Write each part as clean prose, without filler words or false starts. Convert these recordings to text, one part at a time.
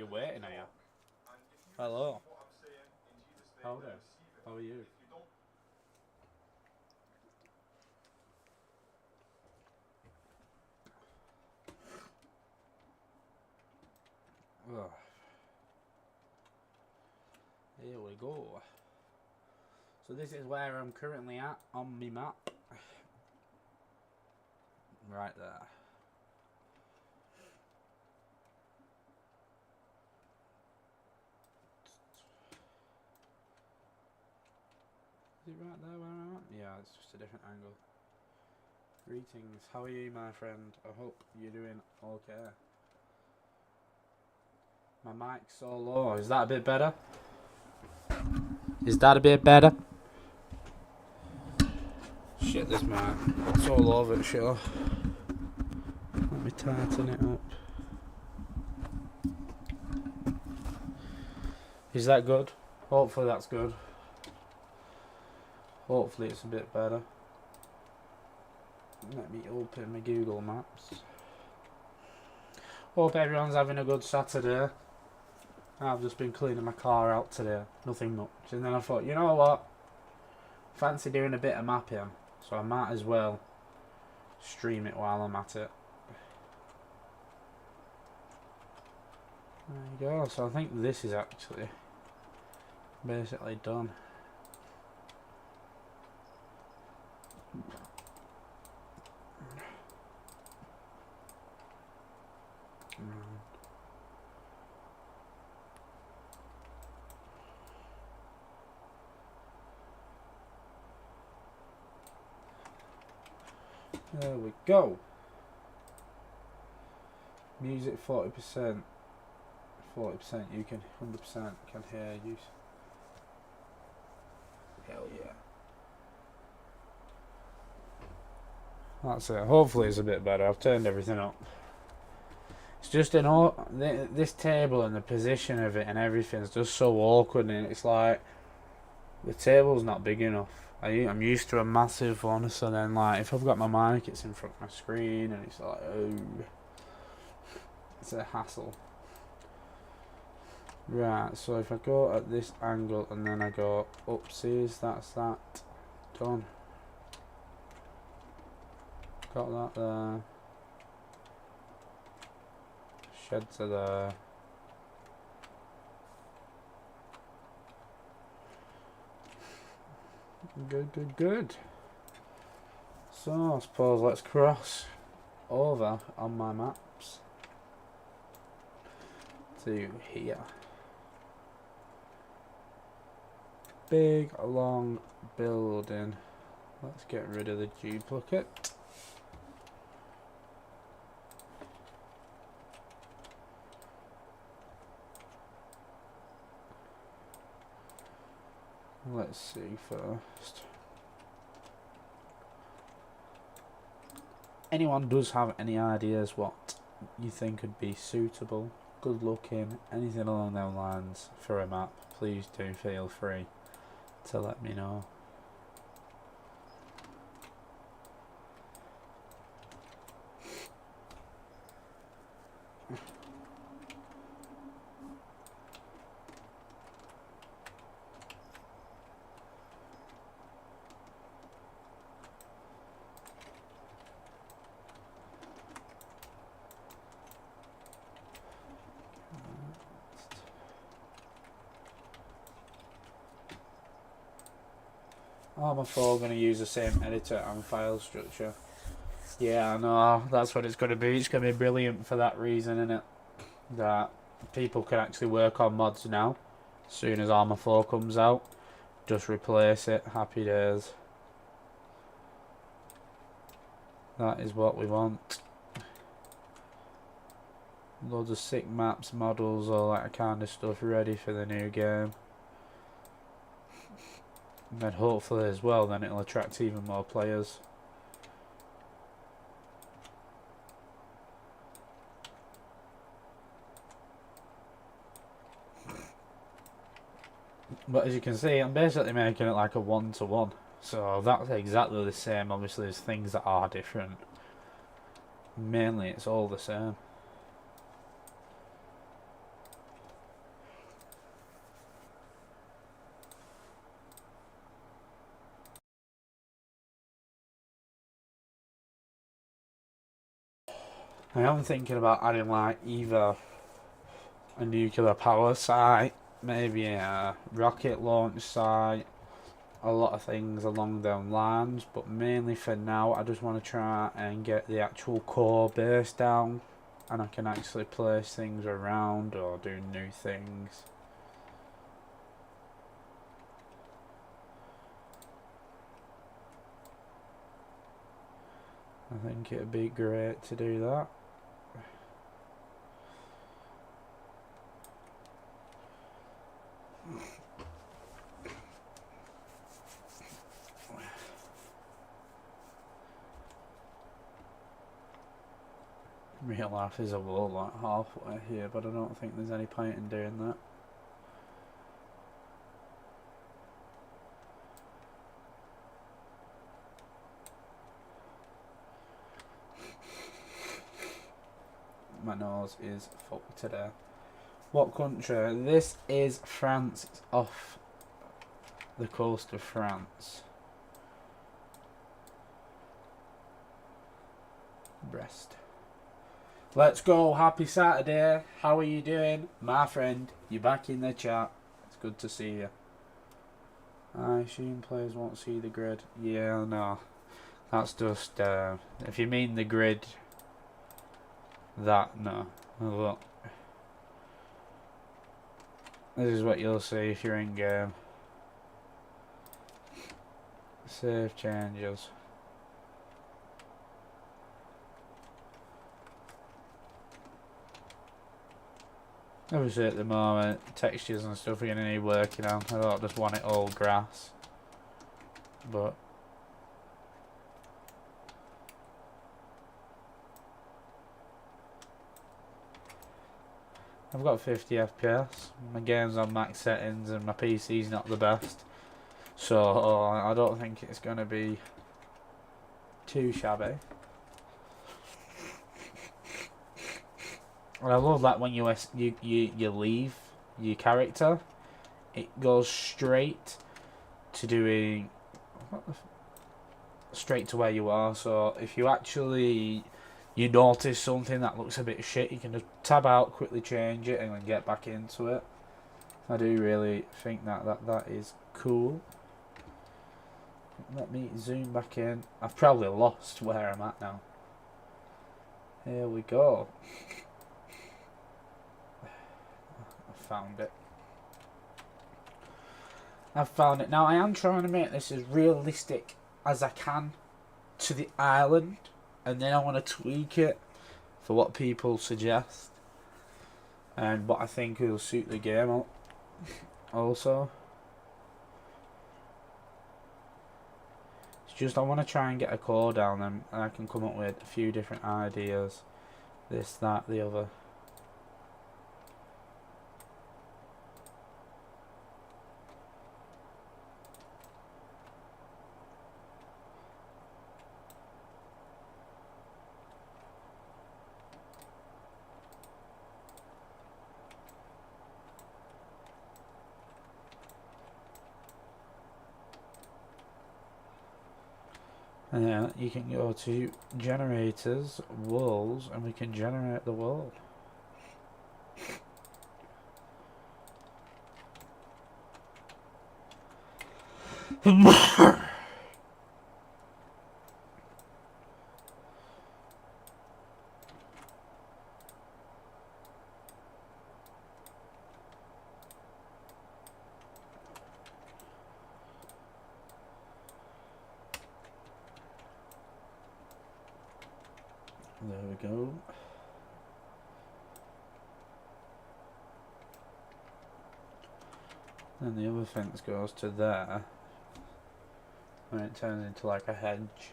You're waiting, are you? Hello. How there? How are you? Ugh. Here we go. So this is where I'm currently at on my map. Right there. Is it right there where I'm at? Yeah, it's just a different angle. Greetings. How are you, my friend? I hope you're doing okay. My mic's so low. Is that a bit better? Is that a bit better? Shit, this mic. It's all over the show. Let me tighten it up. Is that good? Hopefully that's good. Hopefully it's a bit better. Let me open my Google Maps. Hope everyone's having a good Saturday. I've just been cleaning my car out today. Nothing much. And then I thought, you know what? Fancy doing a bit of mapping. So I might as well stream it while I'm at it. There you go. So I think this is actually basically done. There we go. Music 40%. 40% you can 100% can hear you. Hell yeah. That's it. Hopefully it's a bit better. I've turned everything up. It's just this table and the position of it and everything's just so awkward, and it's like the table's not big enough. I'm used to a massive one, so then like if I've got my mic, it's in front of my screen, and it's like, oh, it's a hassle. Right, so if I go at this angle and then I go upsies, that's that done. Got that there. Sheds are there. Good. So I suppose let's cross over on my maps to here. Big long building. Let's get rid of the duplicate. Let's see first. Anyone does have any ideas what you think would be suitable, good looking, anything along those lines for a map, please do feel free to let me know. Arma 4 going to use the same editor and file structure. Yeah, I know, that's what it's going to be. It's going to be brilliant for that reason, isn't it? That people can actually work on mods now. As soon as Arma 4 comes out, just replace it. Happy days. That is what we want. Loads of sick maps, models, all that kind of stuff ready for the new game. And then hopefully as well, then it'll attract even more players. But as you can see, I'm basically making it like a 1-to-1. So that's exactly the same, obviously there's things that are different. Mainly it's all the same. I am thinking about adding like either a nuclear power site, maybe a rocket launch site, a lot of things along those lines, but mainly for now I just want to try and get the actual core base down and I can actually place things around or do new things. I think it'd be great to do that. Real life is a wall like halfway here, but I don't think there's any point in doing that. My nose is fucked today. What country? This is France. It's off the coast of France. Brest. Let's go. Happy Saturday. How are you doing? My friend, you're back in the chat. It's good to see you. I assume players won't see the grid. Yeah, no. That's just, if you mean the grid, that, no. Look. This is what you'll see if you're in game. Save changes. Obviously at the moment, textures and stuff are going to need working on. I don't just want it all grass. But I've got 50 FPS. My game's on max settings and my PC's not the best. So I don't think it's going to be too shabby. And I love that when you leave your character, it goes straight to doing straight to where you are. So if you actually notice something that looks a bit shit, you can just tab out, quickly change it, and then get back into it. I do really think that is cool. Let me zoom back in. I've probably lost where I'm at now. Here we go. Found it. I've found it. Now I am trying to make this as realistic as I can to the island, and then I want to tweak it for what people suggest and what I think will suit the game also. It's just I want to try and get a core down and I can come up with a few different ideas. This, that, the other. And then you can go to generators, walls, and we can generate the wall. There we go. And the other fence goes to there, and it turns into like a hedge.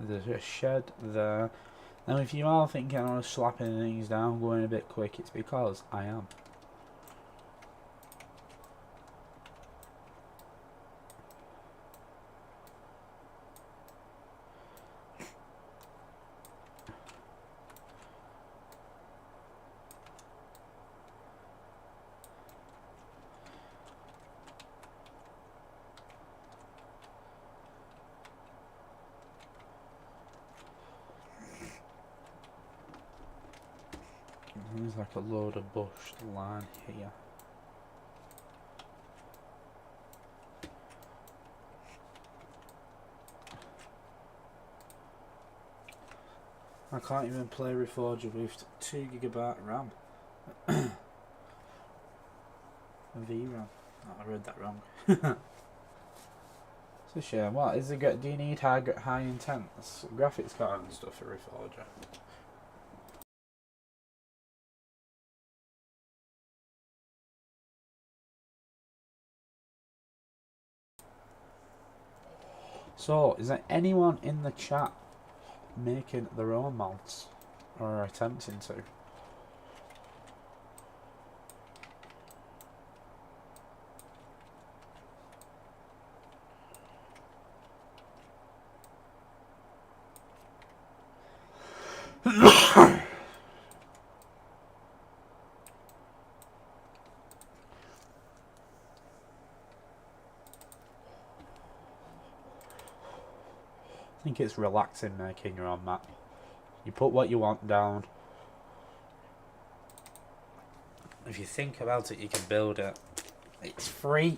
There's a shed there. Now if you are thinking I'm slapping things down, going a bit quick, it's because I am. There's like a load of bush line here. I can't even play Reforger with 2 GB RAM. VRAM. Oh, I read that wrong. It's a shame. What is the? Do you need high intense graphics card and stuff for Reforger? So, is there anyone in the chat making their own mounts or attempting to? I think it's relaxing making your own map. You put what you want down. If you think about it, you can build it. It's free.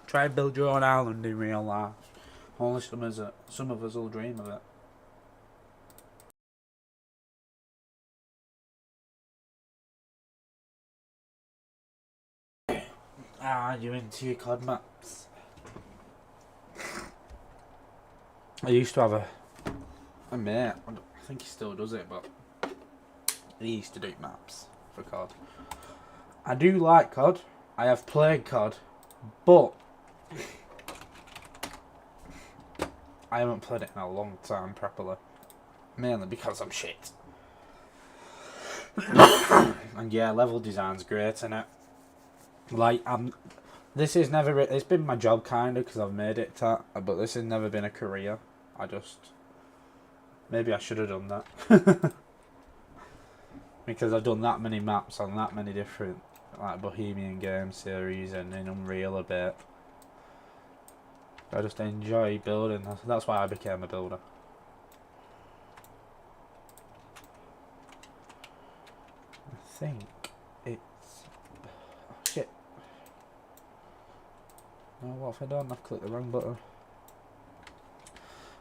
Try and build your own island in real life. Only some of us will dream of it. Ah, you into your COD maps? I used to have a mate. I think he still does it, but he used to do maps for COD. I do like COD. I have played COD, but I haven't played it in a long time properly. Mainly because I'm shit. And yeah, level design's great, innit? Like, this is never. It's been my job kinda because I've made it, but this has never been a career. Maybe I should have done that. Because I've done that many maps on that many different, like, Bohemian game series and in Unreal a bit. I just enjoy building. That's why I became a builder. I think it's... Oh, shit. No, what have I done? I've clicked the wrong button.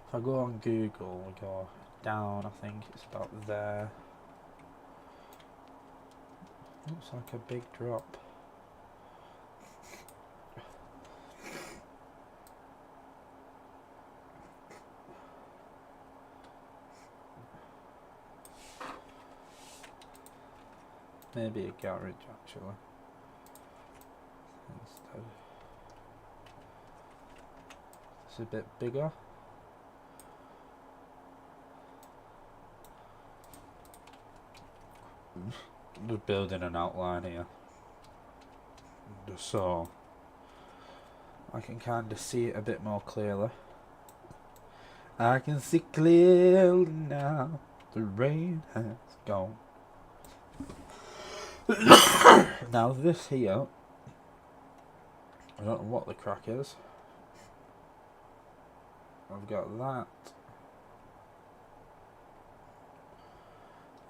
If I go on Google, we go down, I think it's about there. Looks like a big drop. Maybe a garage actually. Instead. It's a bit bigger. Just building an outline here. Just so I can kind of see it a bit more clearly. I can see clearly now. The rain has gone. Now this here, I don't know what the crack is. I've got that.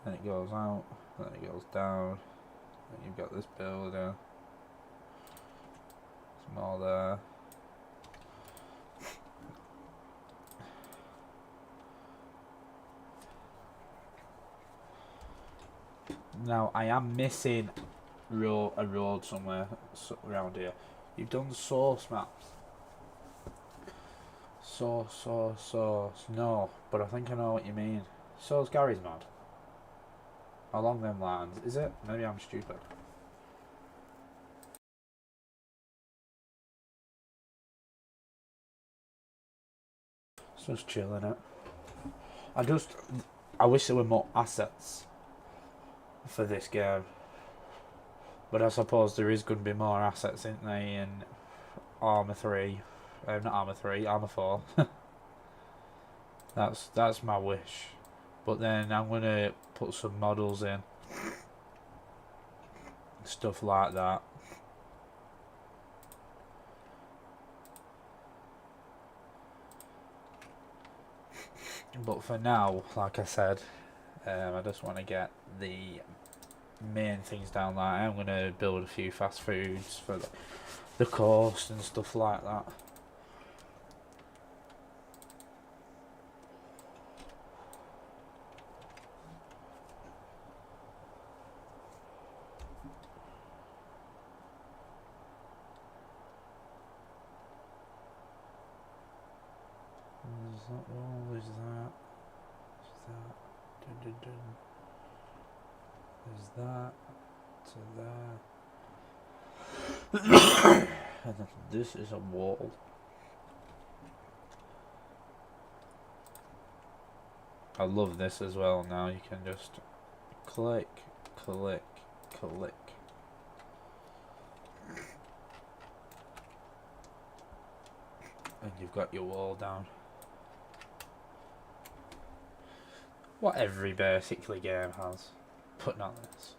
Then it goes out, then it goes down. Then you've got this building. There's more there. Now I am missing a road somewhere around here. You've done source maps. Source. No, but I think I know what you mean. Source Gary's mod. Along them lines, is it? Maybe I'm stupid. It's just chilling it. I wish there were more assets for this game. But I suppose there is going to be more assets, isn't there, in Arma 3. Not Arma 3, Arma 4. That's my wish. But then I'm going to put some models in. Stuff like that. But for now, like I said, I just want to get the main things down. Like I'm going to build a few fast foods for the coast and stuff like that. There's that wall, there's that. Dun, dun, dun. There's that to there. And then this is a wall. I love this as well. Now you can just click, click, click. And you've got your wall down. What every basically game has, but not this.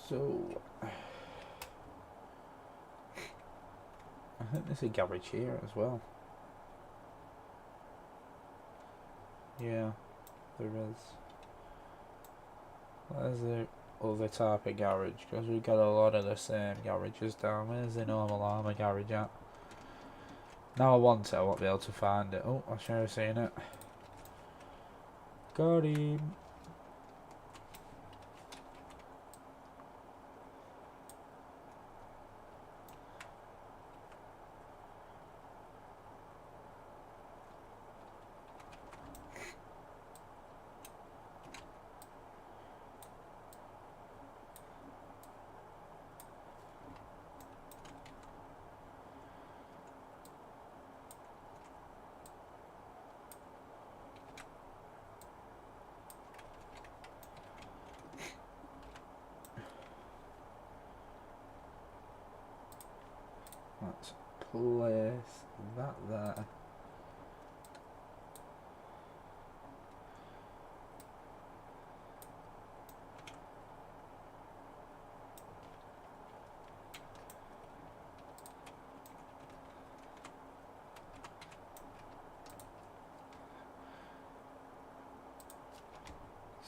So I think there's a garage here as well. Yeah, there is. There's the other type of garage, because we've got a lot of the same garages down. Where's the normal Arma garage at? Now I want it, I won't be able to find it. Oh, I should have seen it. Got him. Let's place that there.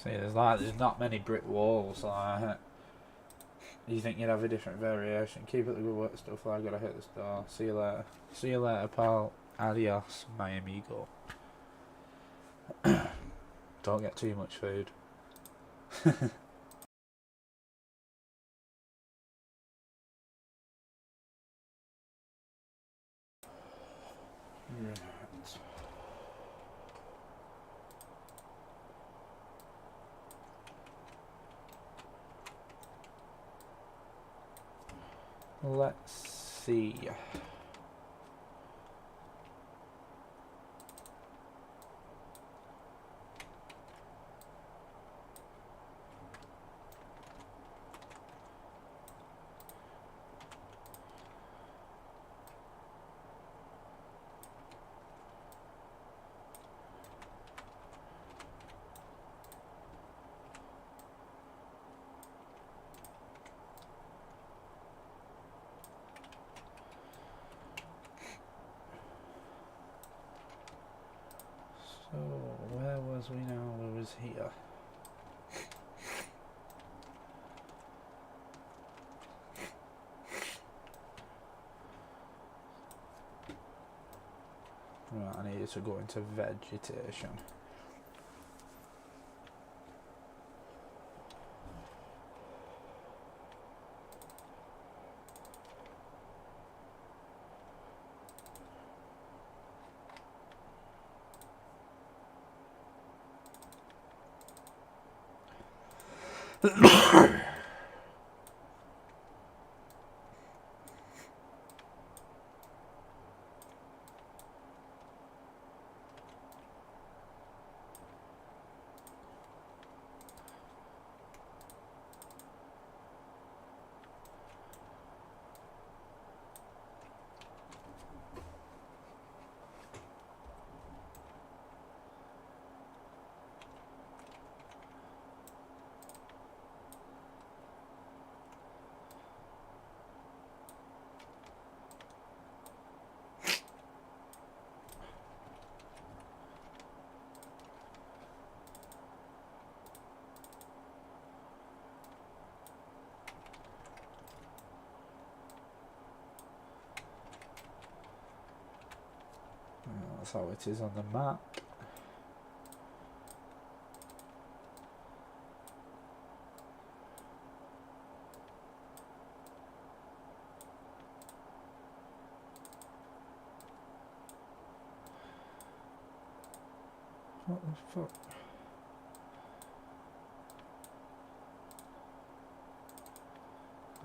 See, there's not many brick walls. Like, you think you'd have a different variation? Keep up the good work, stuff. I gotta hit this door. See you later. See you later, pal. Adios, my amigo. Don't get too much food. Right. Let's see. So, where was we now? We was here. Right, I need to go into vegetation. That's how it is on the map. What the fuck?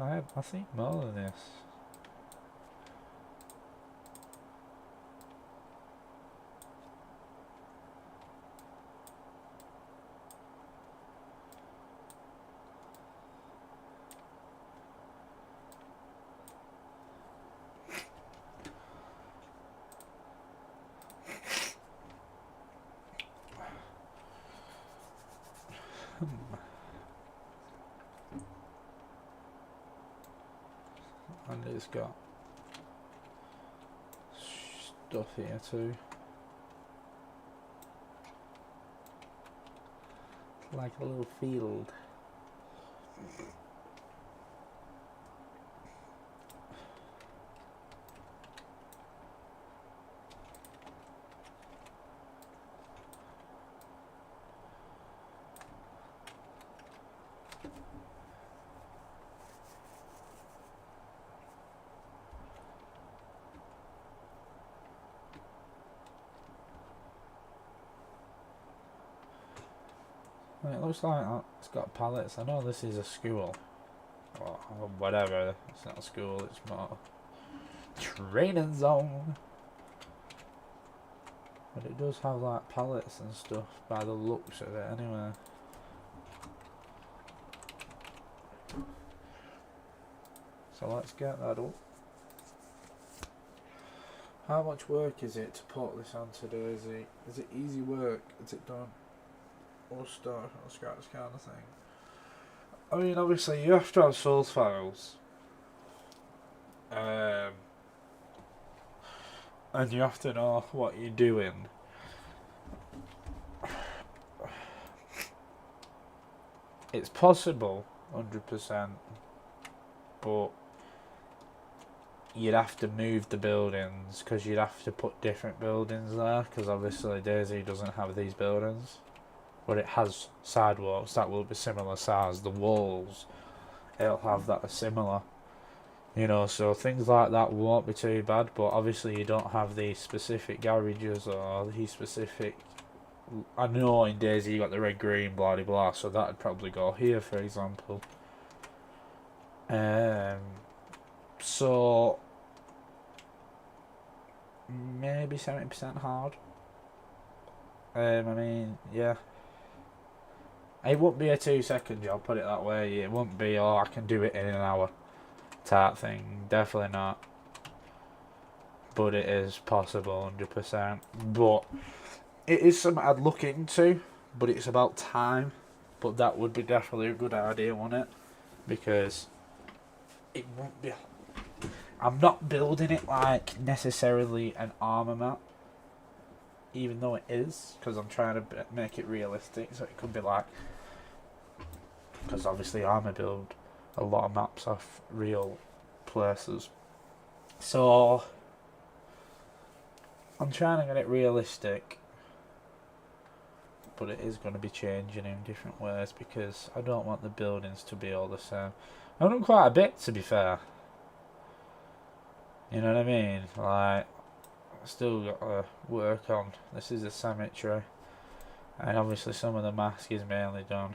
I think more than this. And it's got stuff here too. Like a little field. It looks like it's got pallets. I know this is a school. Or whatever. It's not a school, it's more training zone. But it does have like pallets and stuff by the looks of it anyway. So let's get that up. How much work is it to put this onto Daisy? Is it easy work? Is it done? Or start from scratch kind of thing? I mean, obviously you have to have source files. And you have to know what you're doing. It's possible, 100%, but you'd have to move the buildings because you'd have to put different buildings there because obviously Daisy doesn't have these buildings. But it has sidewalks that will be similar size. The walls, it'll have that similar. You know, so things like that won't be too bad. But obviously you don't have these specific garages or these specific... I know in Daisy you got the red, green, blah, blah, blah. So that'd probably go here, for example. So... maybe 70% hard. I mean, yeah. It won't be a 2-second job, put it that way. It won't be, oh, I can do it in an hour type thing. Definitely not. But it is possible, 100%. But it is something I'd look into, but it's about time. But that would be definitely a good idea, wouldn't it? Because it won't be... I'm not building it like necessarily an Arma map. Even though it is, because I'm trying to make it realistic, so it could be like... because obviously Arma build a lot of maps off real places. So I'm trying to get it realistic, but it is going to be changing in different ways because I don't want the buildings to be all the same. I've done quite a bit, to be fair. You know what I mean? Like, I still got to work on. This is a cemetery, and obviously some of the mask is mainly done.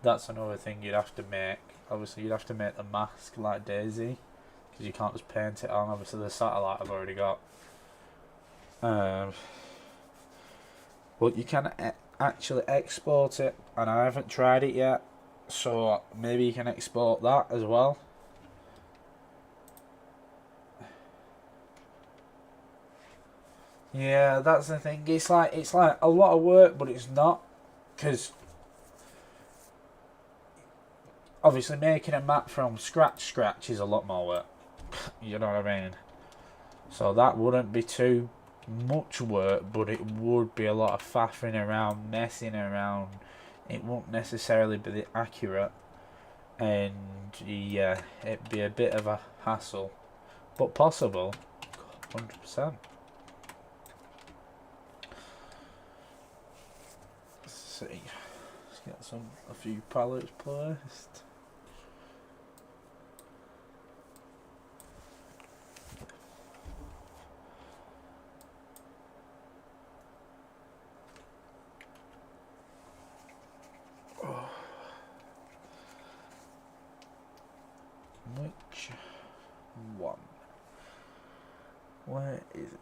That's another thing you'd have to make. Obviously, you'd have to make the mask like Daisy, because you can't just paint it on. Obviously, the satellite I've already got. But you can actually export it, and I haven't tried it yet, so maybe you can export that as well. Yeah, that's the thing. It's like a lot of work, but it's not, because obviously making a map from scratch is a lot more work. You know what I mean? So that wouldn't be too much work, but it would be a lot of faffing around, messing around. It won't necessarily be accurate, and yeah, it'd be a bit of a hassle, but possible, 100%. Let's see, let's get a few pallets placed. Which one? Where is it?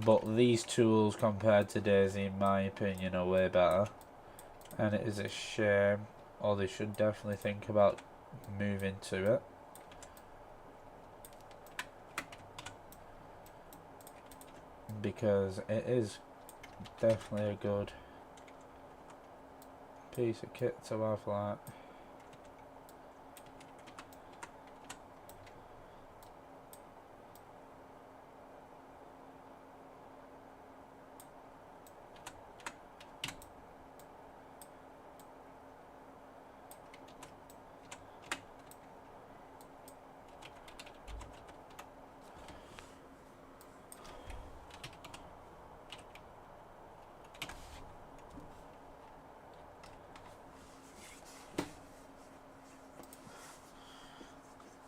But these tools compared to Daisy, in my opinion, are way better, and it is a shame, or they should definitely think about moving to it. Because it is definitely a good piece of kit to have, like.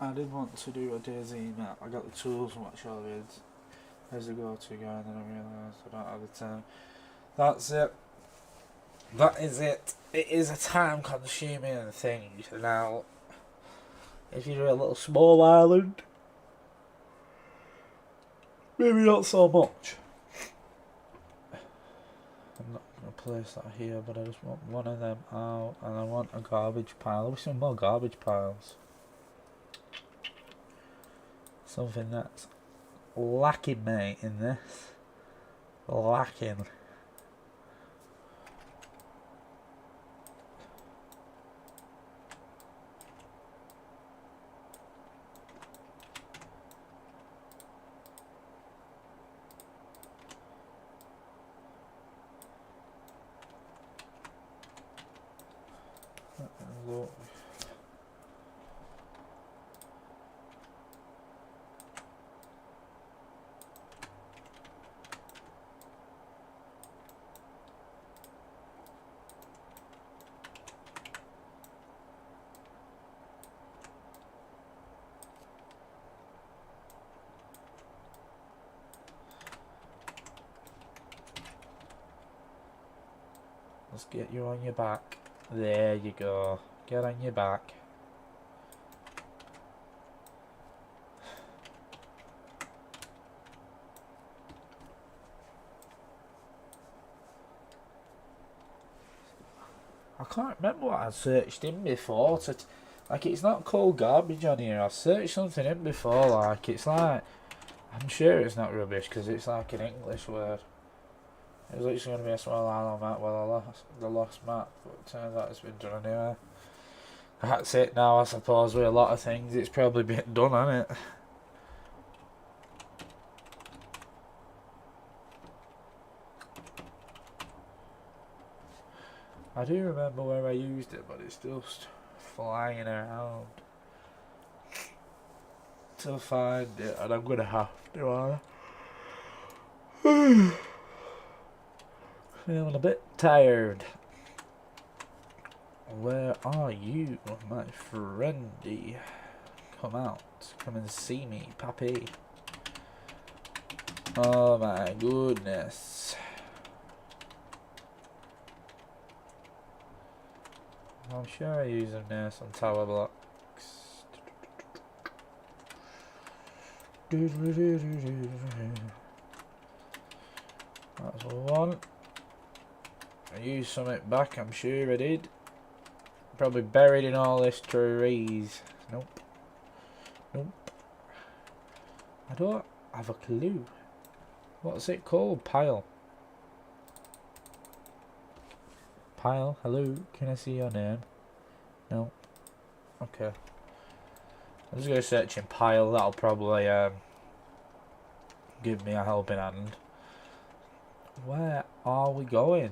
I did want to do a Daisy map. I got the tools and what surely there's a go-to guy, and then I realised I don't have the time. That's it. That is it. It is a time-consuming thing. Now, if you do a little small island, maybe not so much. I'm not going to place that here, but I just want one of them out, and I want a garbage pile. I wish some more garbage piles. Something that's lacking, mate, in this. Lacking. Look. Let's get you on your back. There you go. Get on your back. I can't remember what I searched in before. Like, it's not called garbage on here. I've searched something in before. Like, it's like, I'm sure it's not rubbish because it's like an English word. It was literally going to be a small island map, well, the lost map, but it turns out it's been done anyway. That's it now, I suppose, with a lot of things. It's probably been done, hasn't it? I do remember where I used it, but it's just flying around to find it, and I'm gonna have to. Feeling a bit tired. Where are you, my friendy? Come out, come and see me, pappy. Oh my goodness. I'm sure I use them near some tower blocks. That's one. I used something back, I'm sure I did. Probably buried in all this trees. Nope. Nope. I don't have a clue. What's it called? Pile. Pile, hello, can I see your name? No. Okay. I'm just going to search in Pile, that'll probably give me a helping hand. Where are we going?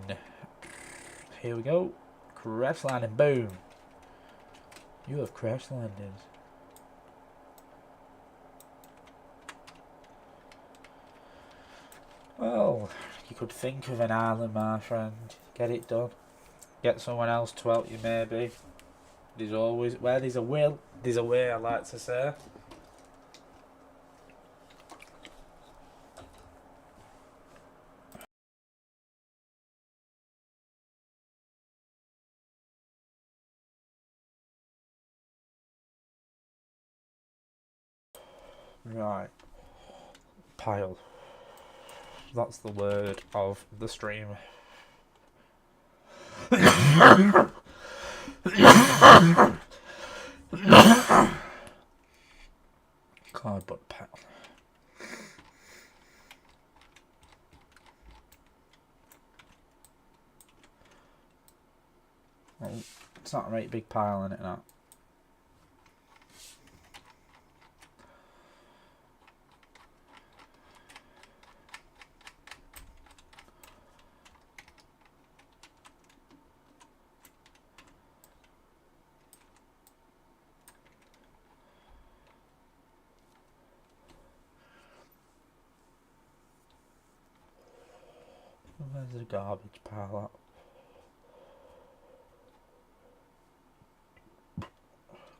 Here we go. Crash landing, boom. You have crash landed. Well, you could think of an island, my friend. Get it done. Get someone else to help you, maybe. There's always, where there's a will, there's a way, I like to say. Right. Pile. That's the word of the stream. Cardboard pile. Well, it's not a right big pile in it now. Where's the garbage pile at?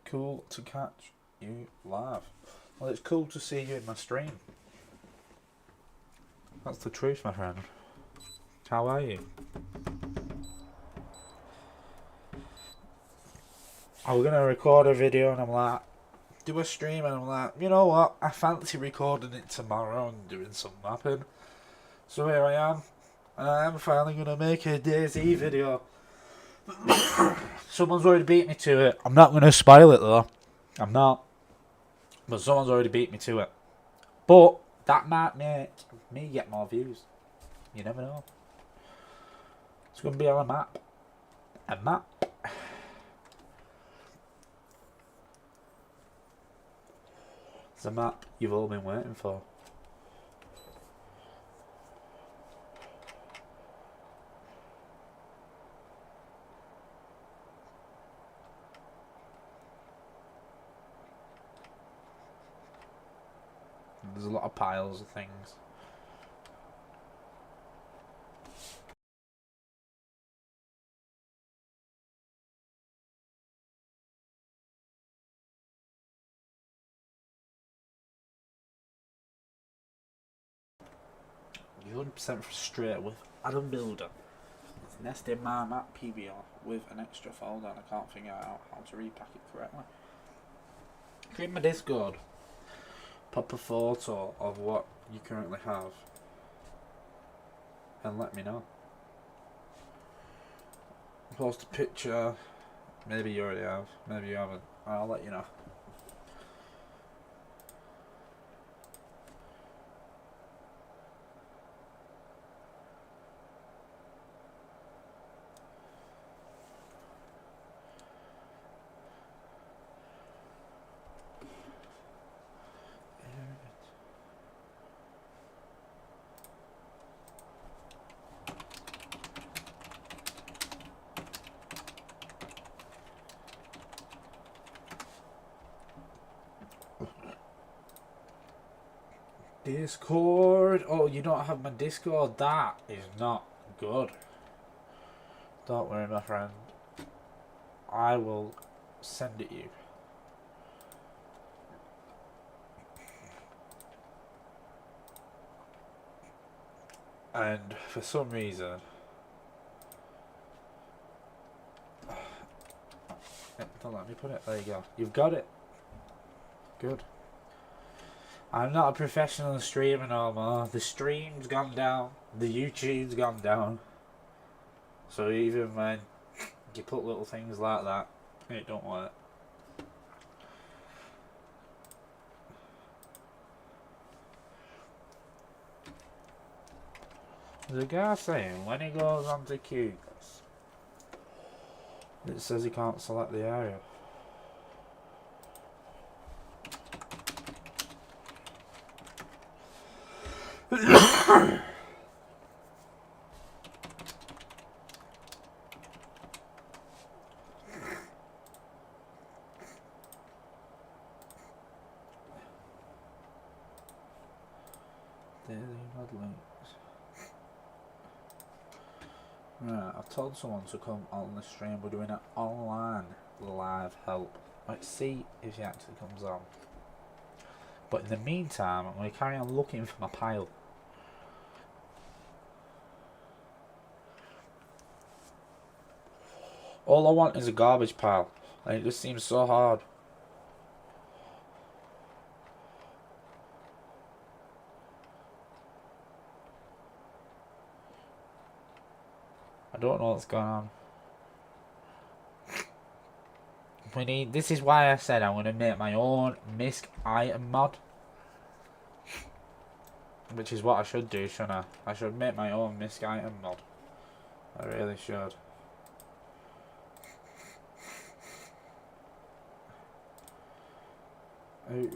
Cool to catch you live. Well, it's cool to see you in my stream. That's the truth, my friend. How are you? I was gonna record a video and I'm like, do a stream, and I'm like, you know what? I fancy recording it tomorrow and doing some mapping. So here I am. And I am finally gonna make a DayZ video. Someone's already beat me to it. I'm not gonna spoil it though. I'm not. But someone's already beat me to it. But that might make me get more views. You never know. It's gonna be on a map. A map. It's a map you've all been waiting for. There's a lot of piles of things. You're 100% frustrated with Adam Builder. It's nested my map PBR with an extra folder and I can't figure out how to repack it correctly. Create my Discord. Pop a photo of what you currently have and let me know. Post a picture. Maybe you already have, maybe you haven't. I'll let you know. Discord. Oh, you don't have my Discord. That is not good. Don't worry, my friend. I will send it you. And for some reason, don't let me put it. There you go. You've got it. Good. I'm not a professional streamer no more. The stream's gone down. The YouTube's gone down. So even when you put little things like that, it don't work. There's a guy saying when he goes onto Qgis, it says he can't select the area. Daily mod links. Right, I've told someone to come on the stream. We're doing an online live help. Let's see if he actually comes on. But in the meantime, I'm going to carry on looking for my pile. All I want is a garbage pile. And it just seems so hard. I don't know what's going on. We need. This is why I said I'm going to make my own MISC item mod. Which is what I should do, shouldn't I? I should make my own MISC item mod. I really should. Ooh.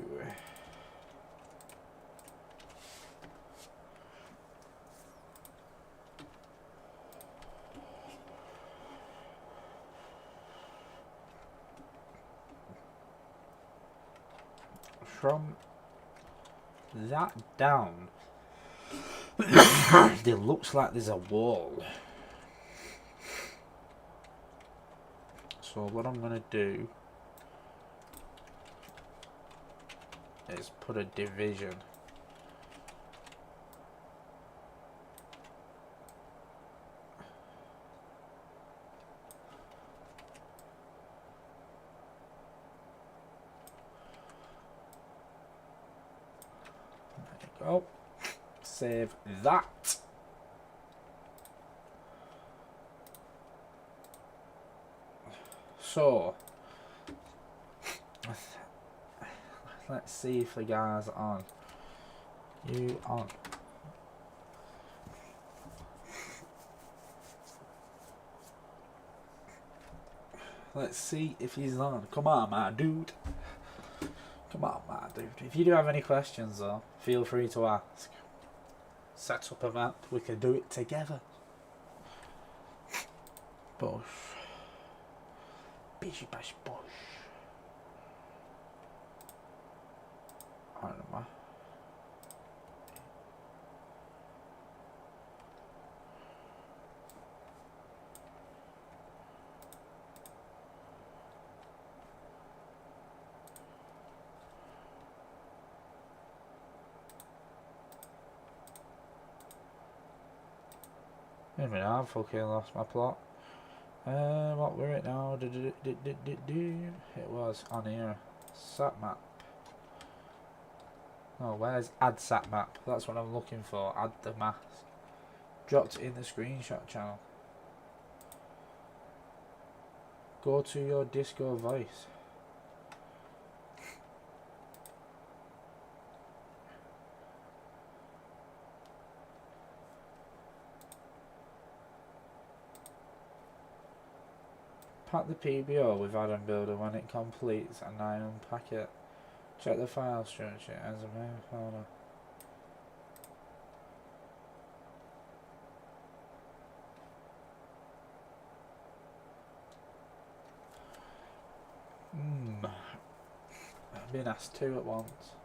From that down, it looks like there's a wall. So what I'm gonna do is put a division. Oh, save that. So, let's see if the guy's on. You on? Let's see if he's on. Come on, my dude. Come on, my dude. If you do have any questions, though, feel free to ask. Set up a map. We can do it together. Bush. Bishy bash bush. Arma. Wait a minute, I've fucking lost my plot. What were it now? It was on here. Sat map. Oh, where's add sat map? That's what I'm looking for. Add the mask. Dropped in the screenshot channel. Go to your Discord voice. Pack the PBO with Adam Builder when it completes and I unpack it. Check the file structure as a main folder. I've been asked two at once.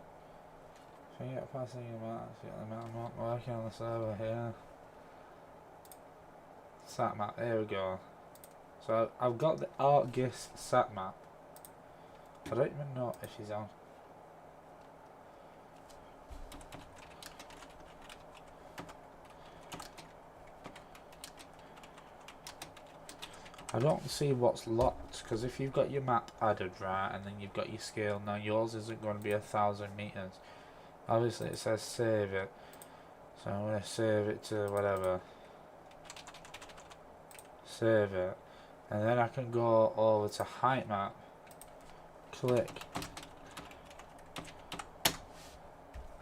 If you get passing your map, I'm not working on the server here. Sat map, there we go. So I've got the Argus sat map. I don't even know if she's on. I don't see what's locked, because if you've got your map added right and then you've got your scale, now yours isn't going to be 1,000 meters. Obviously it says save it, so I'm going to save it to whatever. Save it, and then I can go over to height map, click,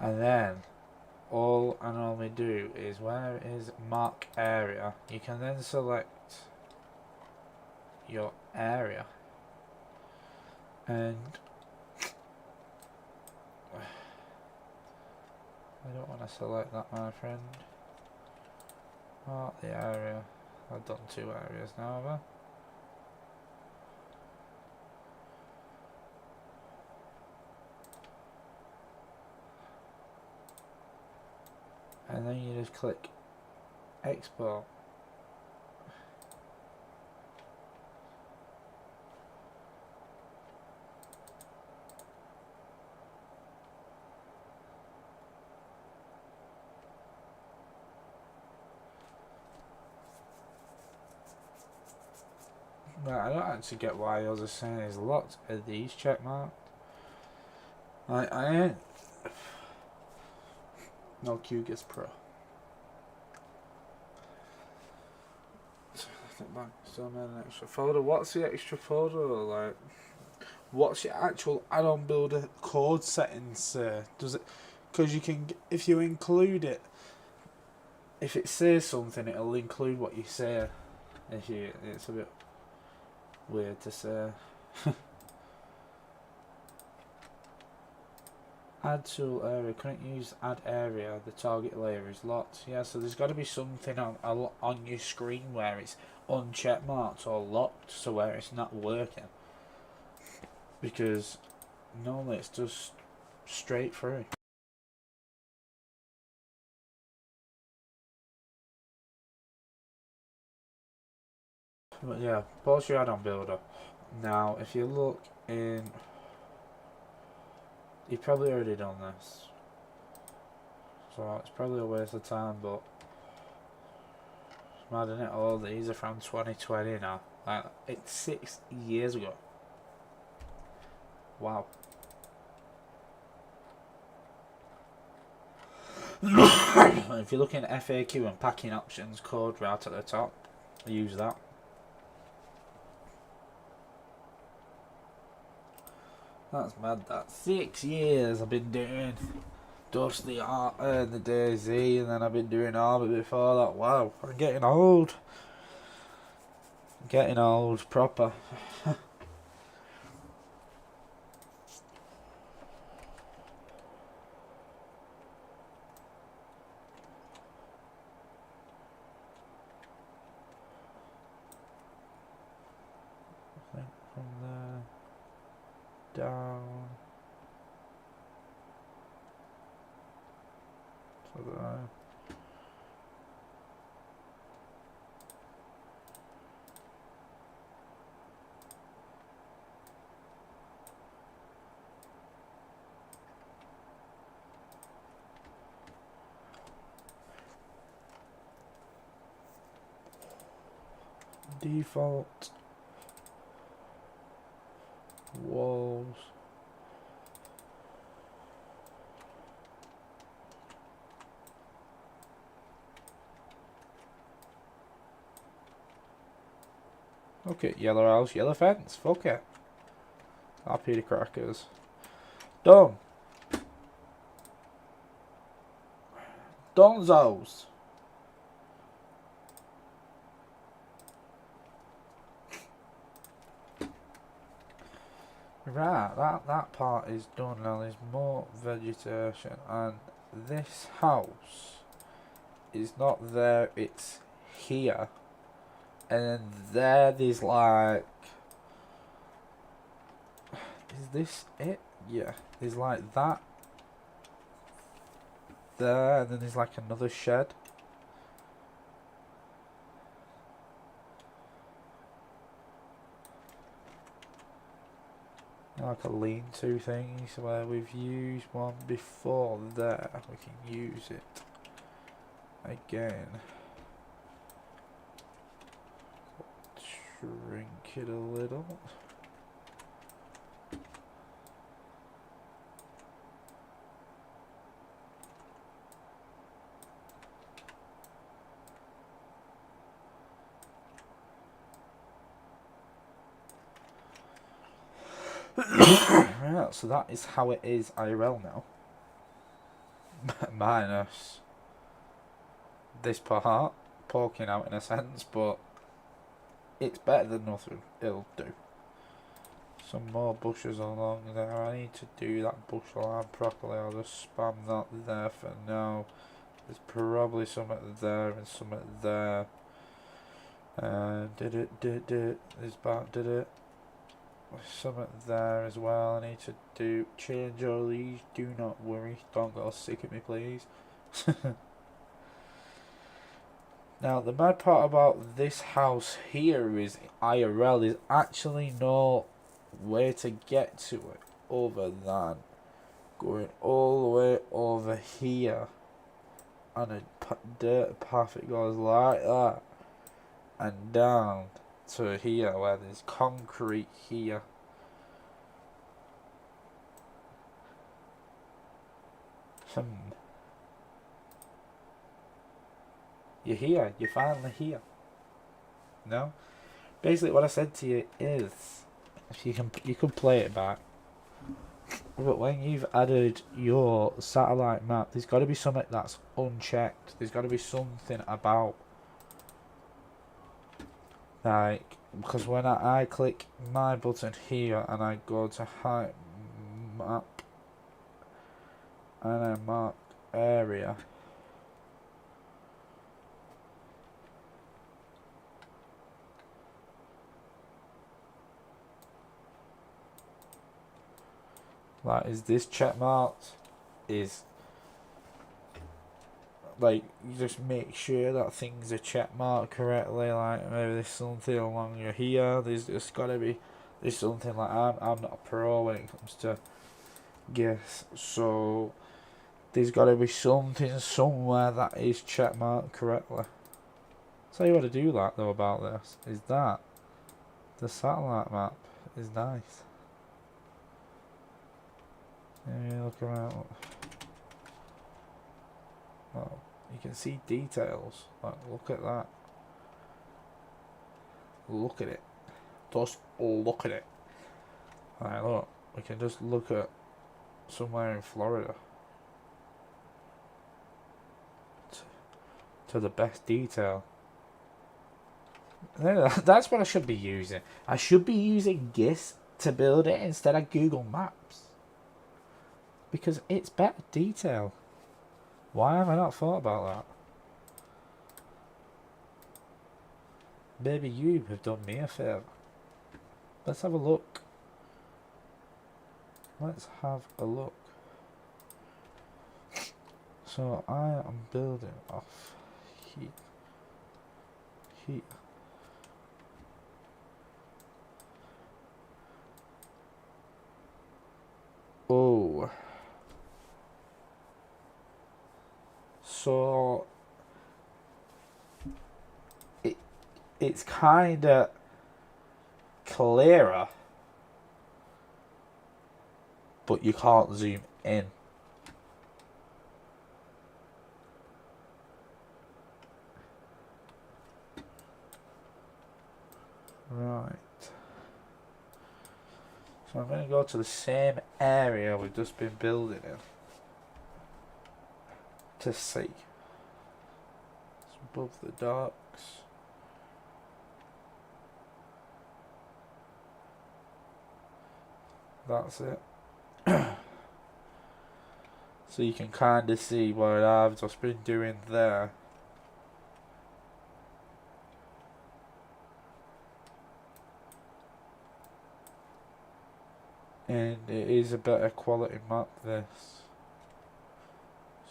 and then all I normally do is where it is mark area, you can then select your area, and I don't want to select that, my friend. Mark the area. I've done 2 areas now, have I? And then you just click export. I don't actually get why yours is saying there's lots of these check marked. I ain't. No QGIS Pro. Still made an extra folder. What's the extra folder? Like, what's your actual add-on builder code settings? Does it? Because you can, if you include it, if it says something, it'll include what you say. If you, it's a bit weird to say. Add tool area. Couldn't use add area. The target layer is locked. Yeah, so there's got to be something on your screen where it's uncheck marked or locked, so where it's not working. Because normally it's just straight through. But yeah, pause your add-on builder. Now, if you look in, you've probably already done this, so it's probably a waste of time, but it's mad, isn't it? All these are from 2020 now. Like, it's 6 years ago. Wow. If you're looking at FAQ and packing options code right at the top, use that. That's mad. That 6 years I've been doing Dust the Art and the DayZ, and then I've been doing Arma before that. Wow, I'm getting old. Getting old, proper. From there down to there. Default walls. Okay, yellow house, yellow fence. Fuck it. Happy the crackers. Done. Donzos. Right, that part is done now. There's more vegetation, and this house is not there, it's here. And then there's like, is this it? Yeah, there's like that there, and then there's like another shed. Like a lean-to thing, so where we've used one before there, we can use it again. Shrink it a little. Right, so that is how it is IRL now. Minus this part poking out in a sense, but it's better than nothing. It'll do. Some more bushes along there. I need to do that bush line properly. I'll just spam that there for now. There's probably something there and something there. Did it. There's about did it. There's something there as well. I need to change all these. Do not worry. Don't get sick of me, please. Now, the bad part about this house here is IRL is actually no way to get to it other than going all the way over here on a dirt path. It goes like that and down to here where there's concrete here. You're here. You're finally here. No? Basically what I said to you is, if you can play it back, but when you've added your satellite map, there's got to be something that's unchecked. There's got to be something about, like, because when I click my button here and I go to height map and I mark area, like, is this check marked? Is, like, you just make sure that things are check marked correctly. Like, maybe there's something along your here. There's just gotta be, there's something like, I'm not a pro when it comes to guess, so there's gotta be something somewhere that is check marked correctly. I'll tell you what to do that though about this is that the satellite map is nice. Yeah, look around. Oh, you can see details. Like, look at that. Look at it. Just look at it. Alright, look. We can just look at somewhere in Florida. To the best detail. That's what I should be using. I should be using GIS to build it instead of Google Maps. Because it's better detail. Why have I not thought about that? Maybe you have done me a favour. Let's have a look. Let's have a look. So I am building off here. Here. Oh. So it's kinda clearer, but you can't zoom in. Right. So I'm going to go to the same area we've just been building in to see. It's above the docks. That's it. So you can kind of see what I've just been doing there. And it is a better quality map, this.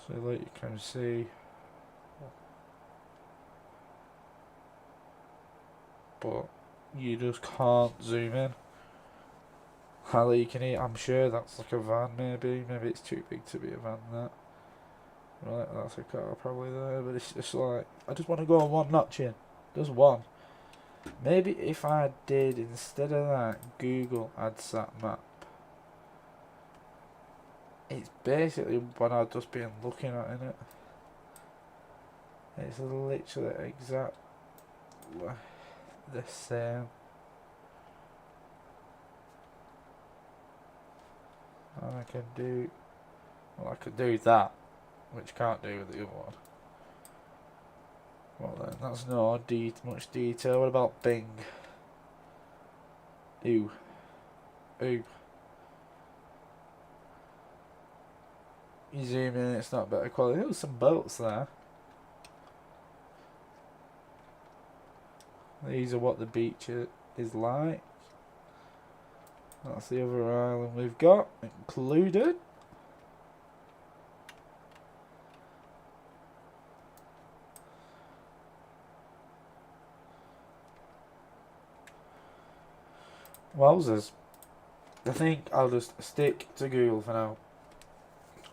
So like you can see, but you just can't zoom in. How you can eat, I'm sure that's like a van maybe it's too big to be a van that. Right, that's a car probably there, but it's just like, I just want to go on one notch in, just one. Maybe if I did, instead of that, Google AdSat map, it's basically what I've just been looking at, innit? It's literally exactly the same. And I can do, well, I could do that, which can't do with the other one. Well then, that's not much detail. What about Bing? Ooh. You zoom in, it's not better quality. There was some boats there. These are what the beach is like. That's the other island we've got included. Wowzers. I think I'll just stick to Google for now.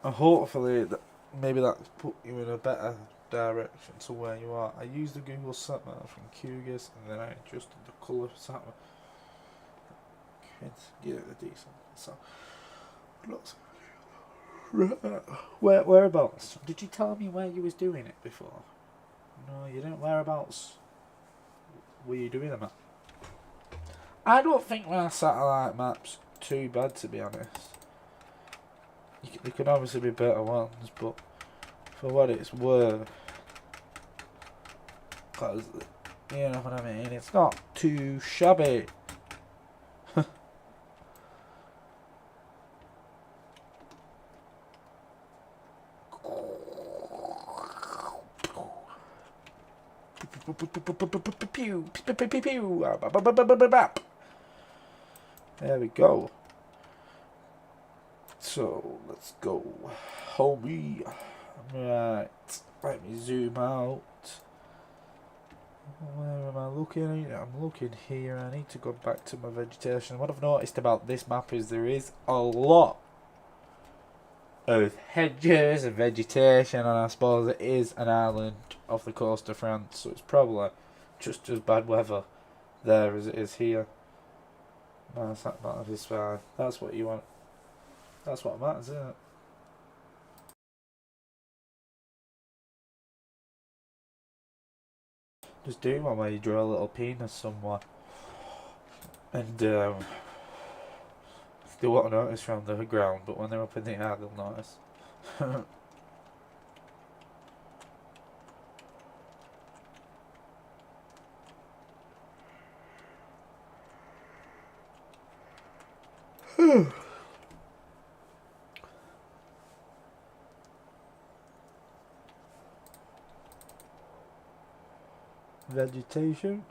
And hopefully maybe that's put you in a better direction to where you are. I used the Google Sat Nav from QGIS and then I adjusted the colour Sat Nav. Get it a decent. So whereabouts? Did you tell me where you was doing it before? No, you didn't. Whereabouts were you doing them at? I don't think my satellite map's too bad, to be honest. There could obviously be better ones, but for what it's worth, cause you know what I mean, it's not too shabby. There we go. So let's go, homie. Right, let me zoom out. Where am I looking? I'm looking here. I need to go back to my vegetation. What I've noticed about this map is there is a lot of hedges and vegetation, and I suppose it is an island off the coast of France, so it's probably just as bad weather there as it is here. No, that is fine. That's what you want. That's what matters, isn't it? Just do one where you draw a little penis somewhere, and they won't notice from the ground, but when they're up in the air, they'll notice. Vegetation.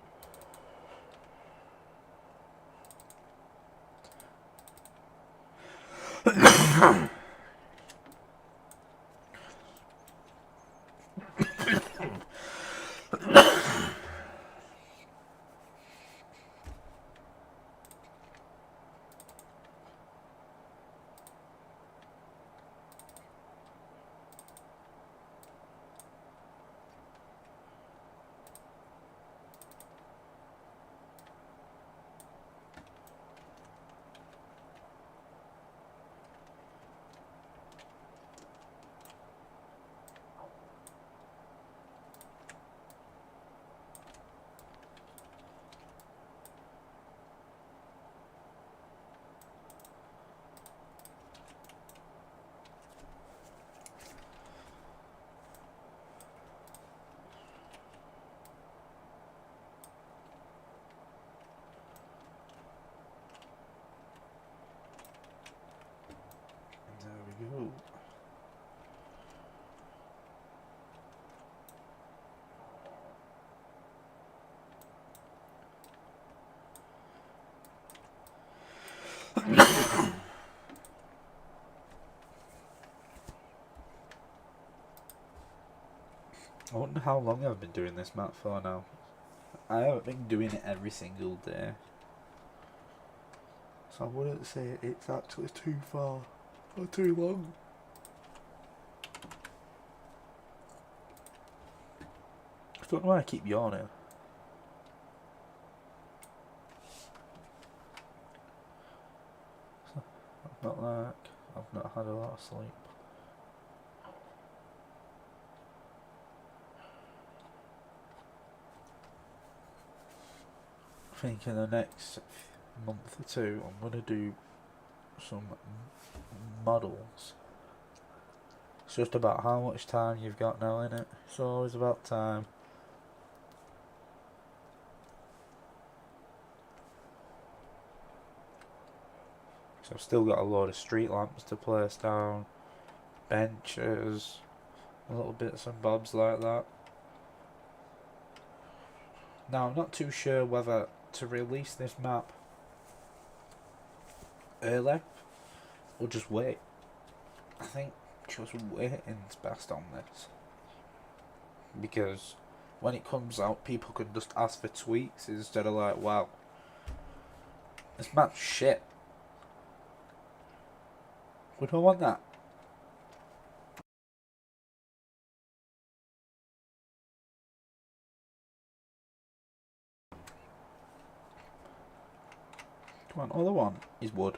Ooh. wonder how long I've been doing this map for now. I haven't been doing it every single day. So I wouldn't say it's actually too far or too long. I don't know why I keep yawning. Not like I've not had a lot of sleep. I think in the next month or two I'm going to do some models. It's just about how much time you've got now, innit? It's always about time. So I've still got a load of street lamps to place down, benches, little bits and bobs like that. Now I'm not too sure whether to release this map early or just wait. I think just waiting's best on this, because when it comes out people can just ask for tweaks instead of like, wow, this map's shit. We don't want that. Come on, other one is wood.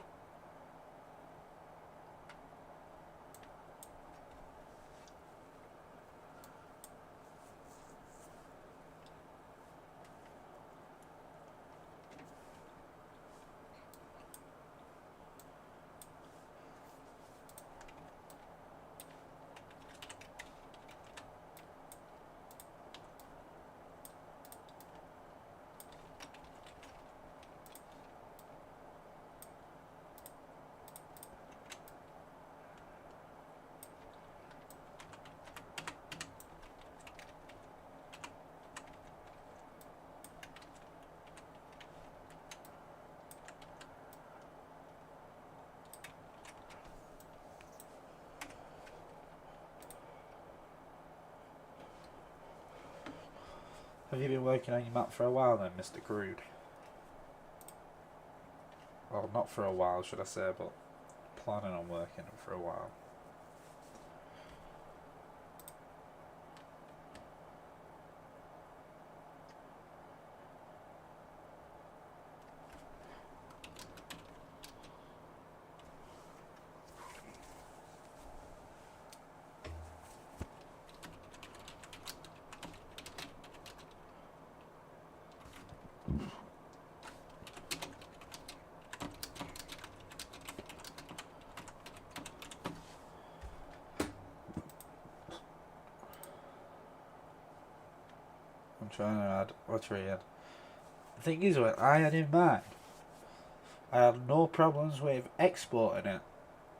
Have you been working on your map for a while then, Mr. Crude? Well, not for a while, should I say, but planning on working it for a while. I'm trying to add Arma. The thing is, what I had in mind, I had no problems with exporting it,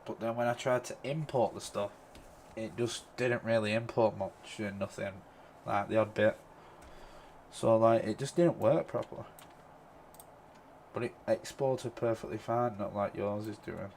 but then when I tried to import the stuff, it just didn't really import much and nothing, like the odd bit. So like it just didn't work properly. But it exported perfectly fine, not like yours is doing.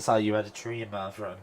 That's how you had a tree, my friend.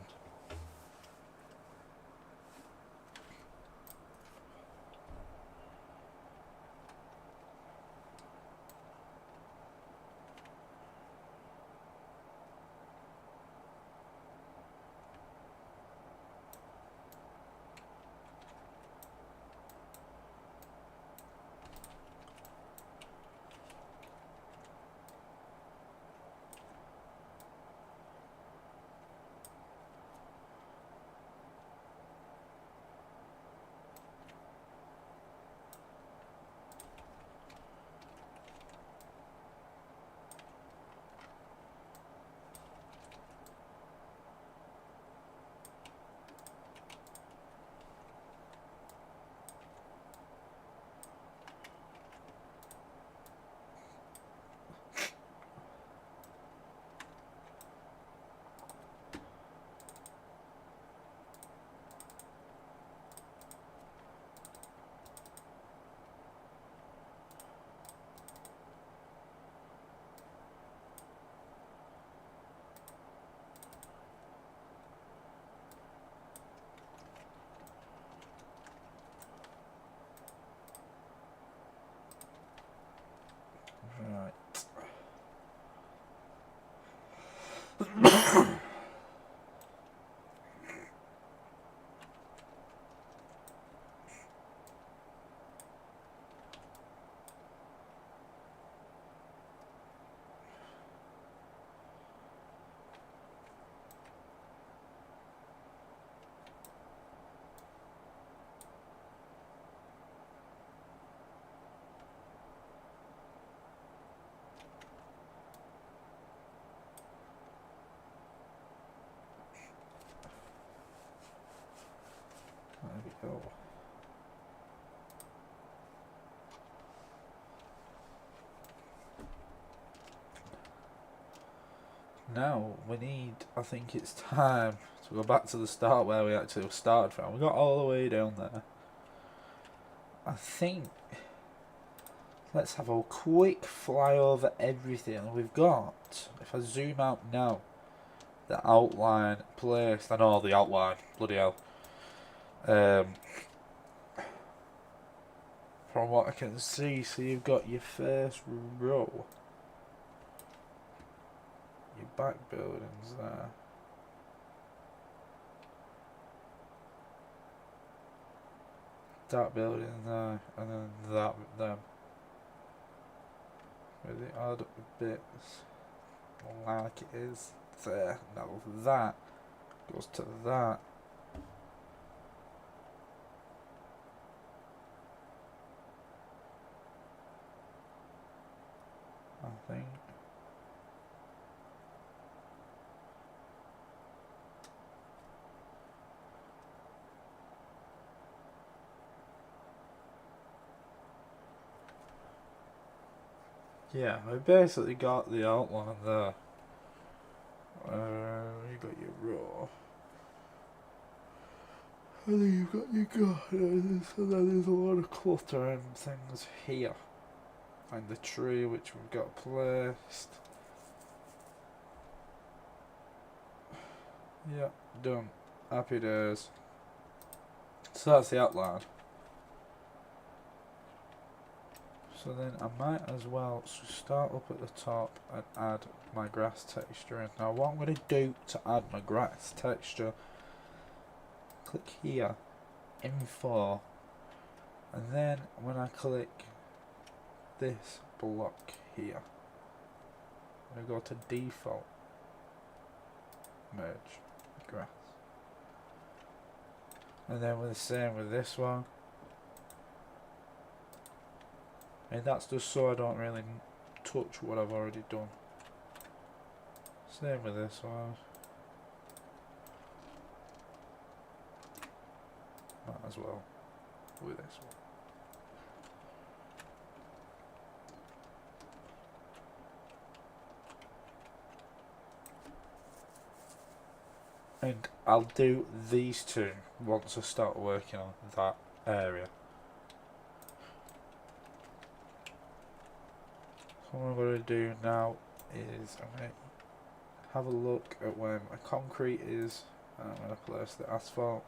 Right. There we go. Now we need, I think it's time to go back to the start where we actually started from. We got all the way down there. I think, let's have a quick fly over everything we've got. If I zoom out now, the outline placed, I know the outline, bloody hell. From what I can see, so you've got your first row, your back buildings there. That building there, and then that them. With the odd bits, like it is there. Now that goes to that. I think. Yeah, I basically got the outline there. You got your raw. And then you've got your gardens, and then there's a lot of clutter and things here. And the tree which we've got placed. Yeah, done. Happy days. So that's the outline. So then I might as well start up at the top and add my grass texture in. Now what I'm going to do to add my grass texture, click here, info, and then when I click this block here, I'm going to go to default, merge, grass. And then we're the same with this one. And that's just so I don't really touch what I've already done. Same with this one. Might as well with this one. And I'll do these two once I start working on that area. So what I'm going to do now is I'm going have a look at where my concrete is. I'm going to place the asphalt.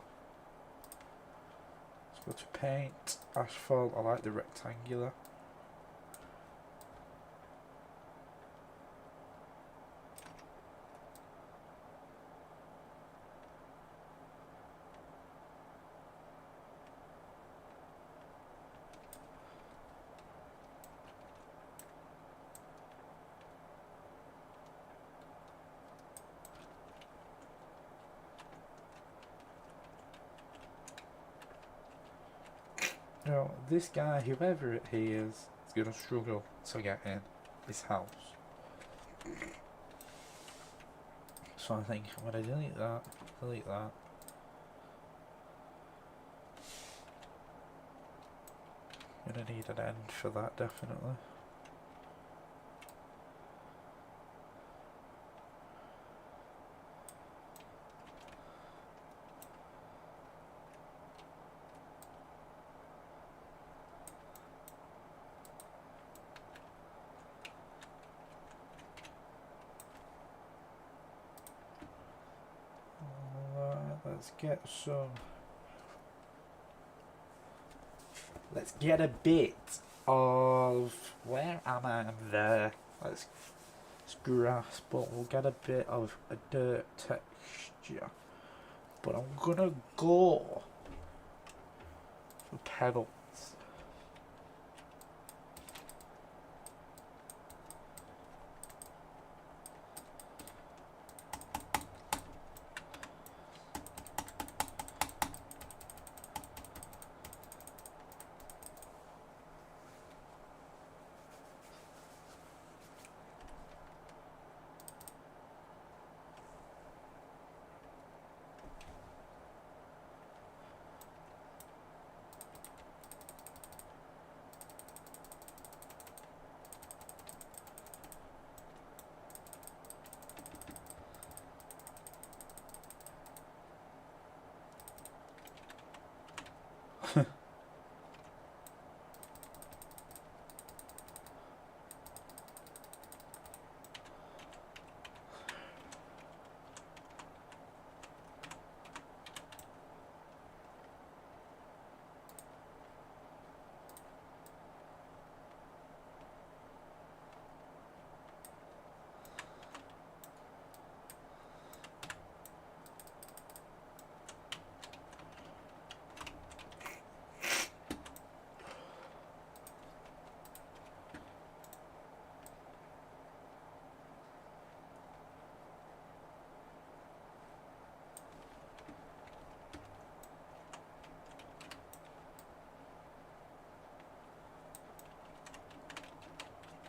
Let's go to paint, asphalt. I like the rectangular. Now, this guy, whoever he is going to struggle to get in this house. So I think I'm going to delete that, delete that. Going to need an end for that, definitely. Let's get some. Let's get a bit of. Where am I? I'm there. Let's grass, but we'll get a bit of a dirt texture. But I'm gonna go for pebbles.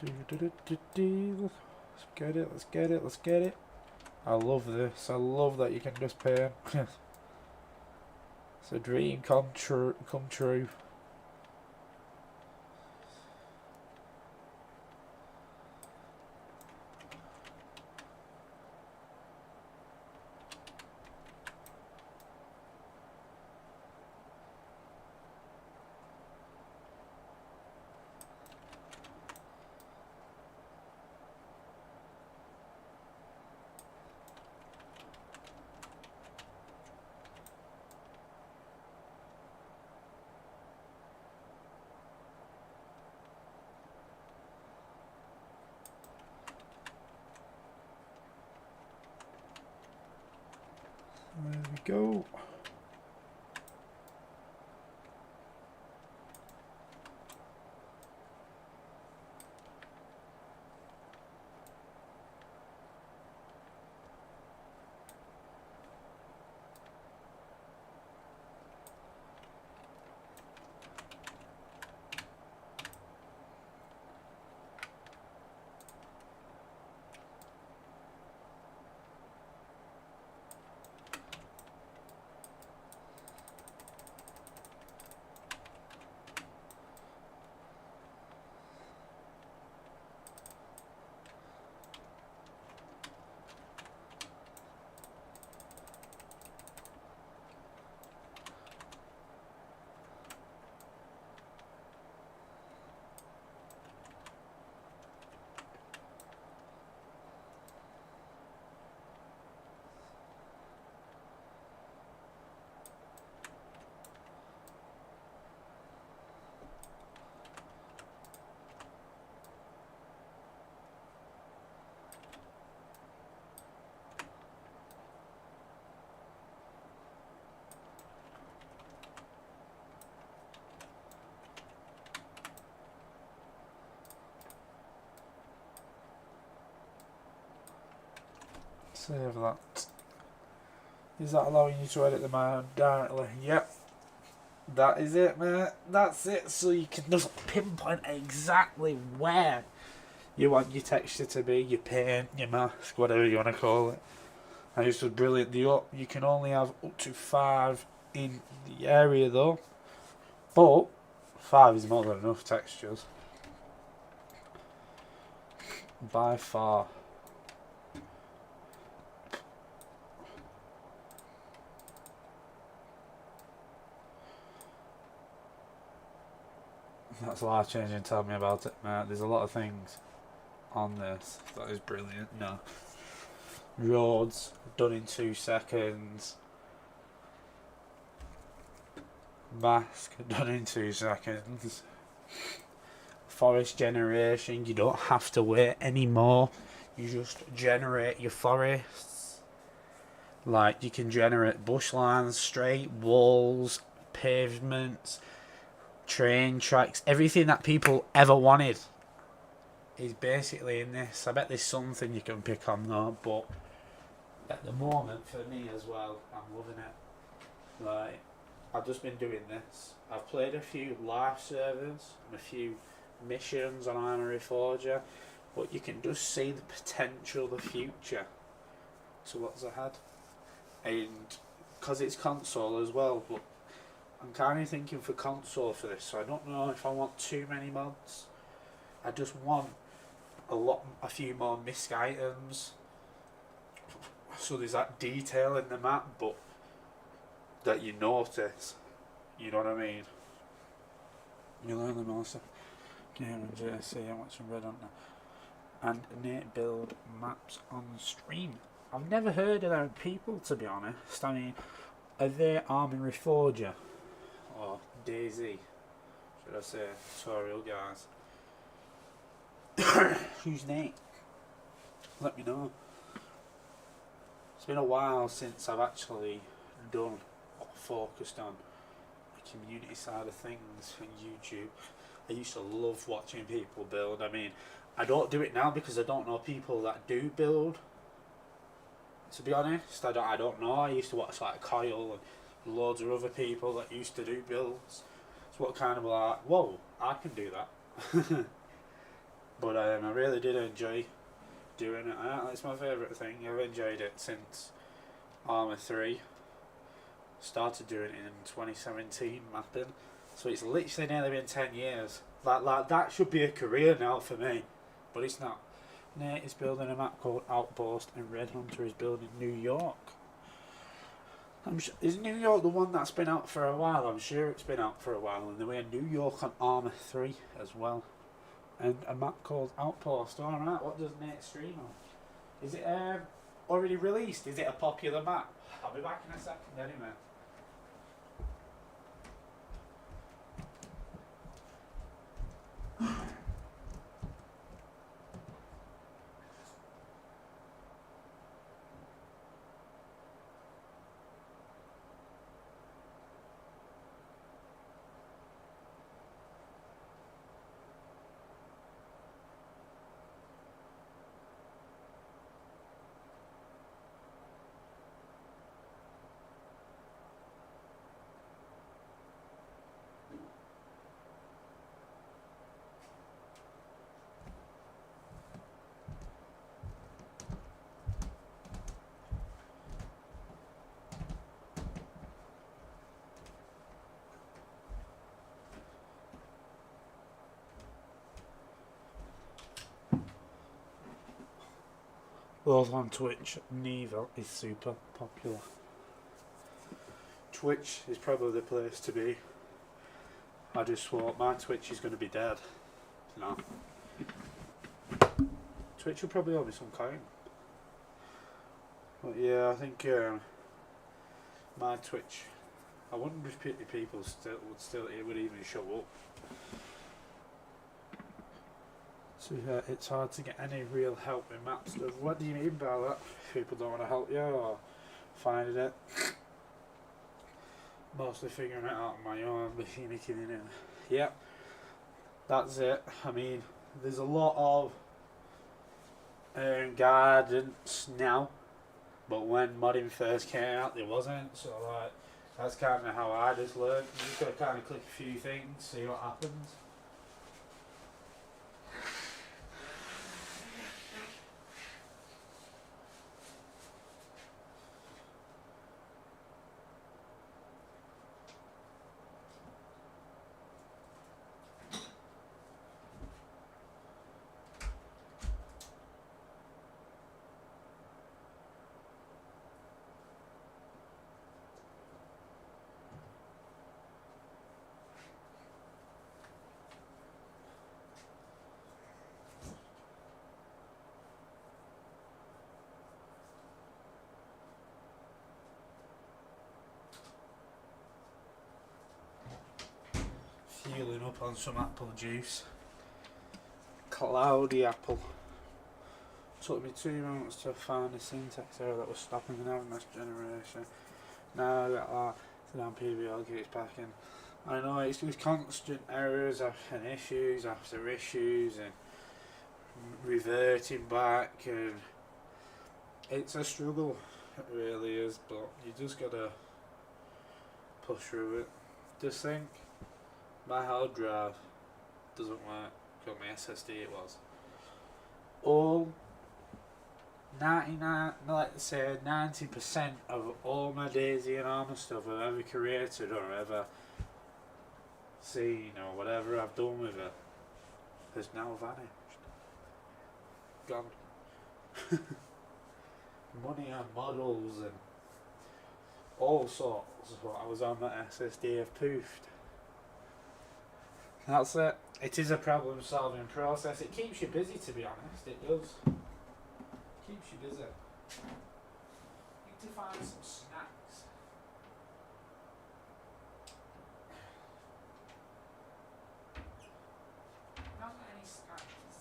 Let's get it, let's get it, let's get it. I love this. I love that you can just paint. It's a dream come true. There we go. Save that. Is that allowing you to edit them out directly? Yep. That is it, mate. That's it. So you can just pinpoint exactly where you want your texture to be, your paint, your mask, whatever you want to call it. And it's just brilliant. You can only have up to 5 in the area though. But 5 is more than enough textures. By far. That's life changing. Tell me about it, mate. There's a lot of things on this that is brilliant. No. Roads done in 2 seconds. Mask done in 2 seconds. Forest generation, you don't have to wait anymore. You just generate your forests. Like you can generate bushlands, straight walls, pavements, train tracks, everything that people ever wanted is basically in this. I bet there's something you can pick on though, but at the moment for me as well, I'm loving it. Like I've just been doing this. I've played a few live servers and a few missions on Arma Reforger, but you can just see the potential, the future to what's ahead. And because it's console as well, but I'm kind of thinking for console for this, so I don't know if I want too many mods. I just want a few more misc items, so there's that detail in the map, but that you notice. You know what I mean? You learn them also. Game and JC, I want some red on there. And Nate build maps on stream. I've never heard of them people, to be honest. I mean, are they Arma Reforger or DayZ? Should I say tutorial guys? Who's Nate? Let me know. It's been a while since I've actually done or focused on the community side of things on YouTube. I used to love watching people build. I mean, I don't do it now because I don't know people that do build. To be honest, I don't know. I used to watch like Kyle and loads of other people that used to do builds. So what kind of like, whoa, I can do that. But I really did enjoy doing it. It's my favourite thing. I've enjoyed it since Arma 3. Started doing it in 2017, mapping. So it's literally nearly been 10 years. Like that should be a career now for me, but it's not. Nate is building a map called Outpost, and Red Hunter is building New York. Is New York the one that's been out for a while? I'm sure it's been out for a while, and they were in New York on Arma 3 as well. And a map called Outpost. Alright, what does Nate stream on? Is it already released? Is it a popular map? I'll be back in a second anyway. Both on Twitch, neither is super popular. Twitch is probably the place to be. I just thought my Twitch is going to be dead. No. Twitch will probably owe me some coin. But yeah, I think my Twitch, I wonder if people it would even show up. So yeah, it's hard to get any real help in map stuff. What do you mean by that? People don't want to help you or finding it? Mostly figuring it out on my own, making it in. Yep, that's it. I mean, there's a lot of guidance now But when modding first came out, there wasn't. So like, that's kind of how I just learned. You just gotta kind of click a few things, see what happens. Fueling up on some apple juice. Cloudy apple. Took me 2 months to find the syntax error that was stopping the next generation. Now I got that, so now PBL keeps packing. I know it's just constant errors and issues after issues and reverting back, and it's a struggle, it really is, but you just gotta push through it. Just think, my hard drive doesn't work, got my SSD it was. All 99, let's say 90% of all my Daisy and Arma stuff I've ever created or ever seen or whatever I've done with it has now vanished. Gone. Money and models and all sorts of what I was on that SSD have poofed. That's it. It is a problem solving process. It keeps you busy, to be honest, it does. Keeps you busy. Need to find some snacks. Not any snacks.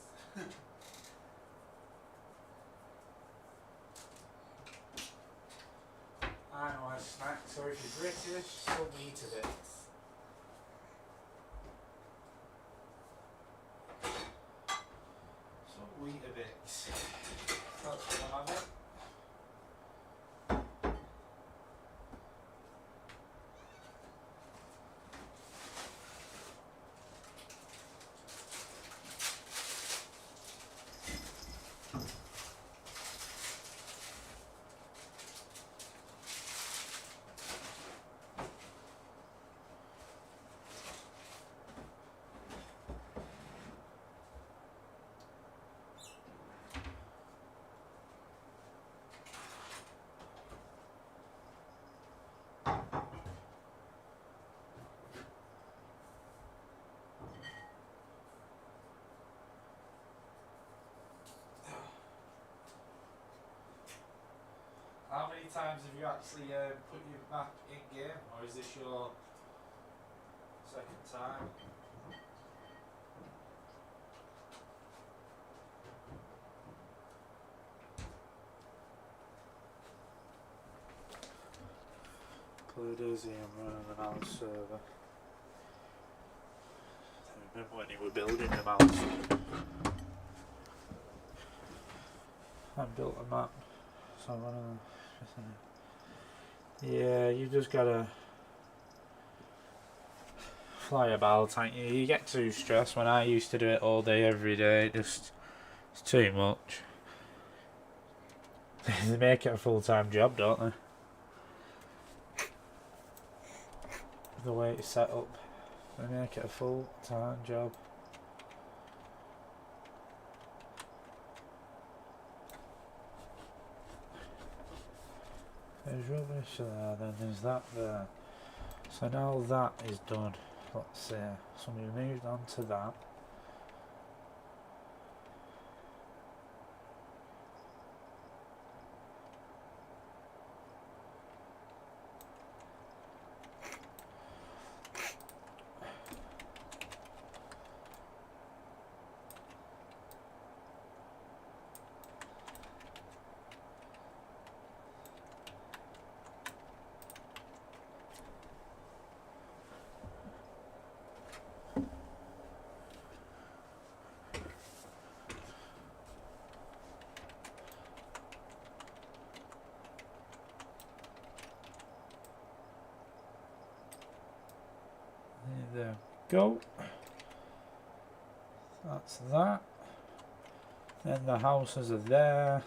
I know a snack, so if you're British, some Weetabix. Some Weetabix. That's what I have it. How many times have you actually put your map in game, or is this your second time? Play Daisy and running an out server. I remember when you were building the mouse. I built a map, so I'm running. Yeah, you just gotta fly about, ain't you? You get too stressed. When I used to do it all day, every day, it's too much. They make it a full-time job, don't they? The way it's set up, they make it a full-time job. There's rubbish there, then there's that there. So now that is done, let's see, so we moved on to that. there we go. That's that. Then the houses are there.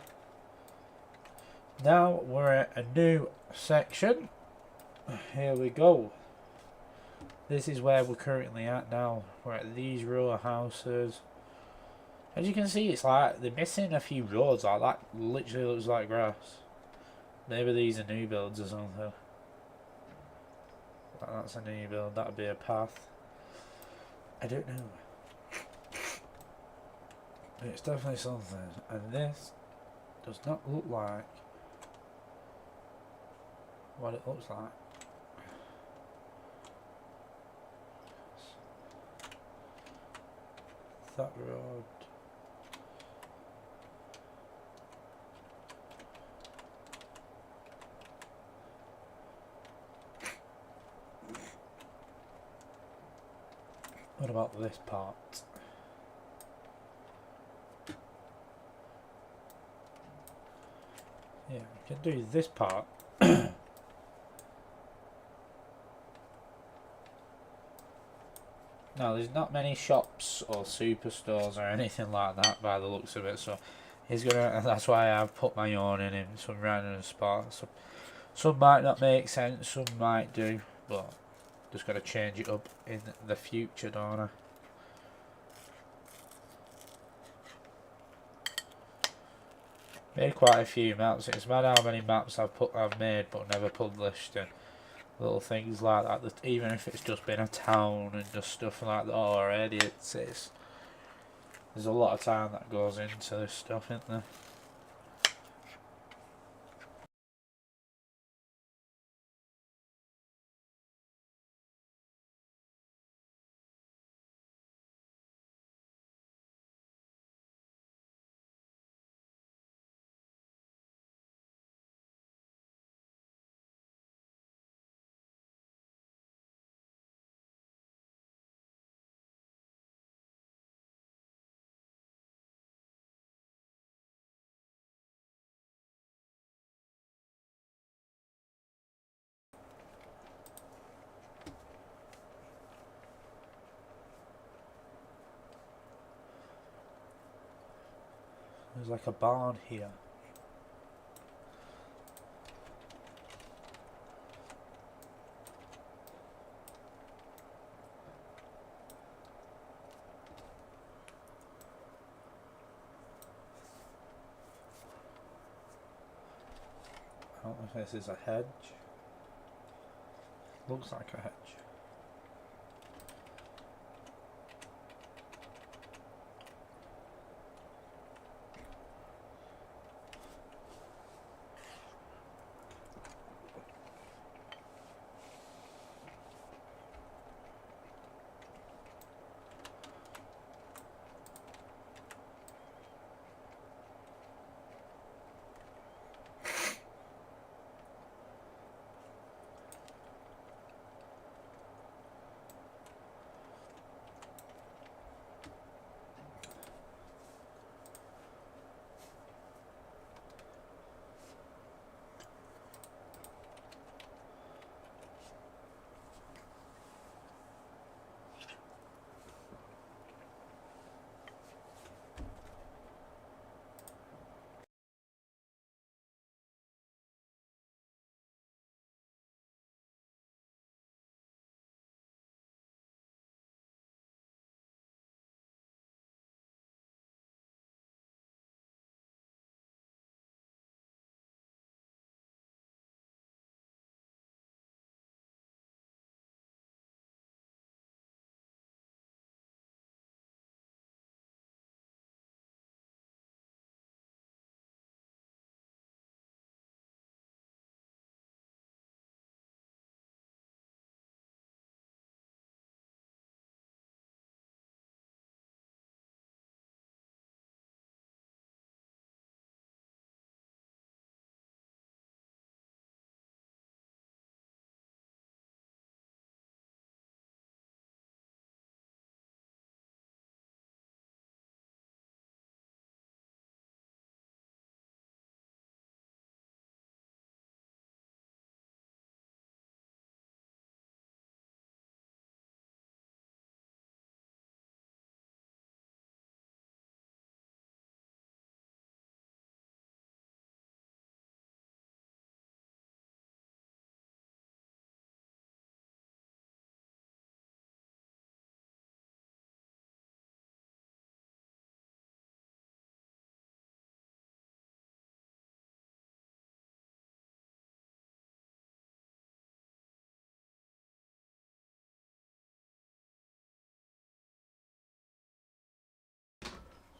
Now we're at a new section. Here we go. This is where we're currently at now. We're at these row of houses. As you can see, it's like they're missing a few roads. Like that literally looks like grass. Maybe these are new builds or something. That's a new build. That'd be a path. I don't know. It's definitely something. And this does not look like what it looks like. That road. What about this part? Yeah, we can do this part. Now, there's not many shops or superstores or anything like that by the looks of it, so he's gonna. That's why I've put my own in some random spots. Some might not make sense, some might do, but just gotta change it up in the future, don't I? Made quite a few maps. It's mad how many maps I've made but never published, and little things like that. That even if it's just been a town and just stuff like that already, there's a lot of time that goes into this stuff, isn't there? There's like a barn here. I don't know if this is a hedge. Looks like a hedge.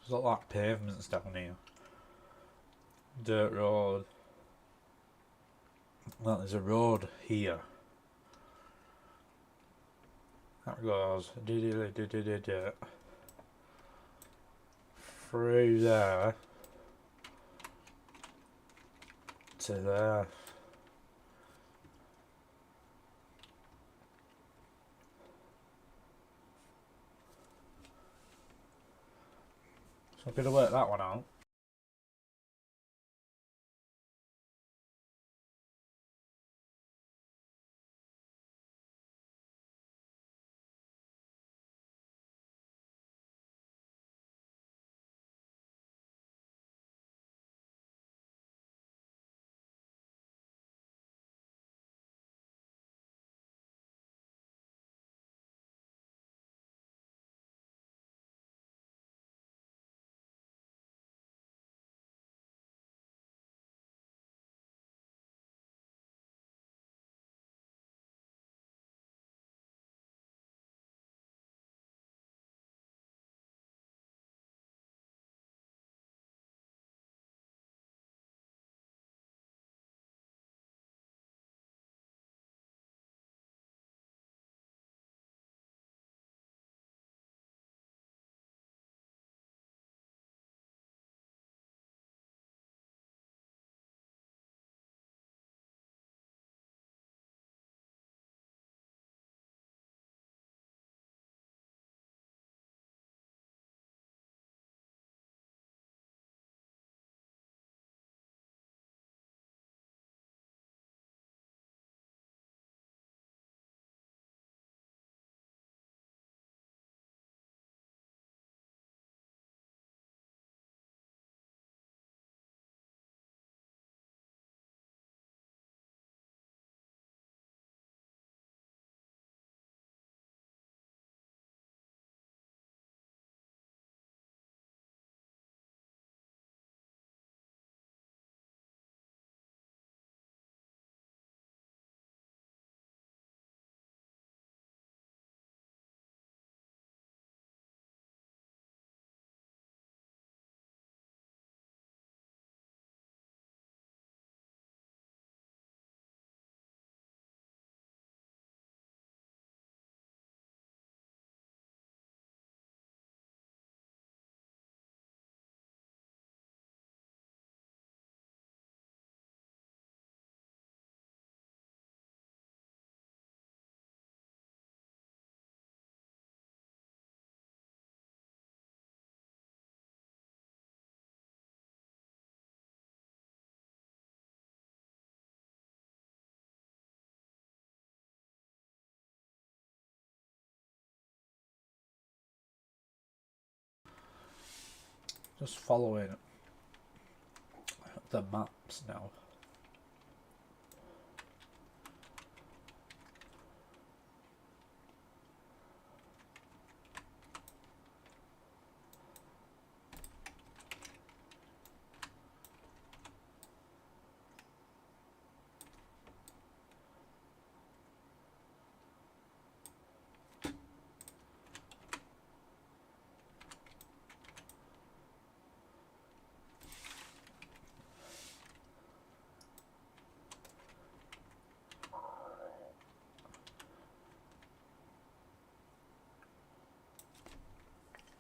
There's a lot of pavements down here. Dirt road. Well, there's a road here. That goes through there to there. So I'm going to work that one out. Just following the maps now.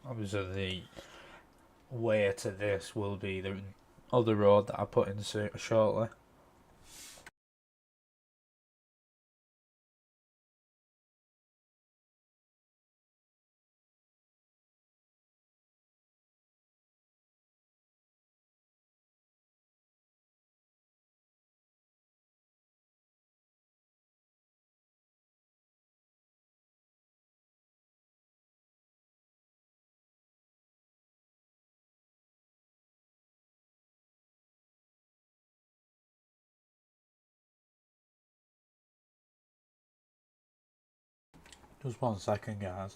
Obviously, the way to this will be the other road that I put in shortly. Just 1 second, guys.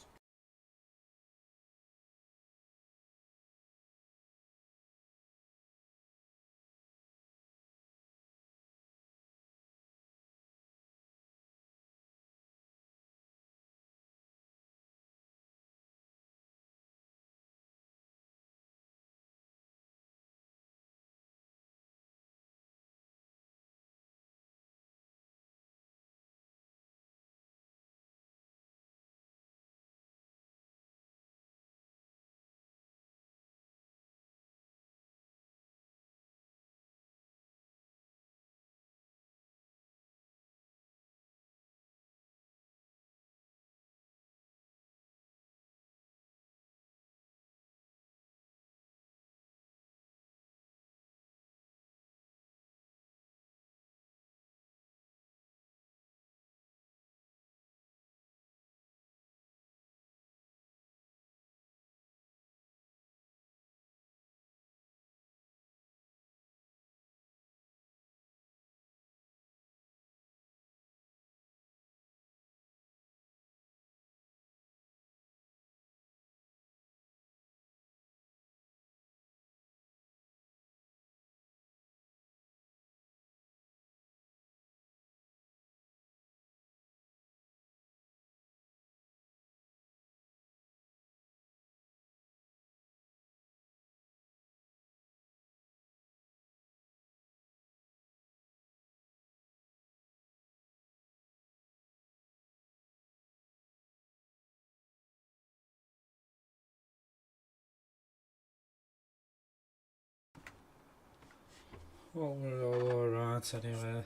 Well, we're all alright anyway.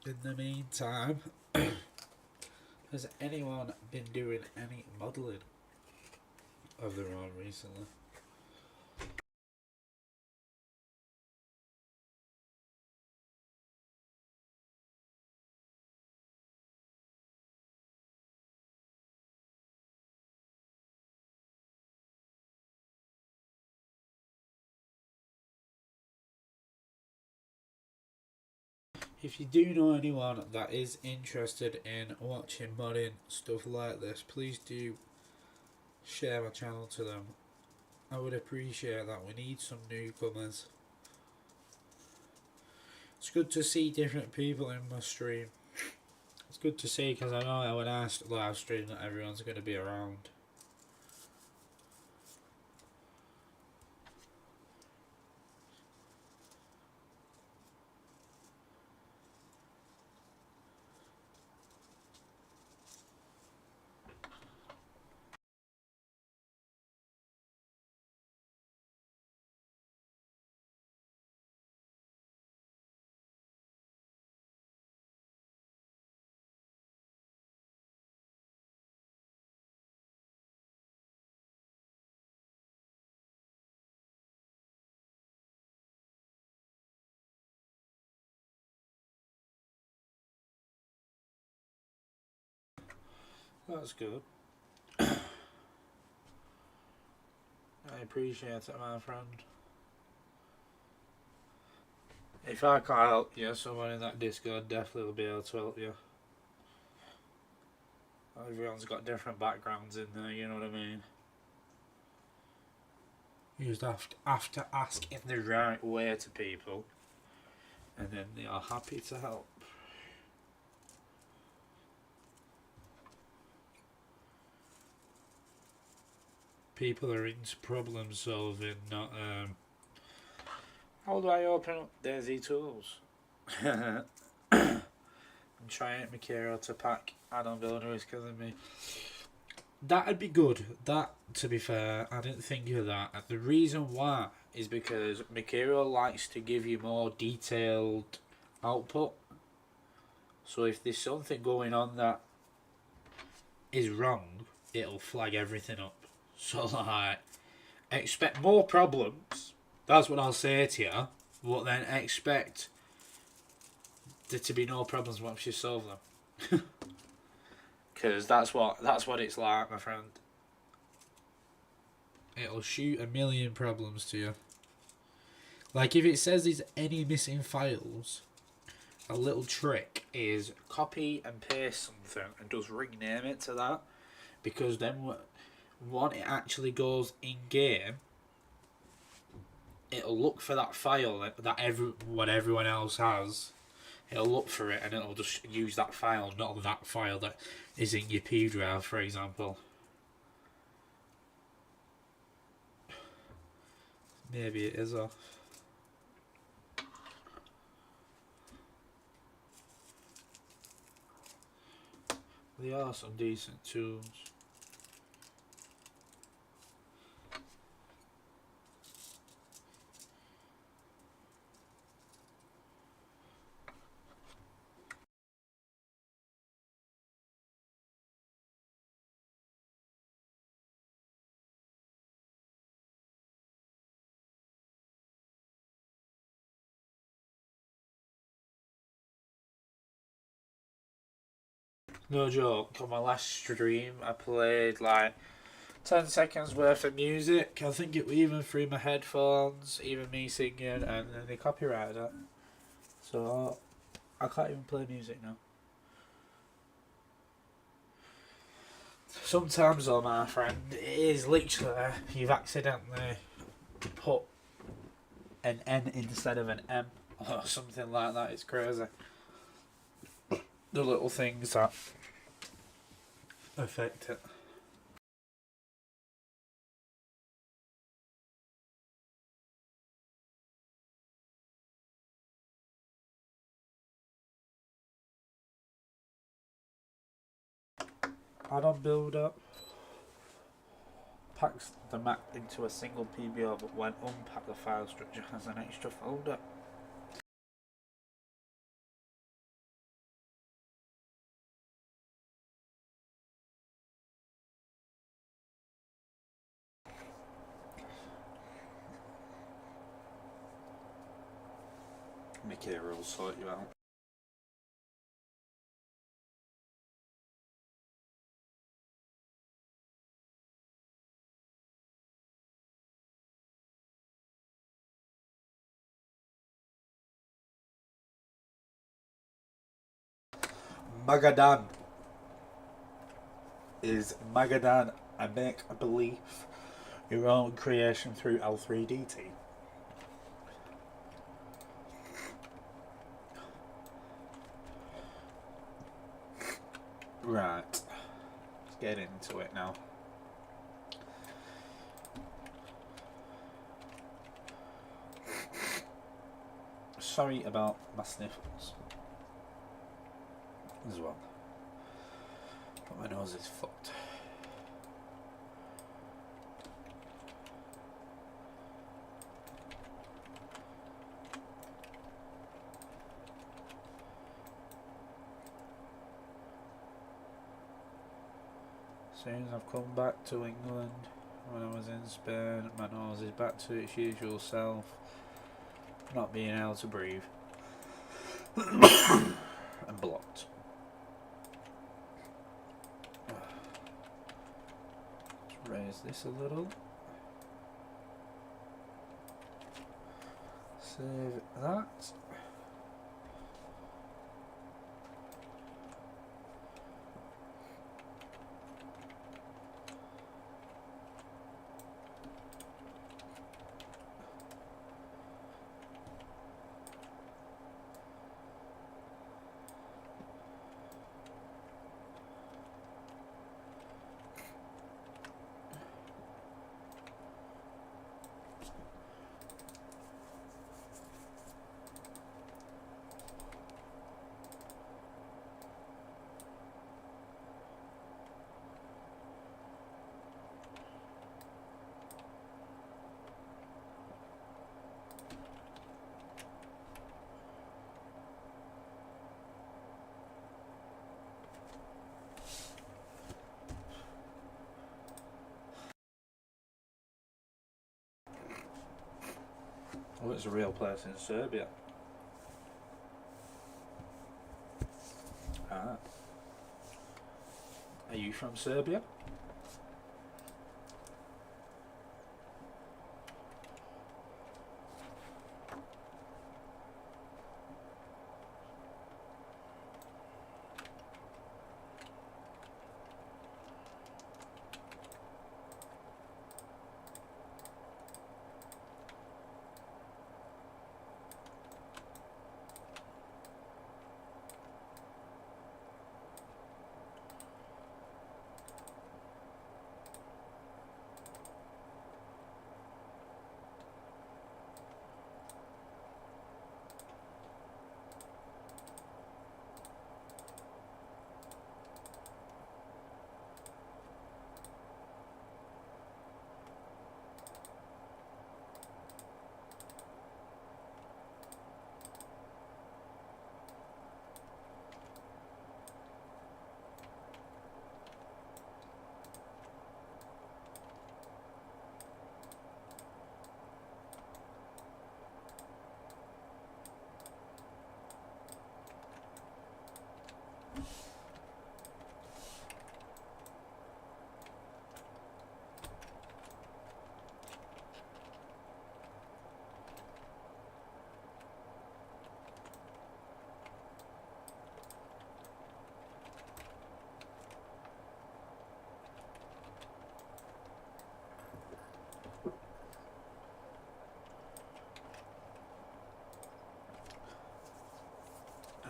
In the meantime, has anyone been doing any modelling of their own recently? If you do know anyone that is interested in watching modding stuff like this, please do share my channel to them. I would appreciate that. We need some newcomers. It's good to see different people in my stream. It's good to see because I know when I live stream that everyone's going to be around. That's good. I appreciate it, my friend. If I can't help you, someone in that Discord definitely will be able to help you. Everyone's got different backgrounds in there, you know what I mean? You just have to ask in the right way to people, and then they are happy to help. People are into problem solving, not how do I open up Daisy Tools? I'm trying Mikiro to pack add-on builder is killing me. That'd be good. That, to be fair, I didn't think of that. The reason why is because Mikiro likes to give you more detailed output. So if there's something going on that is wrong, it'll flag everything up. So like, expect more problems. That's what I'll say to you. But then expect there to be no problems once you solve them. Because that's what it's like, my friend. It'll shoot a million problems to you. Like if it says there's any missing files, a little trick is copy and paste something and just rename it to that. Because then when it actually goes in game, it'll look for that file that everyone else has. It'll look for it and it'll just use that file, not that file that is in your P drive, for example. Maybe it is off. There are some decent tools. No joke, on my last stream I played like 10 seconds worth of music. I think it was even through my headphones, even me singing, and then they copyrighted it. So I can't even play music now. Sometimes though, my friend, it is literally you've accidentally put an N instead of an M or something like that. It's crazy. The little things that affect it. Add-on builder packs the Mac into a single PBR, but when unpack the file structure has an extra folder. Michaela will sort you out. Magadan is Magadan a make-believe, your own creation through L3DT? Right, let's get into it now. Sorry about my sniffles as well, but my nose is fucked. As soon as I've come back to England, when I was in Spain, my nose is back to its usual self, not being able to breathe and blocked. Let's raise this a little. Save that. Oh, it's a real place in Serbia. Ah. Are you from Serbia?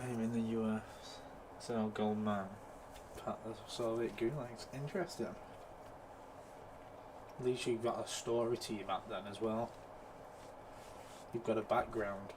I'm in the US, so Goldman, part of the Soviet Gulags. Interesting. At least you've got a story to your map then as well. You've got a background.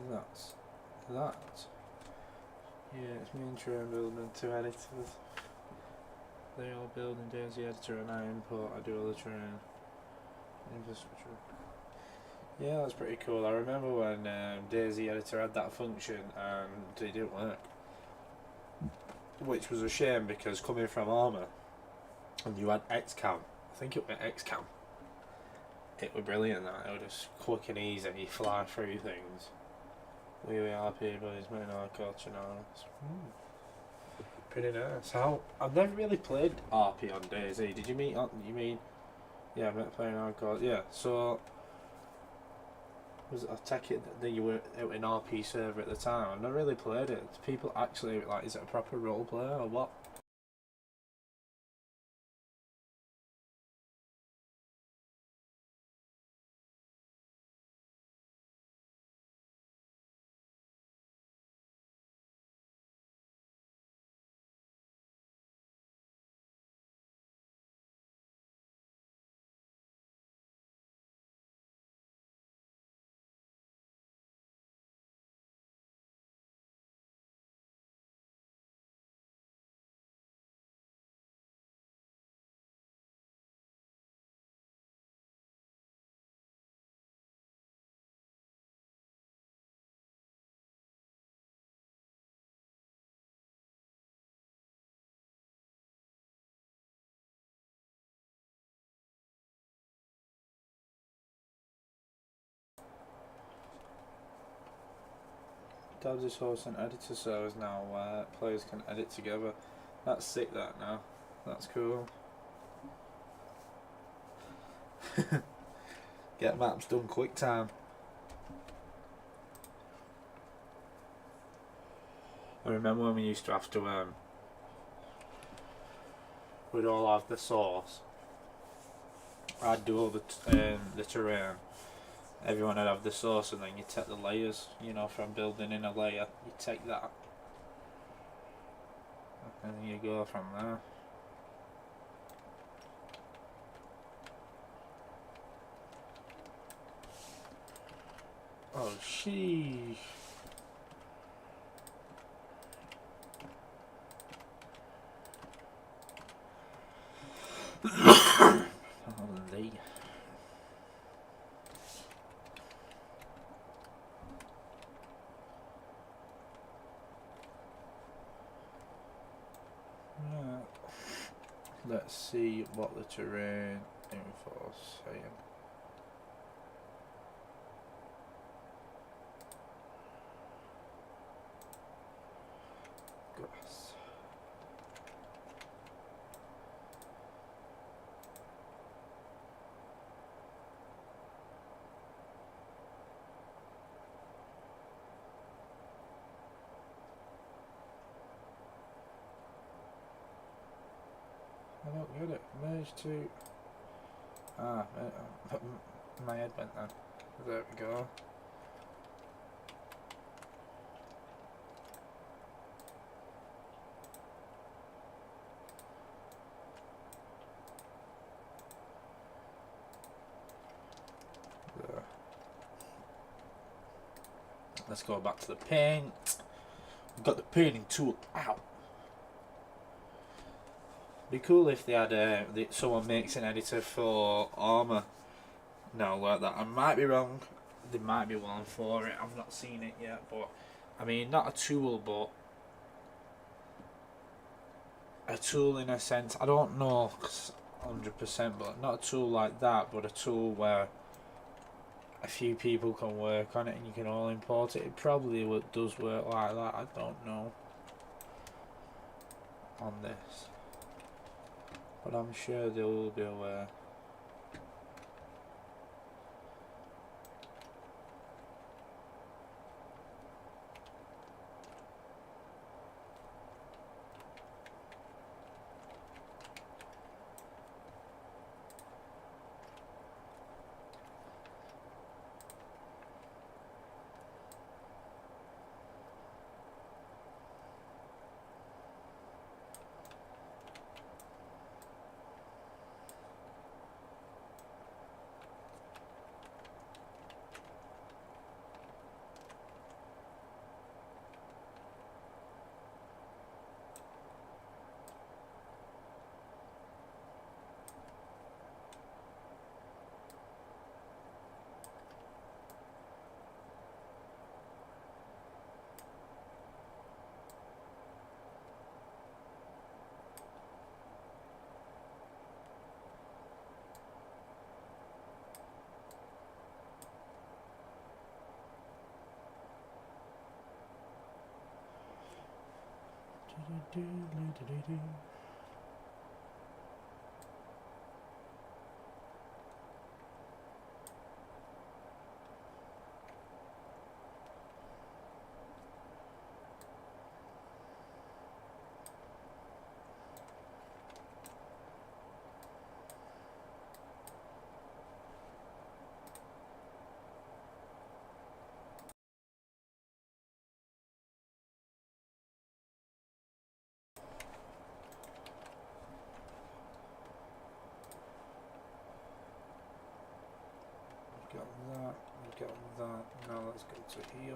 That's that. Yeah, it's me and Trent building 2 editors. They all build in DayZ editor and I import, I do all the train infrastructure. Yeah, that's pretty cool. I remember when DayZ editor had that function and it didn't work. Which was a shame because coming from Arma and you had XCAM, I think it was XCAM, it was brilliant that. It was just quick and easy, you fly through things. We are people, it's main our culture now. Pretty nice. I've never really played RP on DayZ. Did you meet on? You mean? Yeah, I met playing hardcore. Yeah. So I take it that you were out in RP server at the time. I've never really played it. Do people actually like? Is it a proper role player or what? Dabs is hosting editor servers now where players can edit together. That's sick. That now. That's cool. Get maps done quick time. I remember when we used to have to we'd all have the source. I'd do all the terrain. Everyone would have the source, and then you take the layers. You know, from building in a layer, you take that, and then you go from there. Oh, sheesh. Holy. Right. Let's see what the terrain info is saying. Grass. I don't get it. Merge to. Ah, my head went then. There we go. There. Let's go back to the paint. We've got the painting tool out. Be cool if they had someone makes an editor for Arma. No, like that. I might be wrong. There might be one for it. I've not seen it yet, but I mean, not a tool, but a tool in a sense. I don't know 100%, but not a tool like that, but a tool where a few people can work on it and you can all import it. It probably does work like that. I don't know on this, but I'm sure they will be aware. Got that, we got that. Now let's go to here.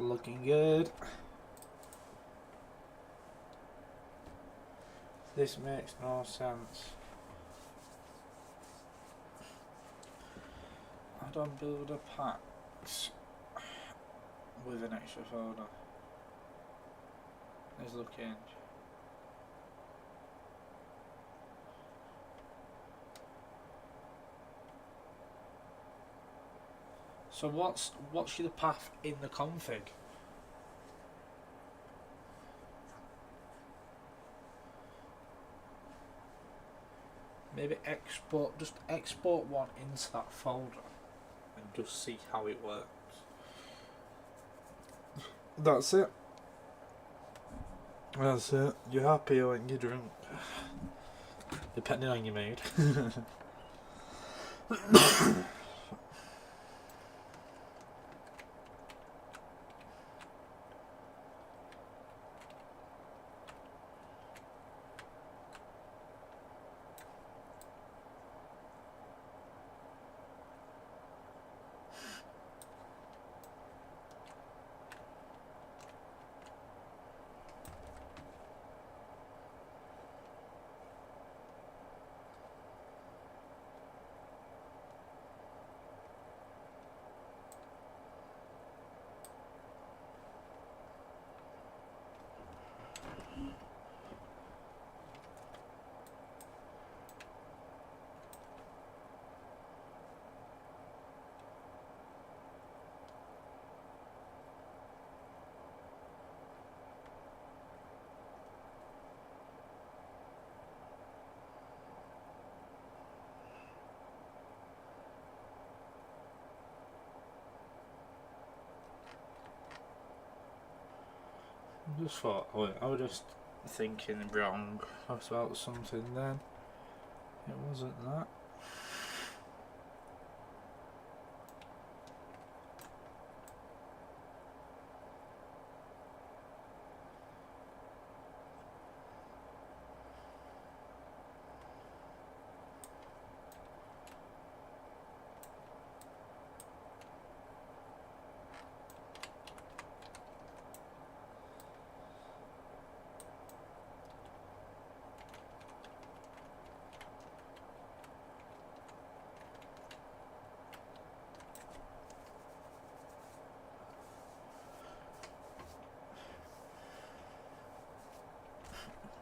Looking good. This makes no sense. Add on builder packs with an extra folder. Let's look in. So what's the path in the config? Maybe just export one into that folder and just see how it works. That's it. That's it. You're happy when you drink. Depending on your mood. just thought, I was just thinking wrong about something then. It wasn't that.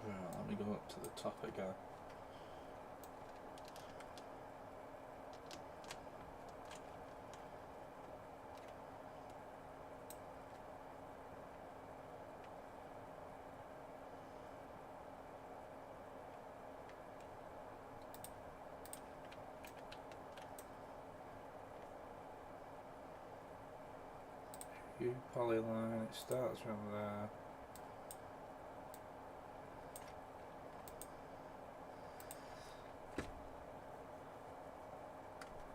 Right, let me go up to the top again. Hue polyline, it starts from there.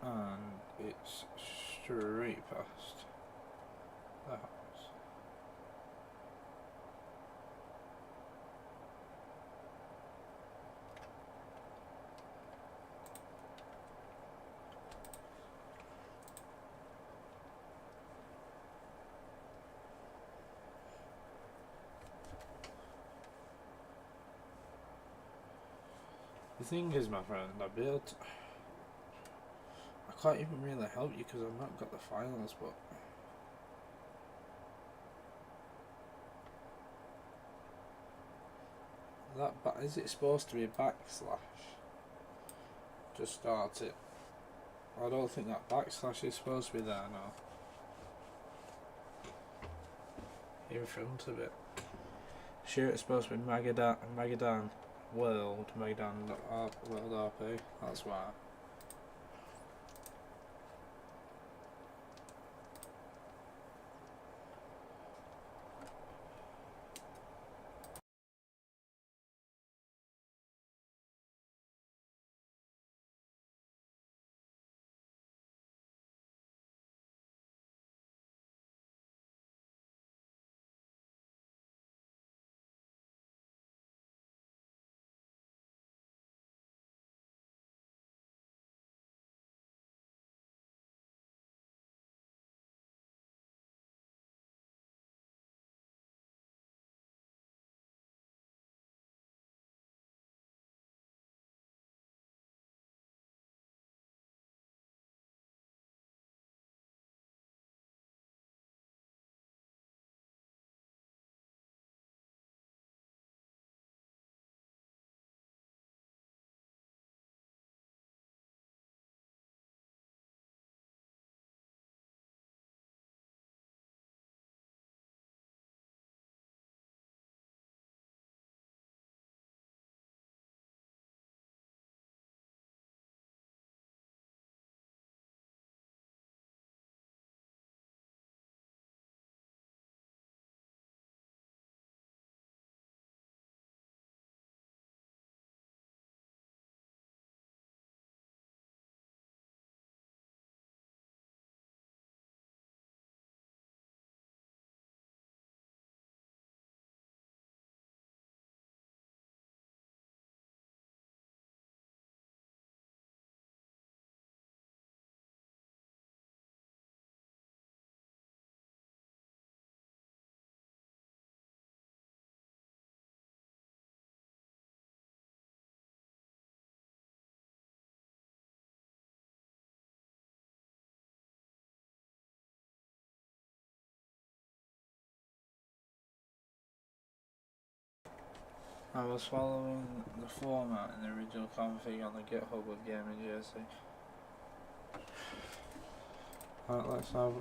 And it's straight past the house. The thing is, my friend, I can't even really help you because I've not got the files, but is it supposed to be backslash? Just start it. I don't think that backslash is supposed to be there now. In front of it. Sure, it's supposed to be Magadan World RP. That's why. I was following the format in the original config on the GitHub of Gaming JC. Right, let's have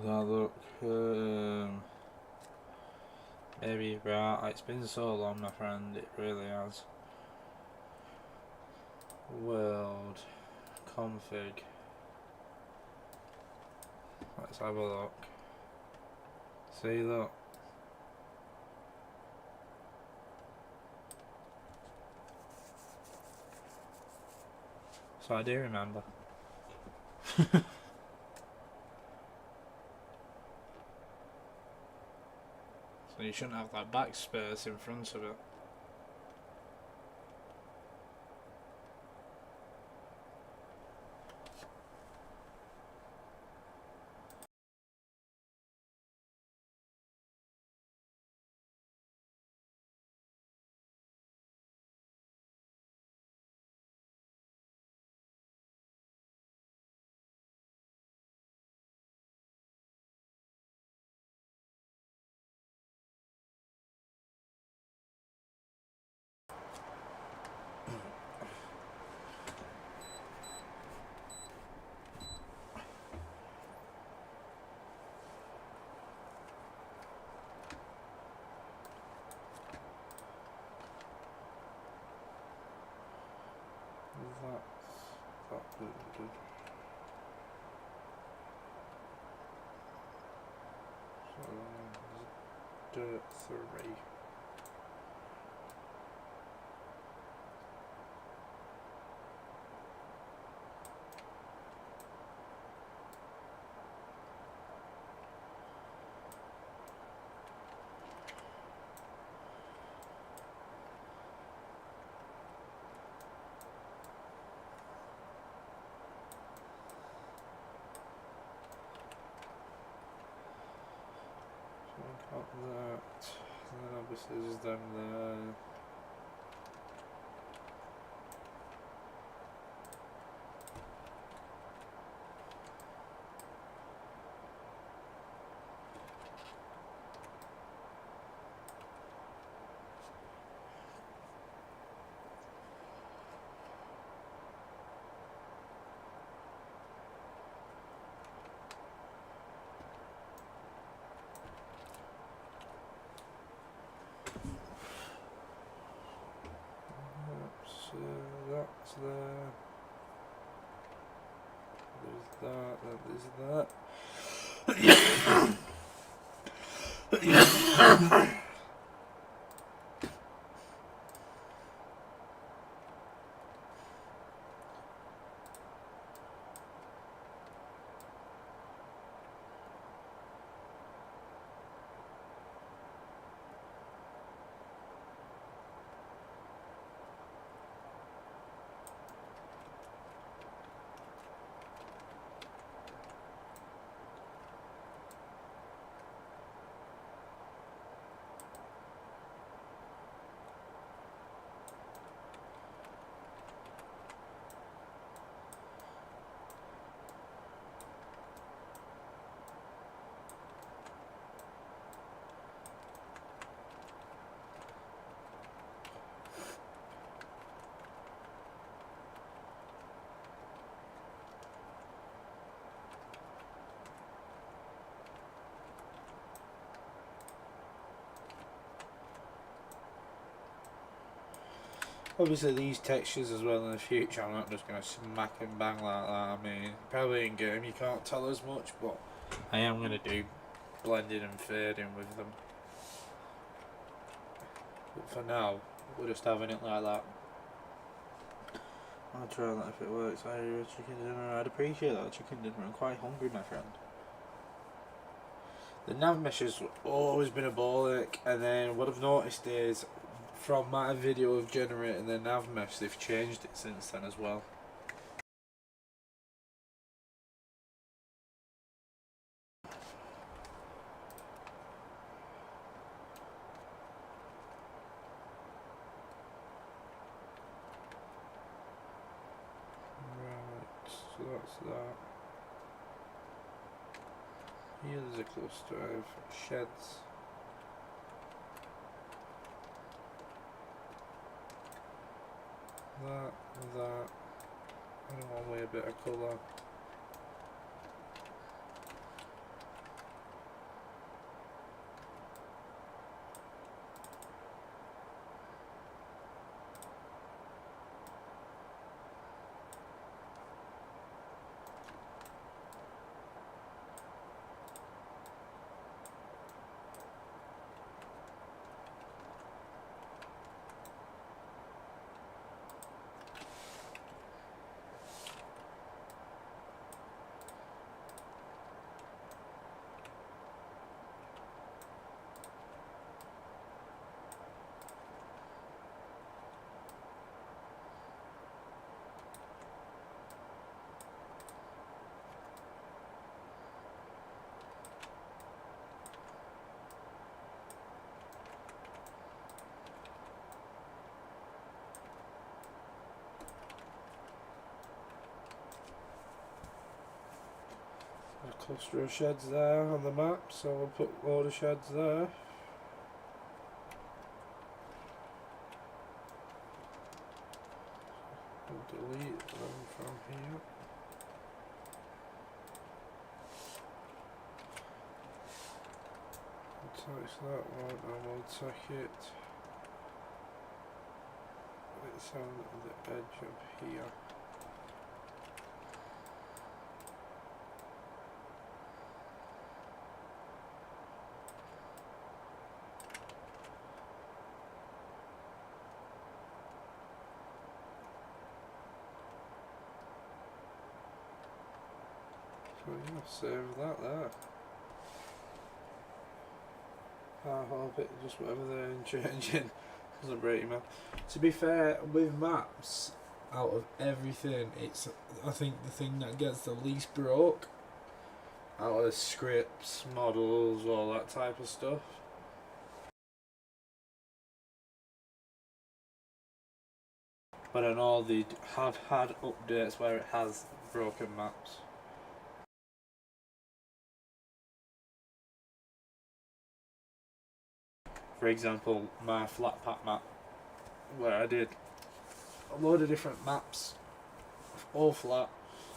look. Maybe right. It's been so long, my friend. It really has. World config. Let's have a look. See, look. So I do remember. So you shouldn't have that backspace in front of it. So dirt 3. Got that, and then obviously there's them there. That's there. There's that. There's that. Obviously these textures as well in the future, I'm not just going to smack and bang like that. I mean, probably in game you can't tell as much, but I am going to do blending and fading with them. But for now, we're just having it like that. I'll try that if it works. I hear a chicken dinner. I'd appreciate that chicken dinner. I'm quite hungry, my friend. The nav mesh has always been a bollock, and then what I've noticed is from my video of generating the nav mesh, they've changed it since then as well. Right, so that's that. Here there's a cluster of sheds. That. I don't want to weigh a bit of colour. Cluster of sheds there on the map, so we'll put a load of sheds there. We'll delete them from here. We'll touch that one and we'll take it. It's on the edge up here. So yeah, save that there. I hope it just whatever they're changing doesn't break your map. To be fair, with maps, out of everything, it's I think the thing that gets the least broke out of scripts, models, all that type of stuff. But I know they have had updates where it has broken maps. For example, my flat pack map, where I did a load of different maps, all flat,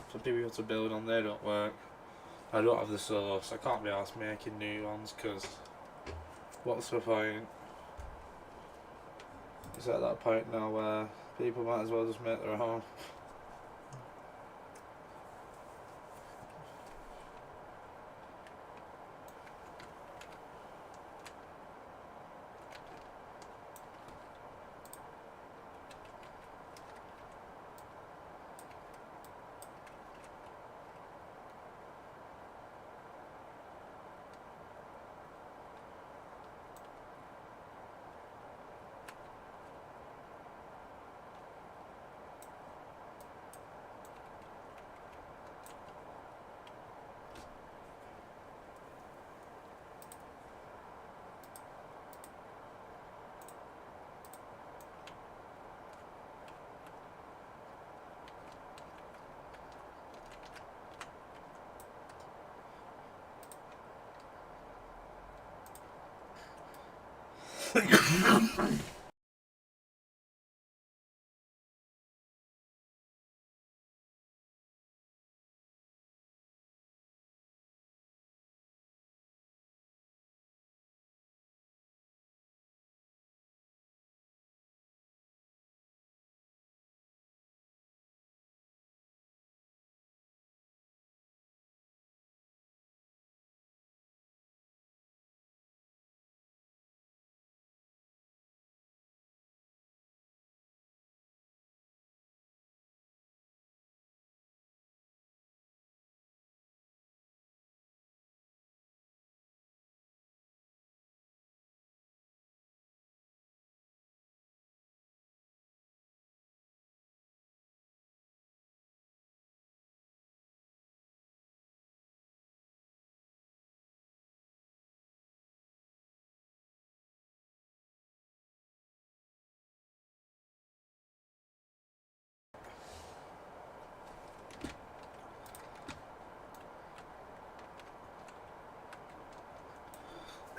for people to build on, they don't work. I don't have the source, I can't be asked making new ones, because what's the point? It's at that point now where people might as well just make their own.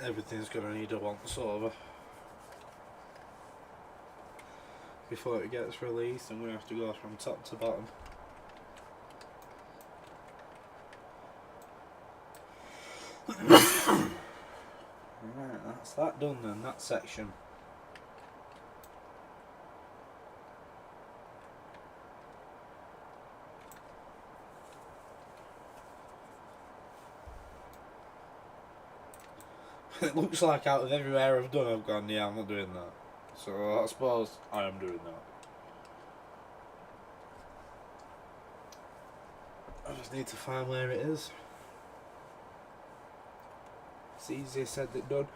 Everything's gonna need a once over before it gets released. I'm gonna have to go from top to bottom. Right, that's that done then, that section. It looks like out of everywhere I've done, I've gone, yeah, I'm not doing that. So I suppose I am doing that. I just need to find where it is. It's easier said than done.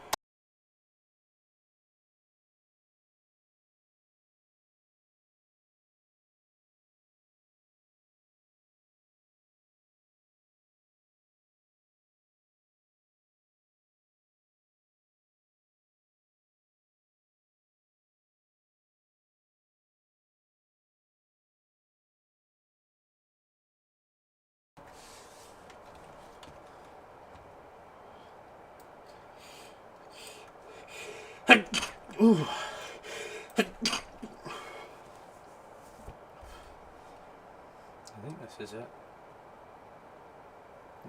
Ooh. I think this is it.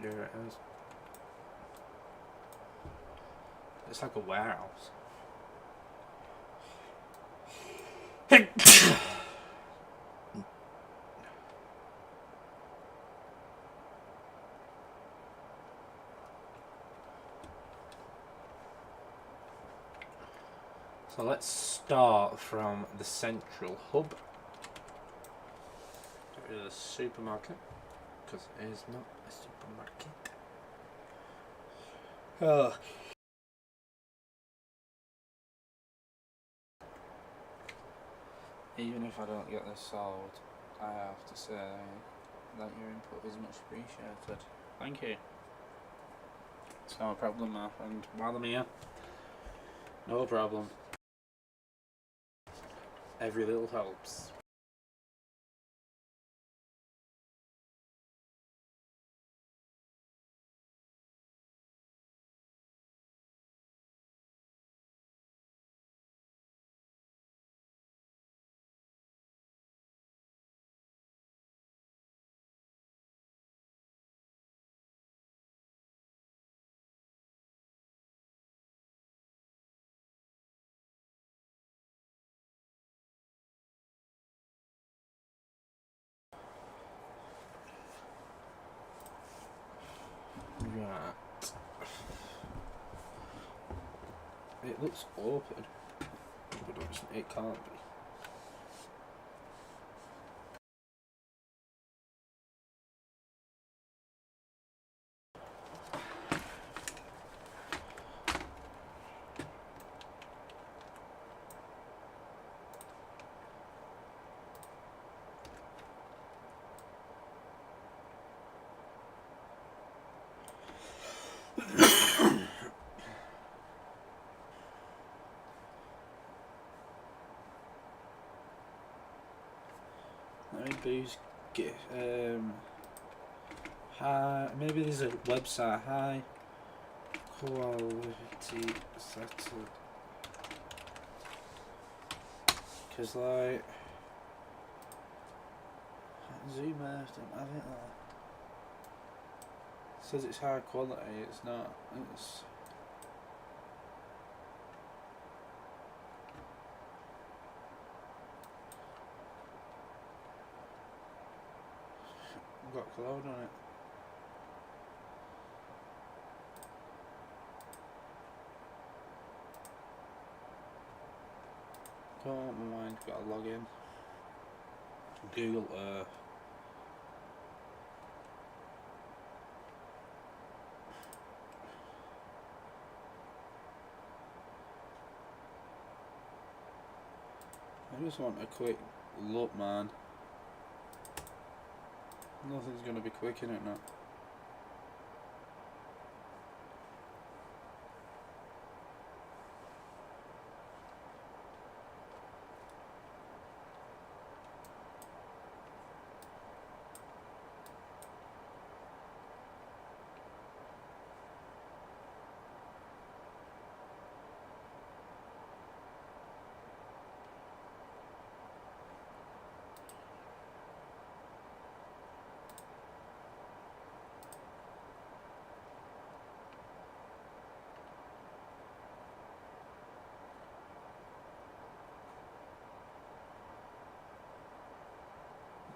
Yeah, it is. It's like a warehouse. So let's start from the central hub. Get rid of the supermarket, because it is not a supermarket. Oh. Even if I don't get this solved, I have to say that your input is much appreciated. Thank you. It's no problem, my friend. While I'm here, no problem. Every little helps. Right. It looks open, but it can't be. Let me boost. Get hi. Maybe there's a website. Hi. Quality settled. Because like Zoom Earth don't have it there. It says it's high quality. It's not. It's. Got cloud on it. Don't mind, gotta log in. Google Earth. I just want a quick look, man. Nothing's gonna be quick in it now.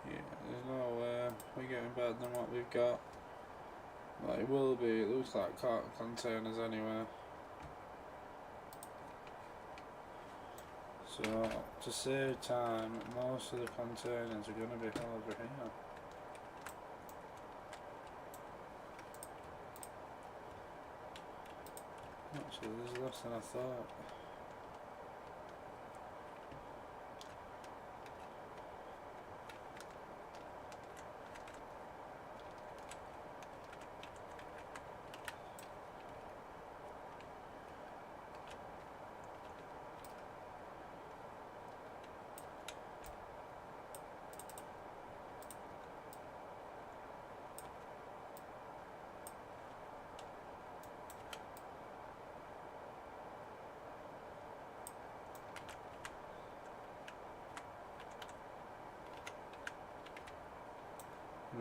Yeah, there's no way we're getting better than what we've got. Well, it will be. It looks like containers anyway. So, to save time, most of the containers are going to be over here. Actually, there's less than I thought.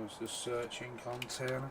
It's the searching container.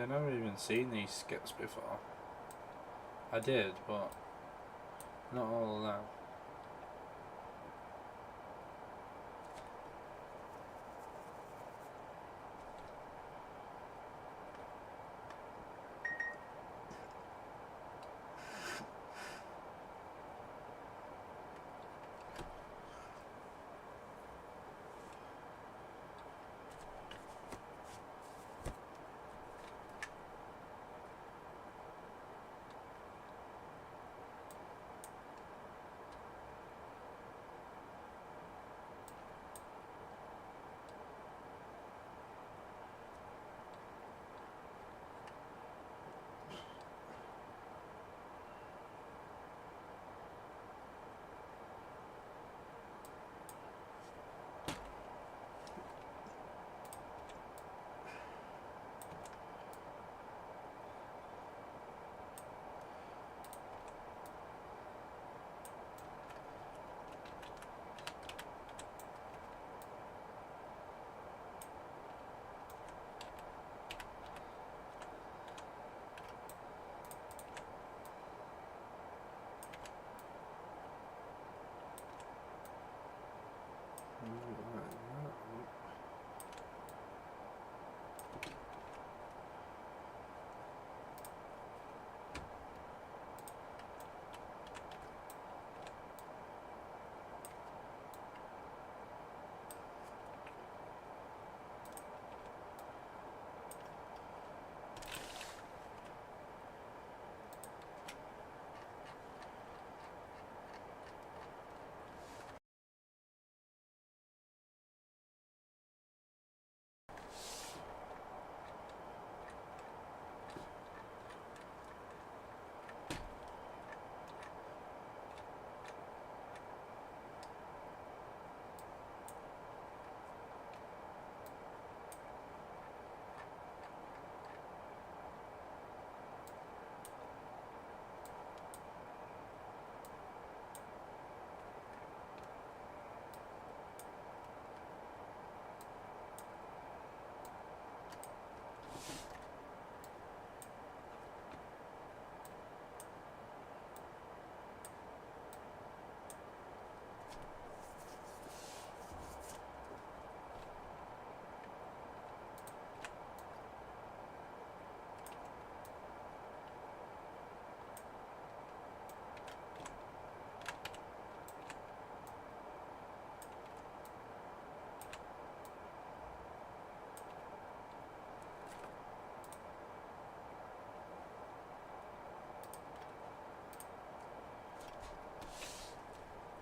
I've never even seen these skits before. I did, but not all of them.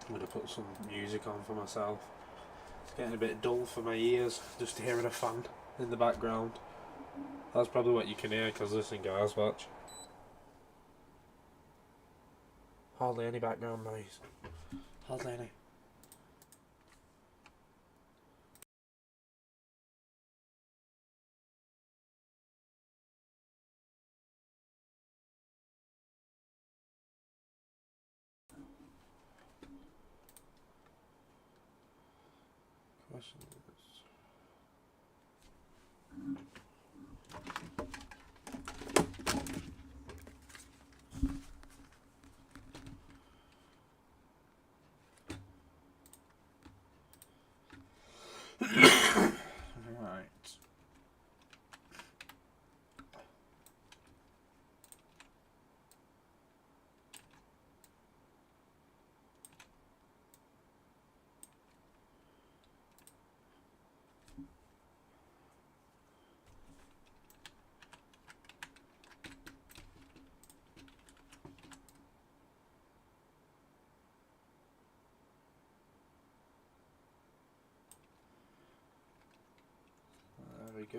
I'm going to put some music on for myself. It's getting a bit dull for my ears, just hearing a fan in the background. That's probably what you can hear because listen guys, watch. Hardly any background noise. Hardly any. Question is... Right. go.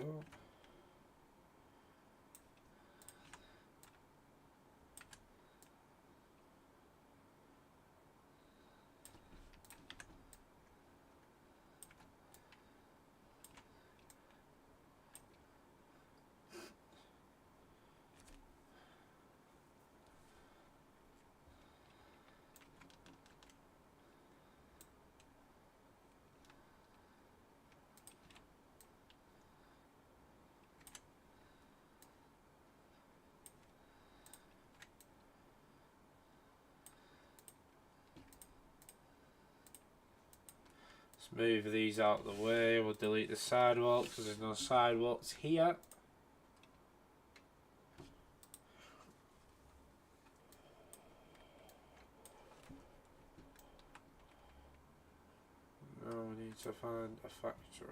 Let's move these out of the way. We'll delete the sidewalks because there's no sidewalks here. Now we need to find a factory.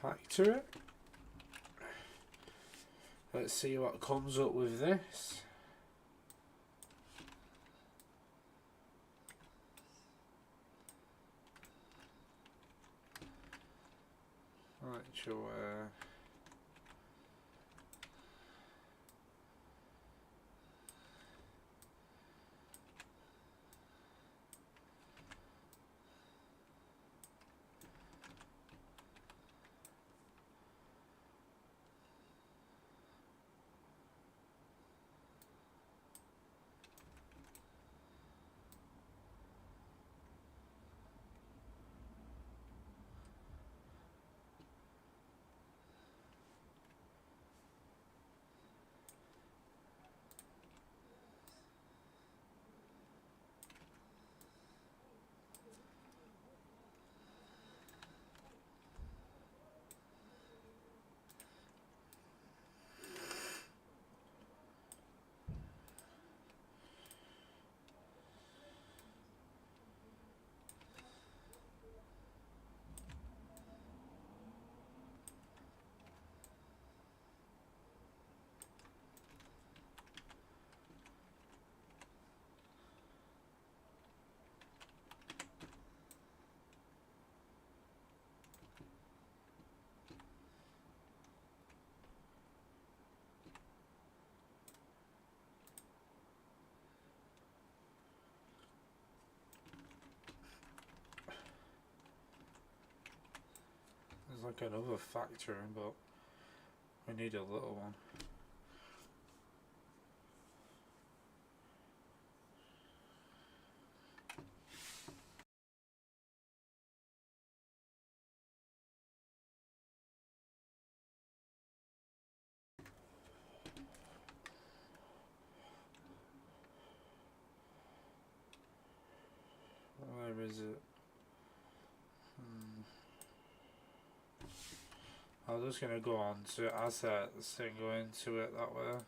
Factory. Let's see what comes up with this. Right, sure. There's like another factory, but we need a little one. Where is it? I'm just gonna go on to assets and go into it that way.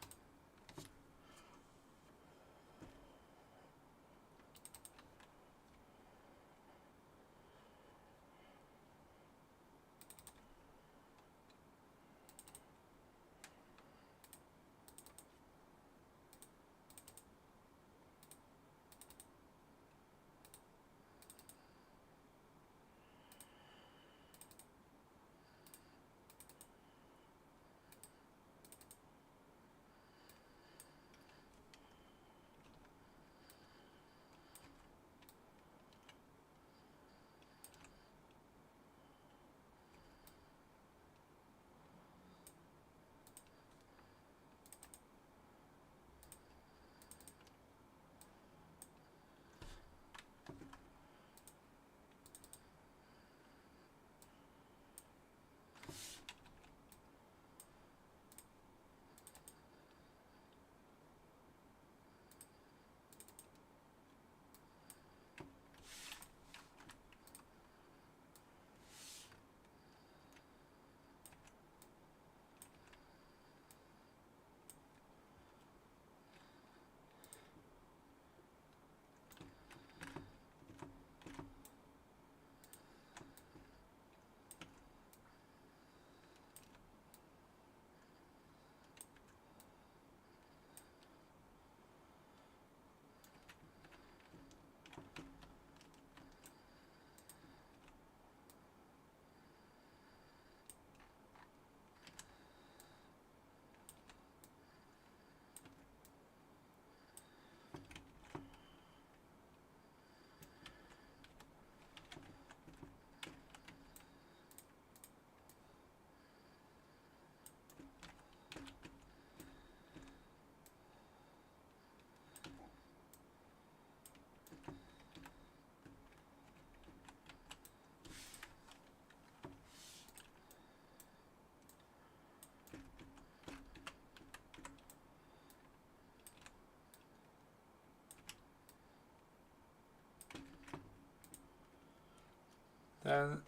and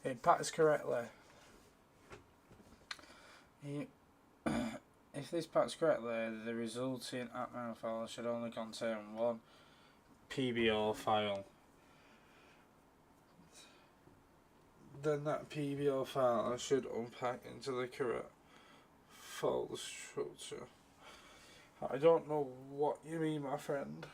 it packs correctly. If this packs correctly, the resulting Arma file should only contain one PBR file. Then that PBR file should unpack into the correct folder structure. I don't know what you mean, my friend.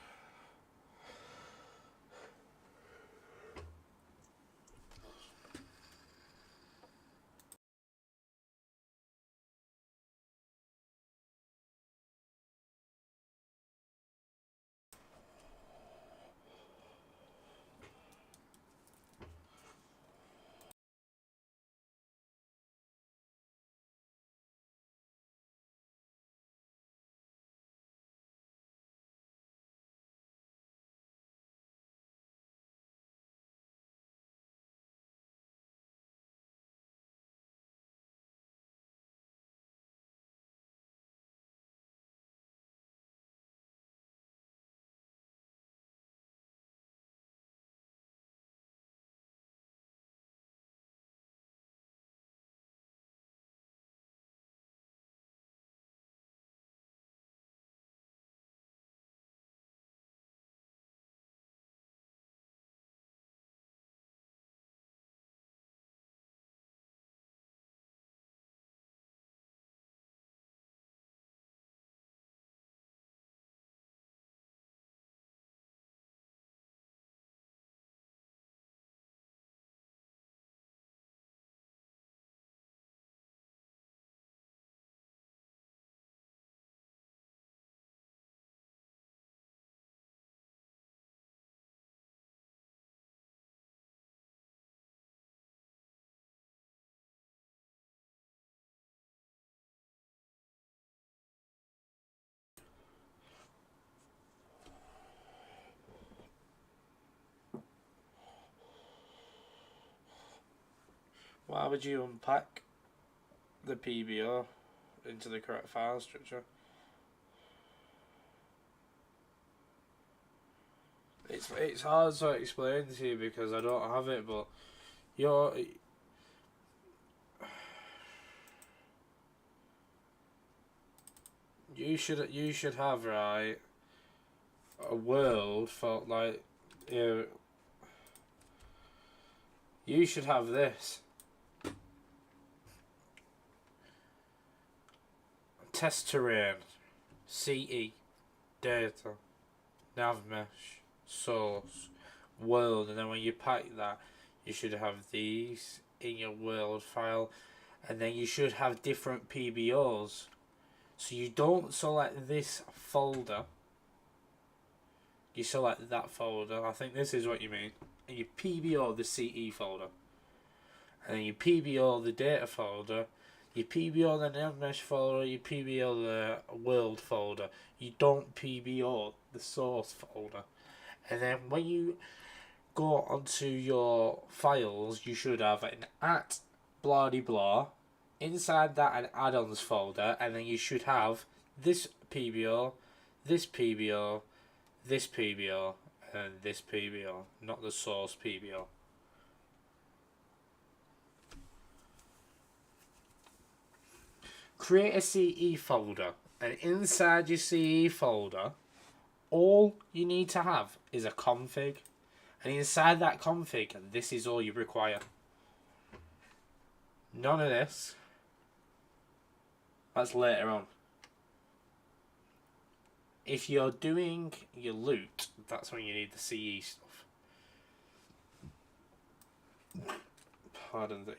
Why would you unpack the PBR into the correct file structure? It's hard to explain to you because I don't have it, but you should have, right, a world for like you should have this test terrain, CE, data, nav mesh, source, world, and then when you pack that, you should have these in your world file, and then you should have different PBRs. So you don't select this folder, you select that folder. I think this is what you mean. And you PBR the CE folder, and then you PBR the data folder, you PBR the nav mesh folder, you PBR the world folder. You don't PBR the source folder. And then when you go onto your files, you should have an at blah de blah, inside that an add-ons folder, and then you should have this PBR, this PBR, this PBR, and this PBR, not the source PBR. Create a CE folder, and inside your CE folder, all you need to have is a config, and inside that config, this is all you require. None of this. That's later on. If you're doing your loot, that's when you need the CE stuff. Pardon thee.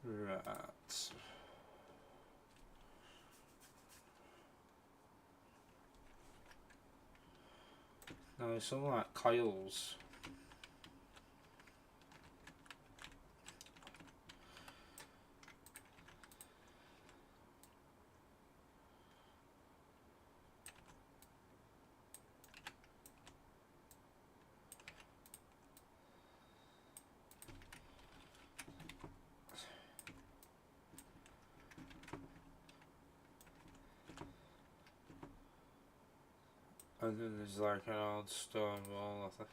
Right. Now there's something like Kyle's. And then there's like an old stone wall, I think.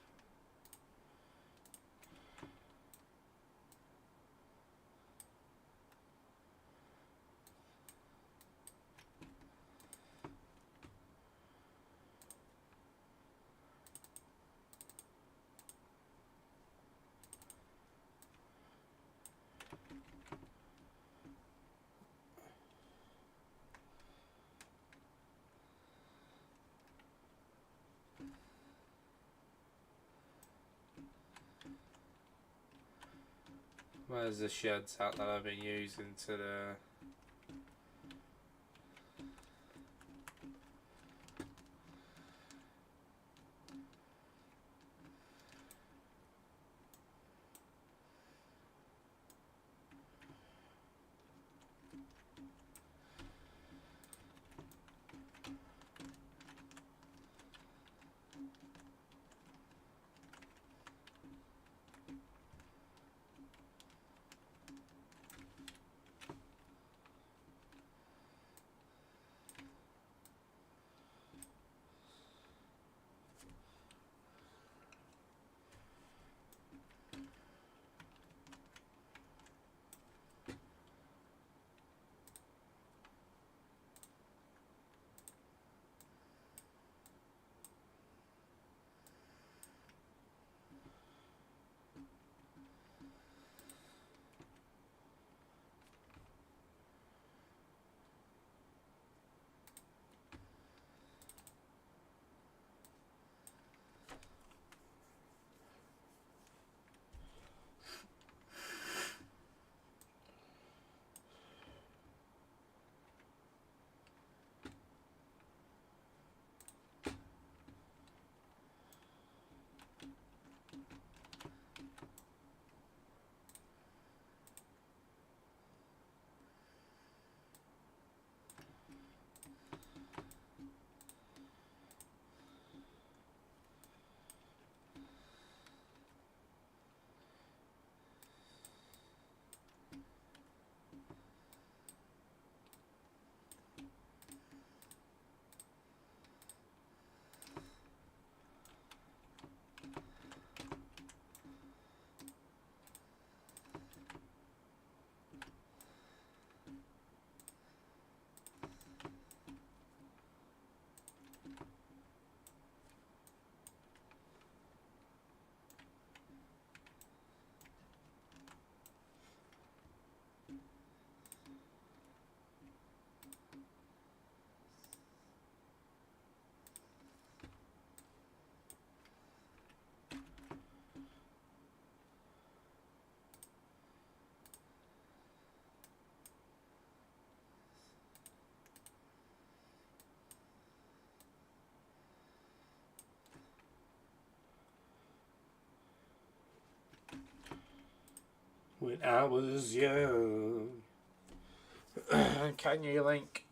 Where's the sheds at that I've been using to the... When I was young. Can you link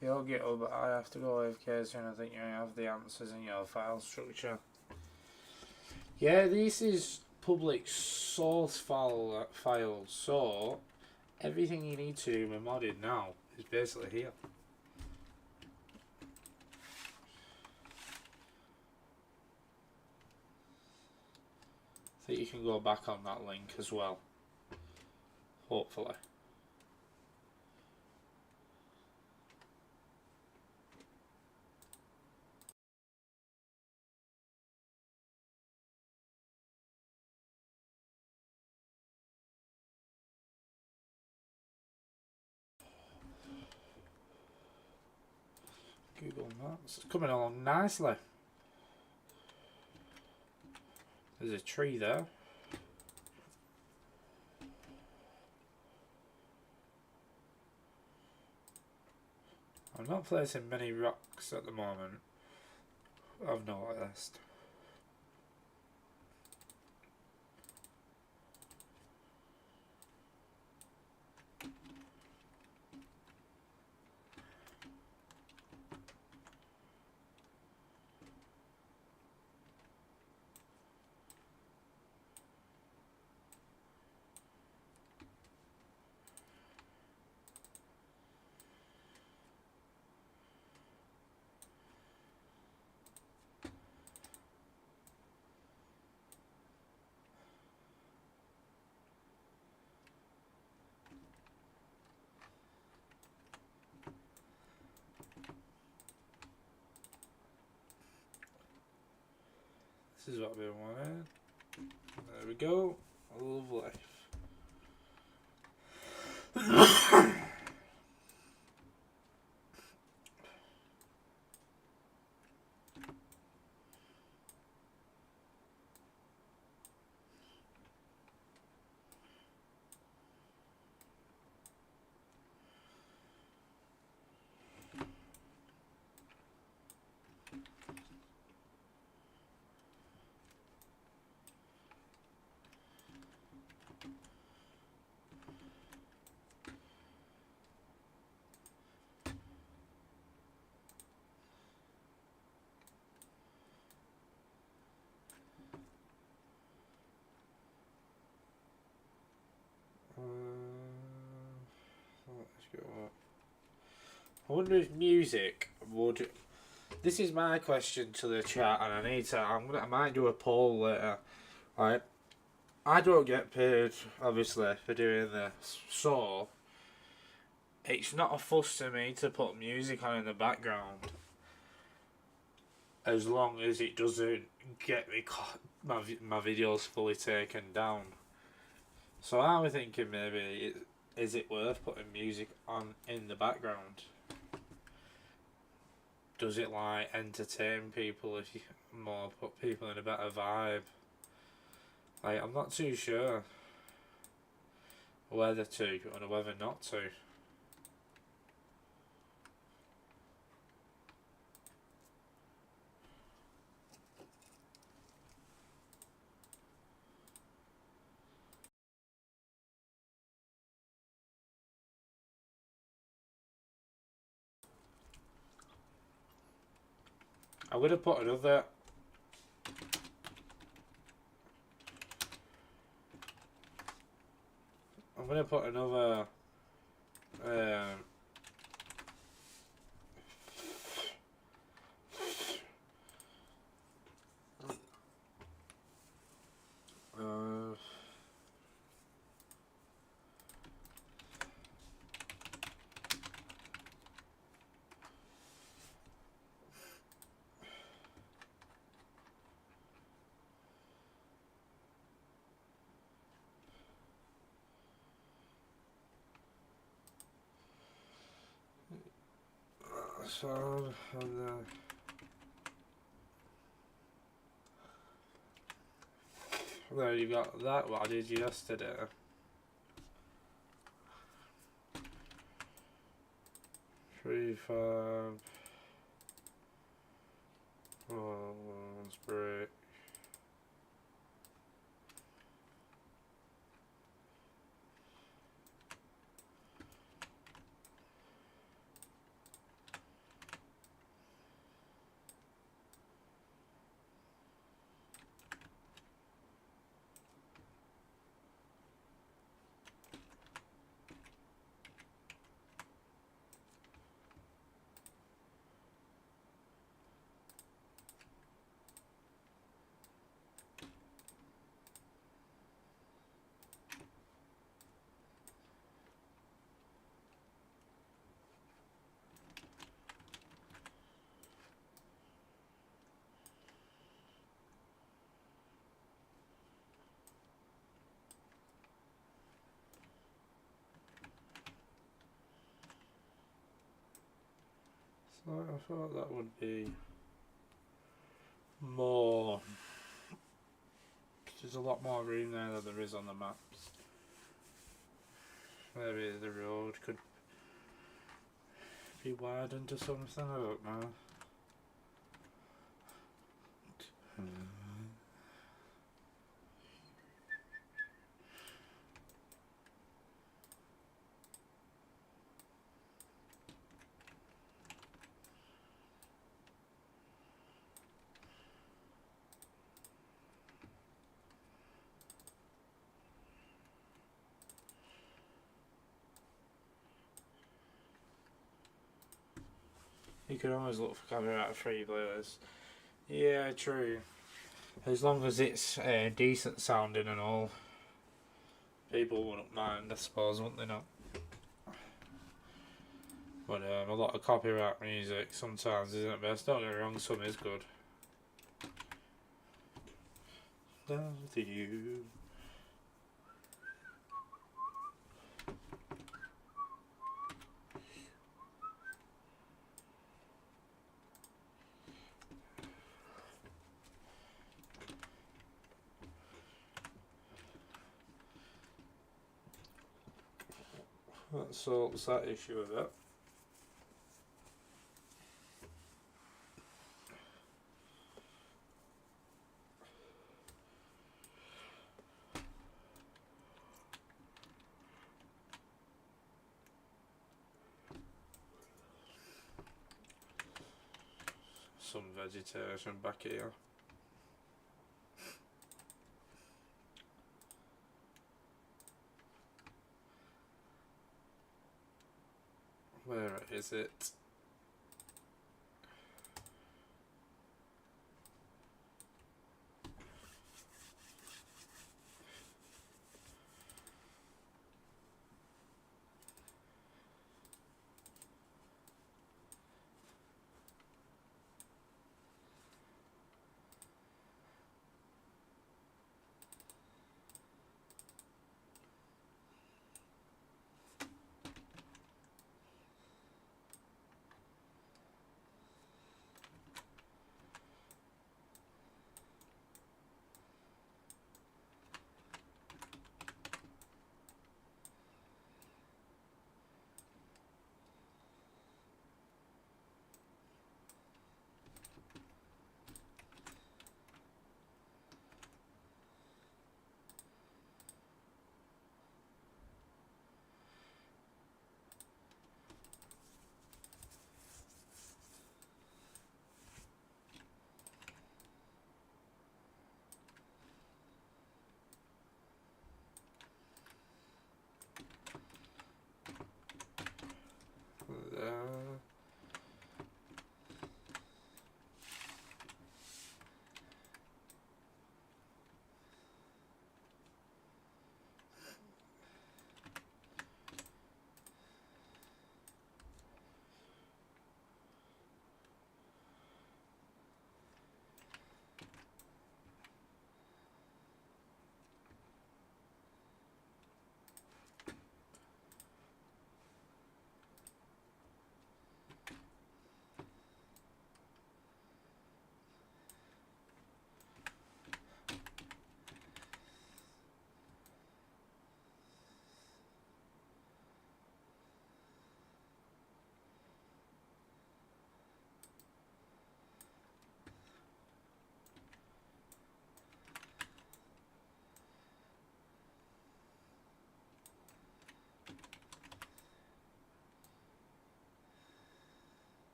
your GitHub? I have to go AFK soon. I think you have the answers in your file structure. Yeah, this is public source files, so everything you need to do with modded now is basically here. So you can go back on that link as well, hopefully. Google Maps. It's coming along nicely. There's a tree there. I'm not placing many rocks at the moment, I've noticed. This is what we wanted. There we go. Lovely. Let's go up. I wonder if music would. This is my question to the chat, and I need to. I might do a poll later. Right, I don't get paid obviously for doing this, so it's not a fuss to me to put music on in the background, as long as it doesn't get me my videos fully taken down. So I was thinking maybe is it worth putting music on in the background? Does it like entertain people if you more put people in a better vibe? Like, I'm not too sure whether to or whether not to. I would have put another. I'm gonna put another. So there you got that. What I did yesterday. Prefab. Oh, let's break. So I thought that would be more. There's a lot more room there than there is on the maps. Maybe the road could be widened to something, I don't know. You could always look for copyright free players. Yeah, true. As long as it's decent sounding and all, people wouldn't mind, I suppose, wouldn't they not? But a lot of copyright music sometimes isn't best. Don't get me wrong, some is good. down to you. That sorts that issue of it. Some vegetation back here. Where is it?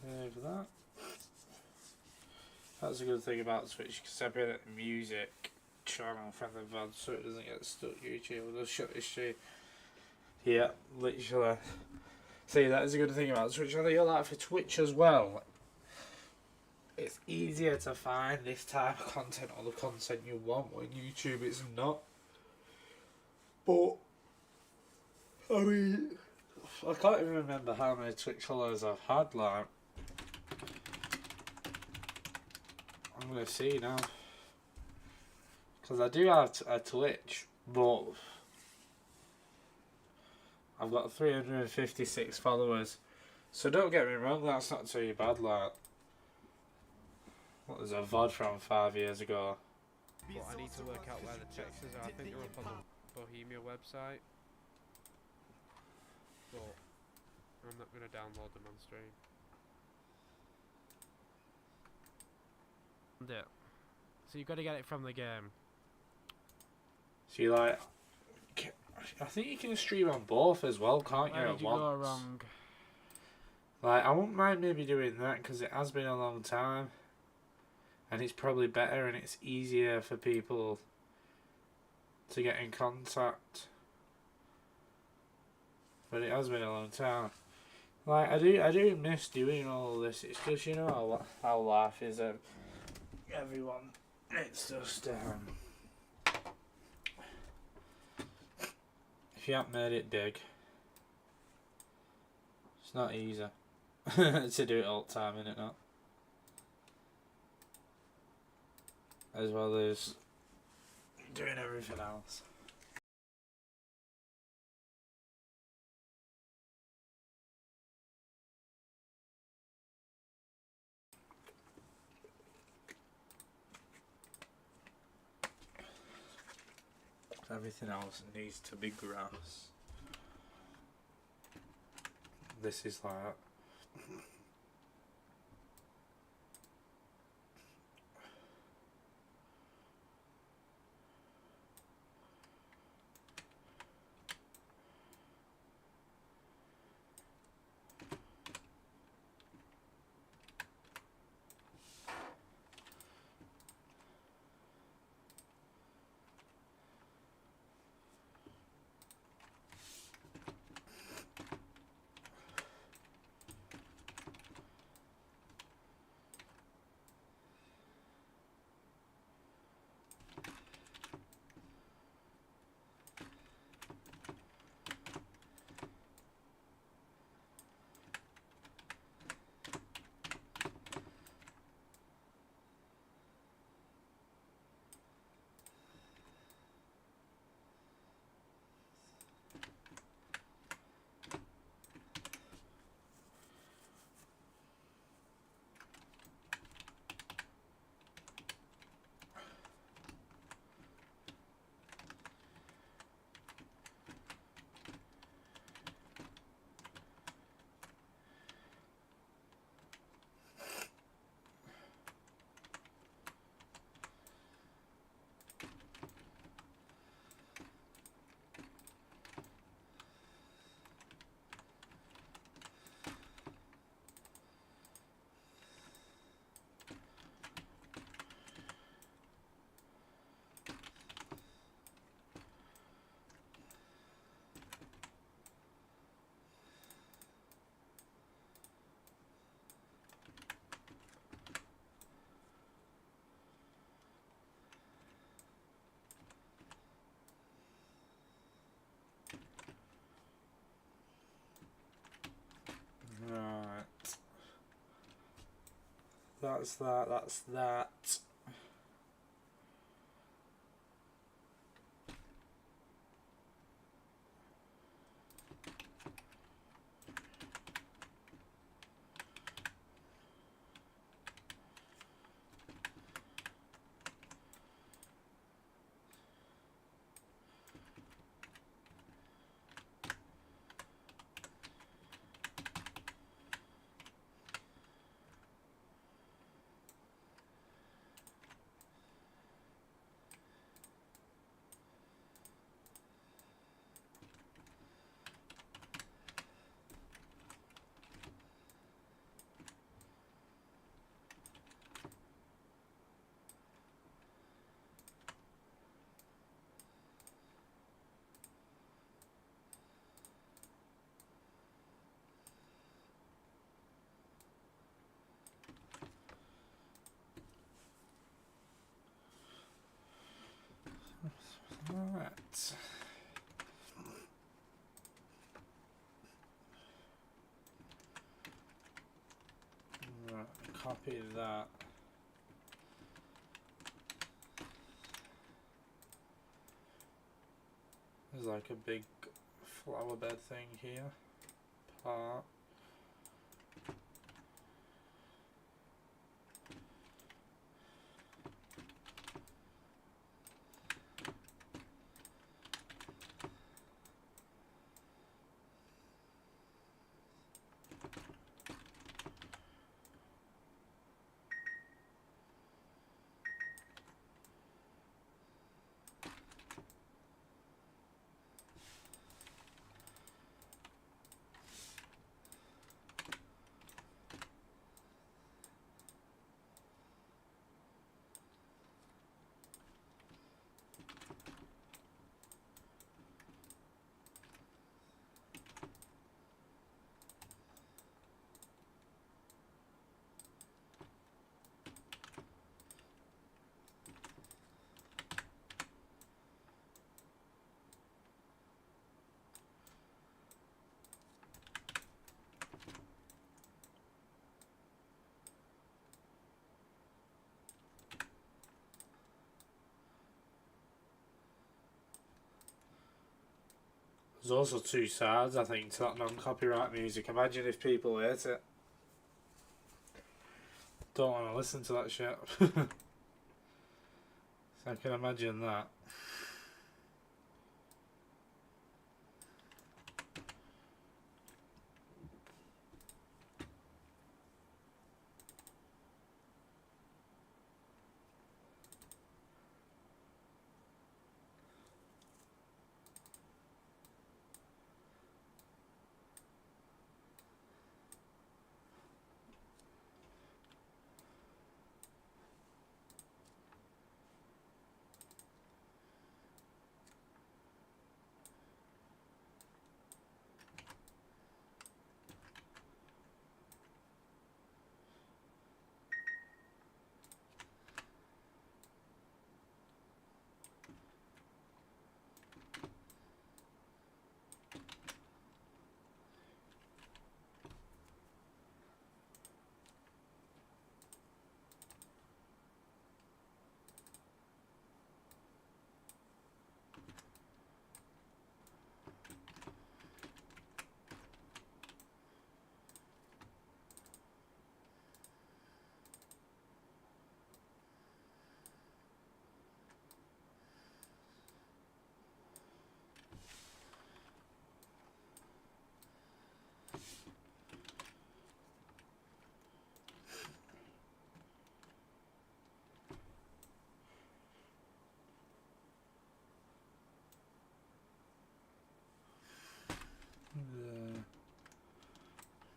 Save that. That's a good thing about Twitch. You can separate the music channel from the VOD so it doesn't get stuck. YouTube will just shut the stream. Yeah, literally. See, that is a good thing about Twitch. I think like for Twitch as well. It's easier to find this type of content or the content you want. On YouTube, it's not. But I mean, I can't even remember how many Twitch followers I've had. Like, I'm gonna see now because I do have a Twitch, but I've got 356 followers. So don't get me wrong, that's not too bad. Like, what was a VOD from 5 years ago? But I need to work out where the textures are. I think they're up on the Bohemia website. But I'm not going to download them on stream. So you've got to get it from the game. So you like, I think you can stream on both as well, can't you? Where did you go wrong? Like, I wouldn't mind maybe doing that because it has been a long time. And it's probably better and it's easier for people to get in contact. But it has been a long time. Like, I do miss doing all this. It's just, you know how life is. Everyone, it's just if you haven't made it dig, it's not easy to do it all the time, innit? Not as well as doing everything else. Everything else needs to be grass. This is like right. That's that. That's that. Alright. Right, copy that. There's like a big flower bed thing here. Part. There's also two sides, I think, to that non-copyright music. Imagine if people hate it. Don't want to listen to that shit. So I can imagine that.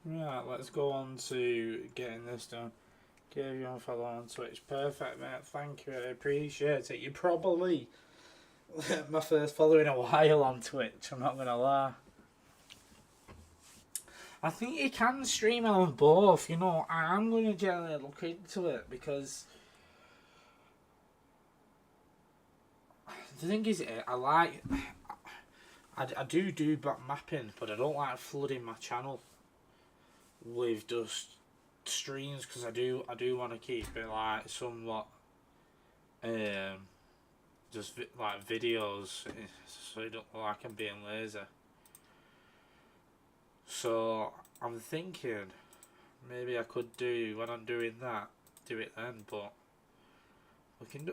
Right, let's go on to getting this done. Give you a follow on Twitch. Perfect, mate. Thank you. I appreciate it. You're probably my first follower in a while on Twitch. I'm not going to lie. I think you can stream on both. You know, I am going to generally look into it because the thing is, I do back mapping, but I don't like flooding my channel with just streams because I do want to keep it like somewhat just like videos, so it don't look like I'm being lazy. So I'm thinking maybe I could do, when I'm doing that, do it then, but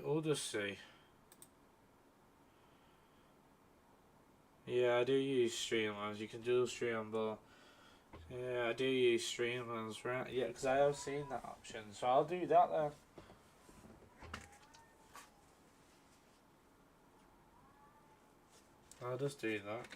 we'll just see. Yeah, I do use Streamlabs. You can do stream on both. Yeah, I do use Streamlabs, right? Yeah, because I have seen that option, so I'll do that then. I'll just do that.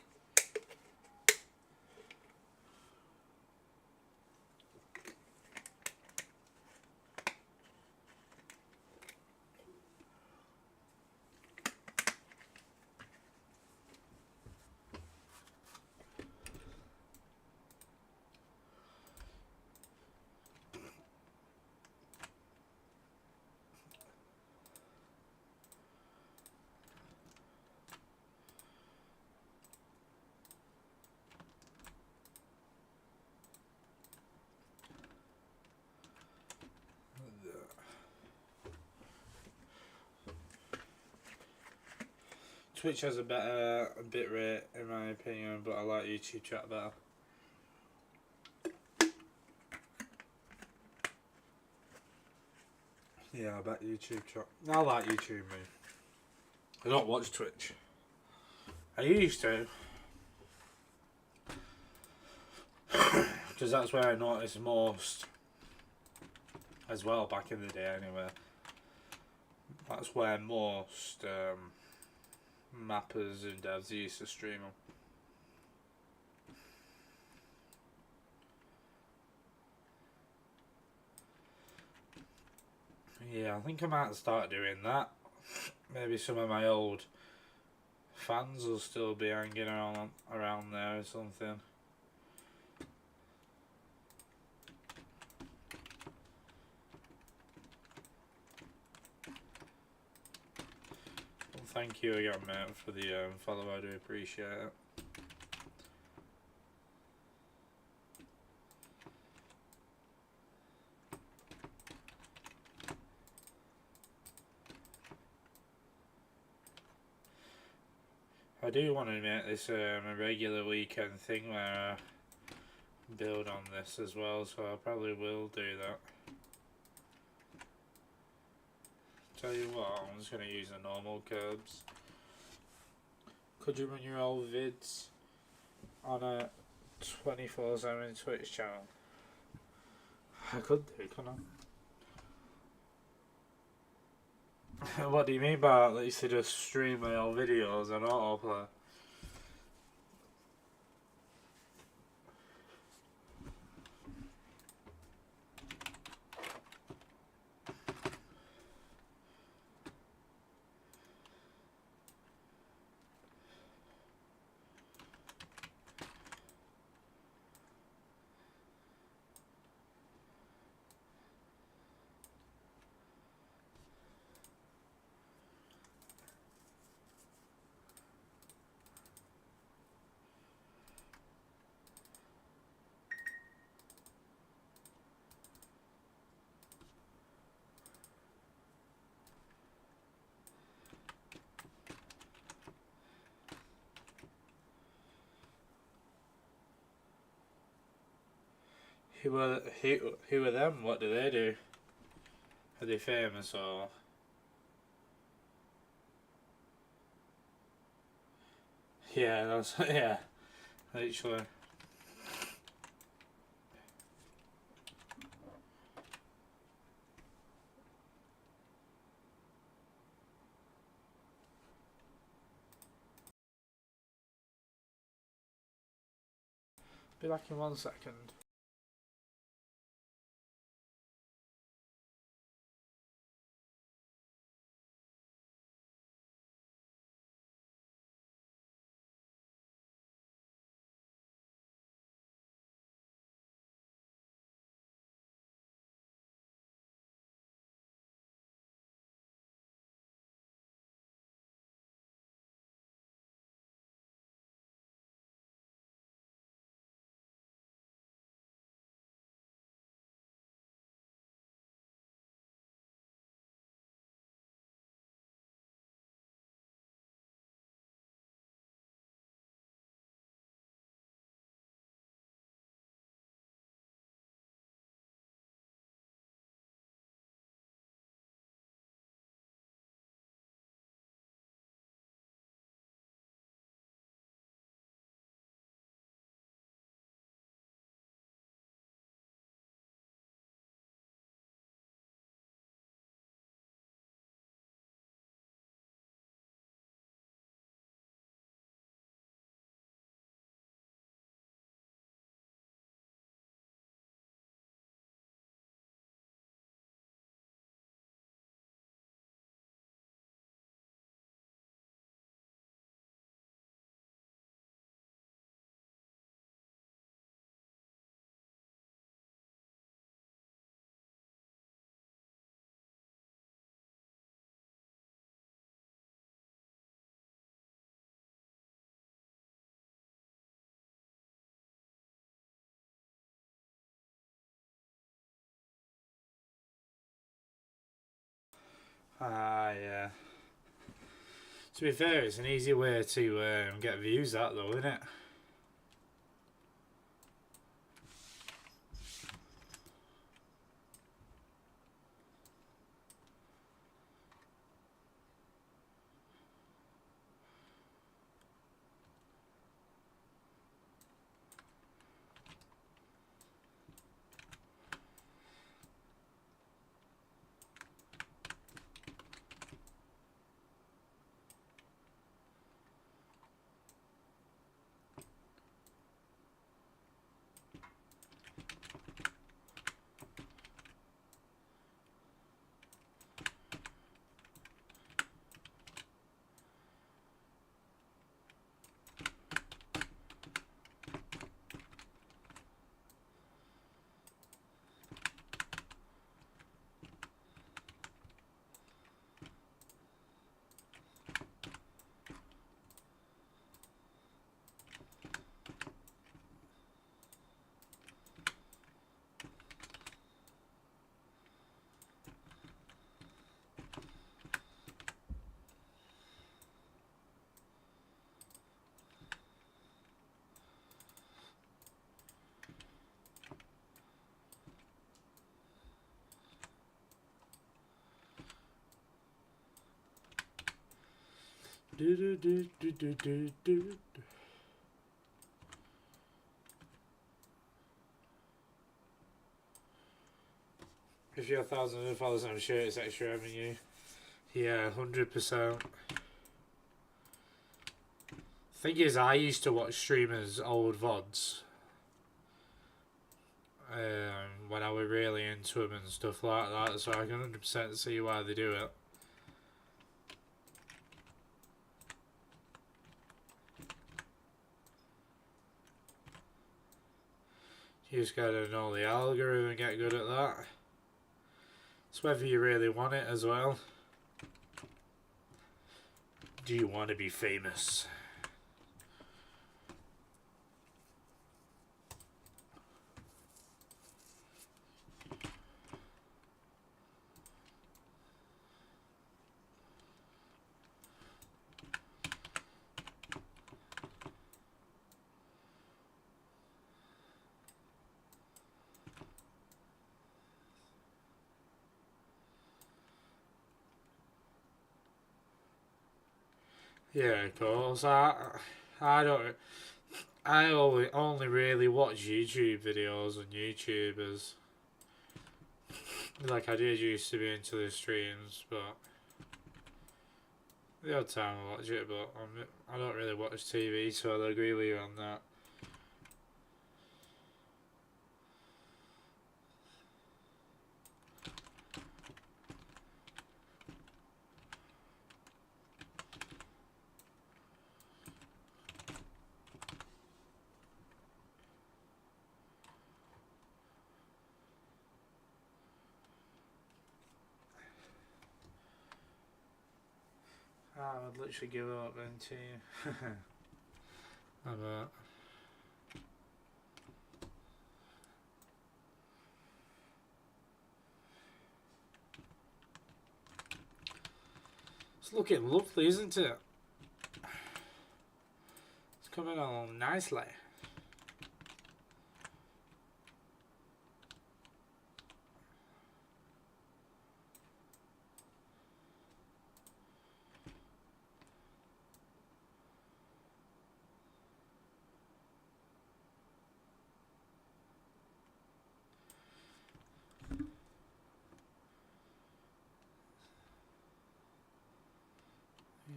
Twitch has a better bit rate in my opinion, but I like YouTube chat better. Yeah, I bet YouTube chat. I like YouTube, me. I don't watch Twitch. I used to. Because that's where I noticed most. As well, back in the day anyway. That's where most mappers and devs used to stream them. Yeah, I think I might start doing that. Maybe some of my old fans will still be hanging around there or something. Well, thank you again, mate, for the follow. I do appreciate it. I do want to make this a regular weekend thing where I build on this as well, so I probably will do that. Tell you what, I'm just going to use the normal curbs. Could you run your old vids on a 24/7 Twitch channel? I could do, couldn't I? What do you mean by that? That you should just stream my old videos and autoplay? Who are them? What do they do? Are they famous or? Yeah, that's yeah. Literally. Be back in 1 second. Ah, yeah. To be fair, it's an easy way to get views, that though, isn't it? If you're thousands of followers, I'm sure it's extra revenue. Yeah, 100%. Thing is, I used to watch streamers' old VODs when I was really into them and stuff like that, so I can 100% see why they do it. You just gotta know the algorithm and get good at that. It's whether you really want it as well. Do you want to be famous? Yeah, of course. I don't. I only really watch YouTube videos and YouTubers. Like I did used to be into the streams, but the odd time I watch it. But I don't really watch TV, so I'll agree with you on that. I would literally give up then to you. I bet. It's looking lovely, isn't it? It's coming along nicely.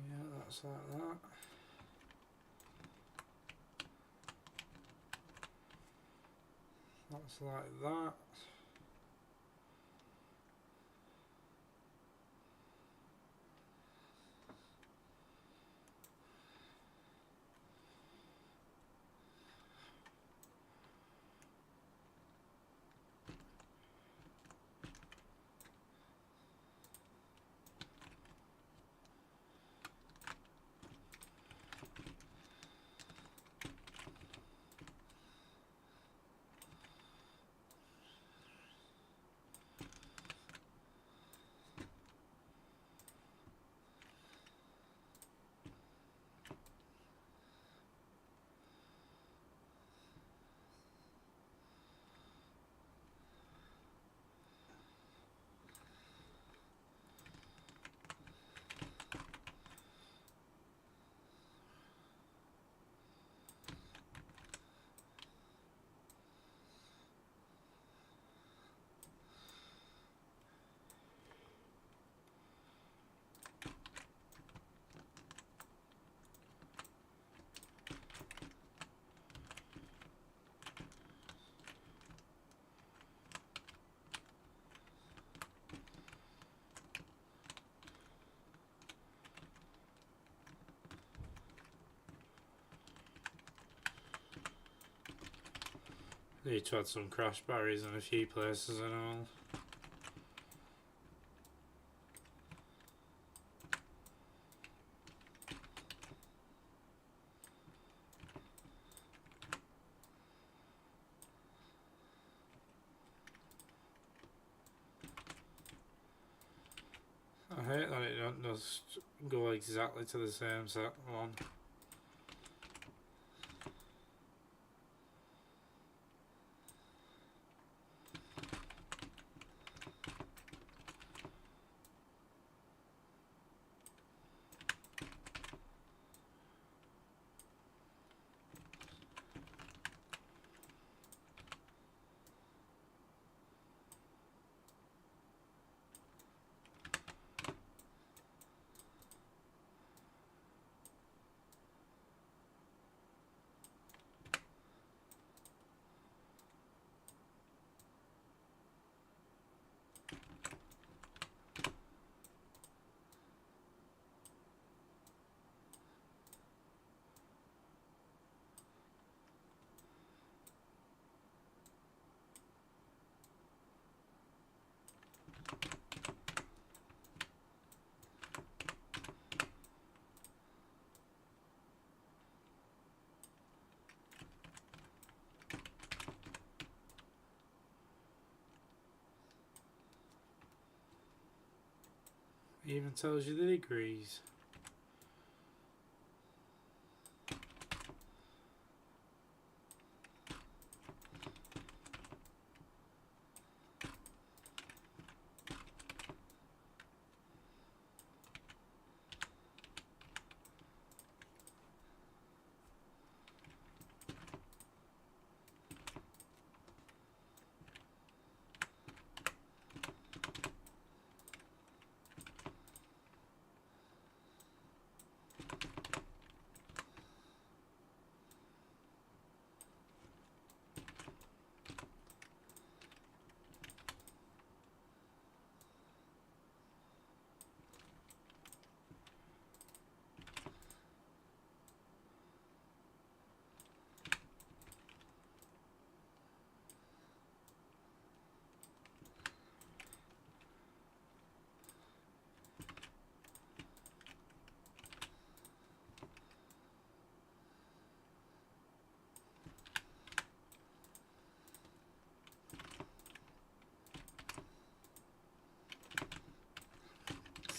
Yeah, that's like that. That's like that. Need to add some crash barriers in a few places and all. I hate that it don't just go exactly to the same set one. Even tells you the degrees.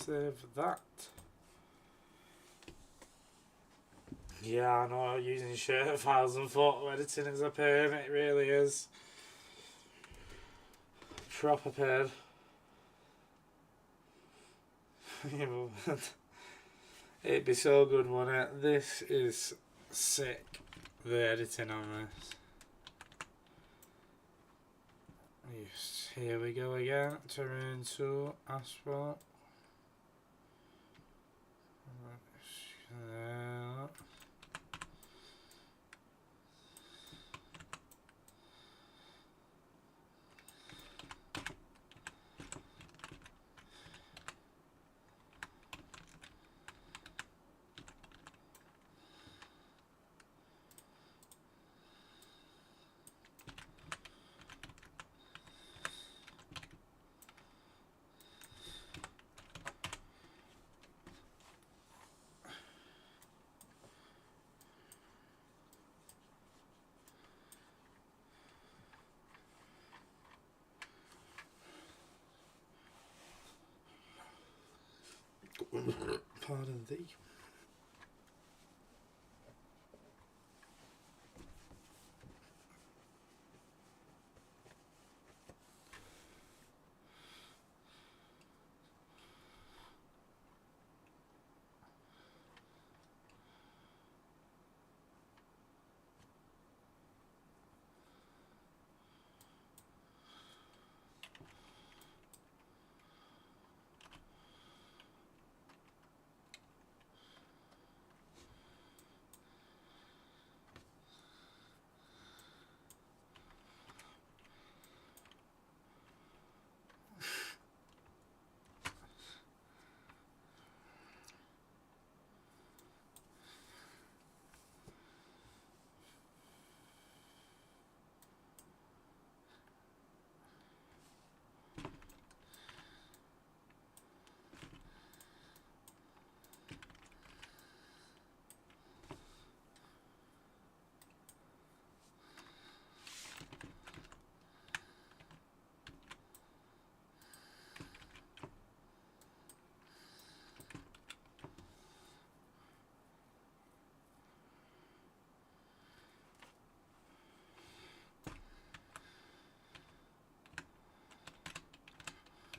Save that. Yeah, I know using shader files and photo editing is a pain, it really is. Proper pain. It'd be so good, wouldn't it? This is sick, the editing on this. Yes, here we go again. Terrain 2, asphalt. Pardon thee.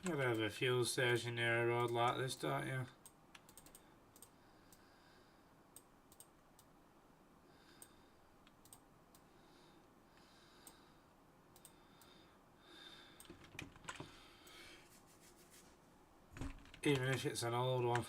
You gotta have a fuel station near a road like this, don't you? Even if it's an old one.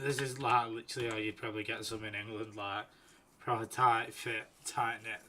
This is like literally how you'd probably get some in England, like probably tight fit, tight knit.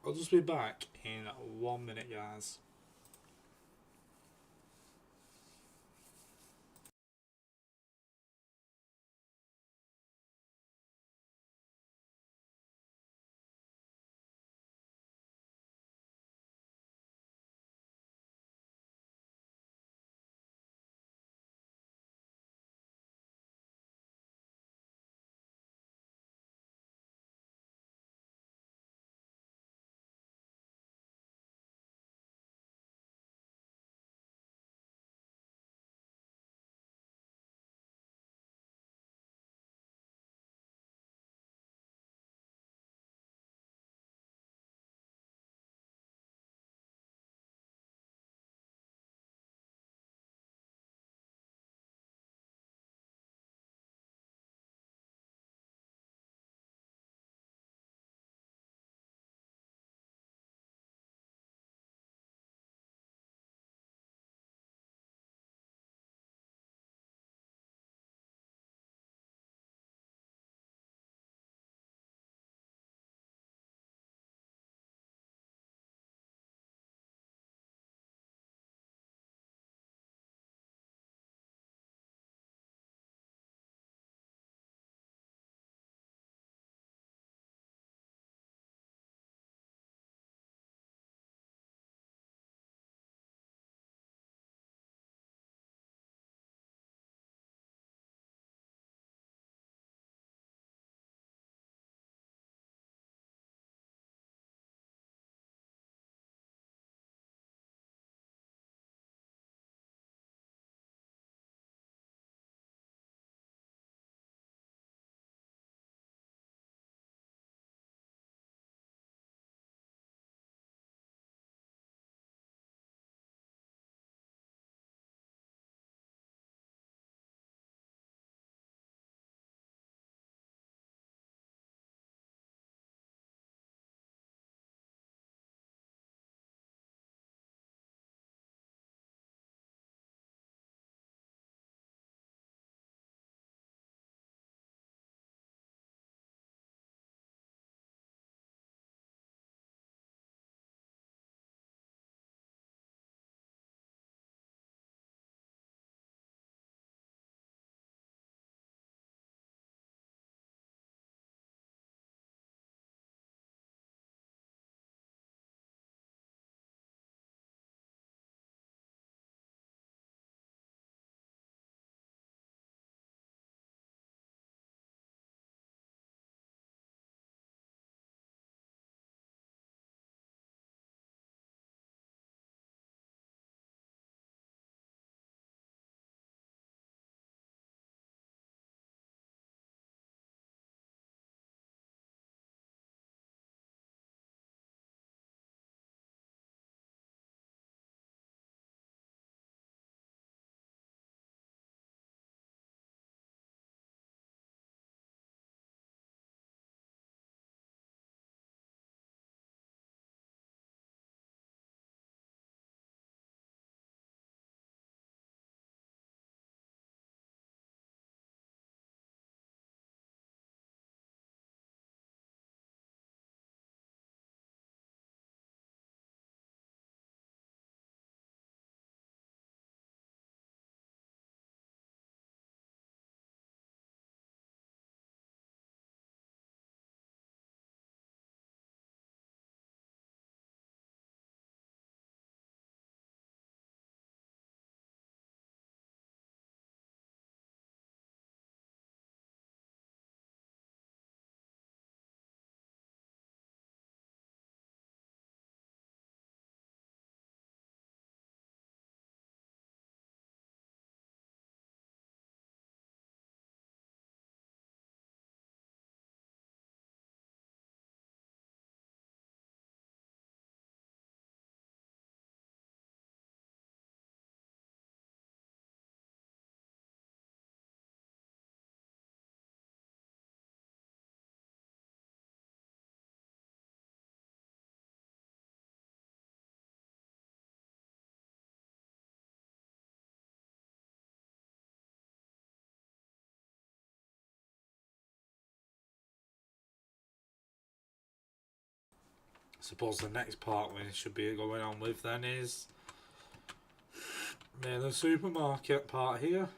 I'll just be back in 1 minute, guys. suppose the next part we should be going on with then is the supermarket part here.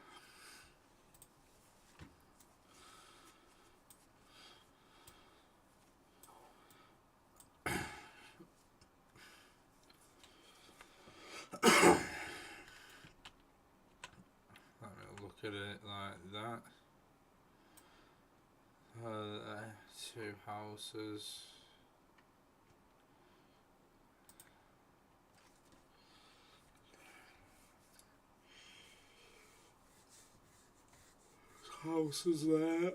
Let me look at it like that. Two houses. Houses there.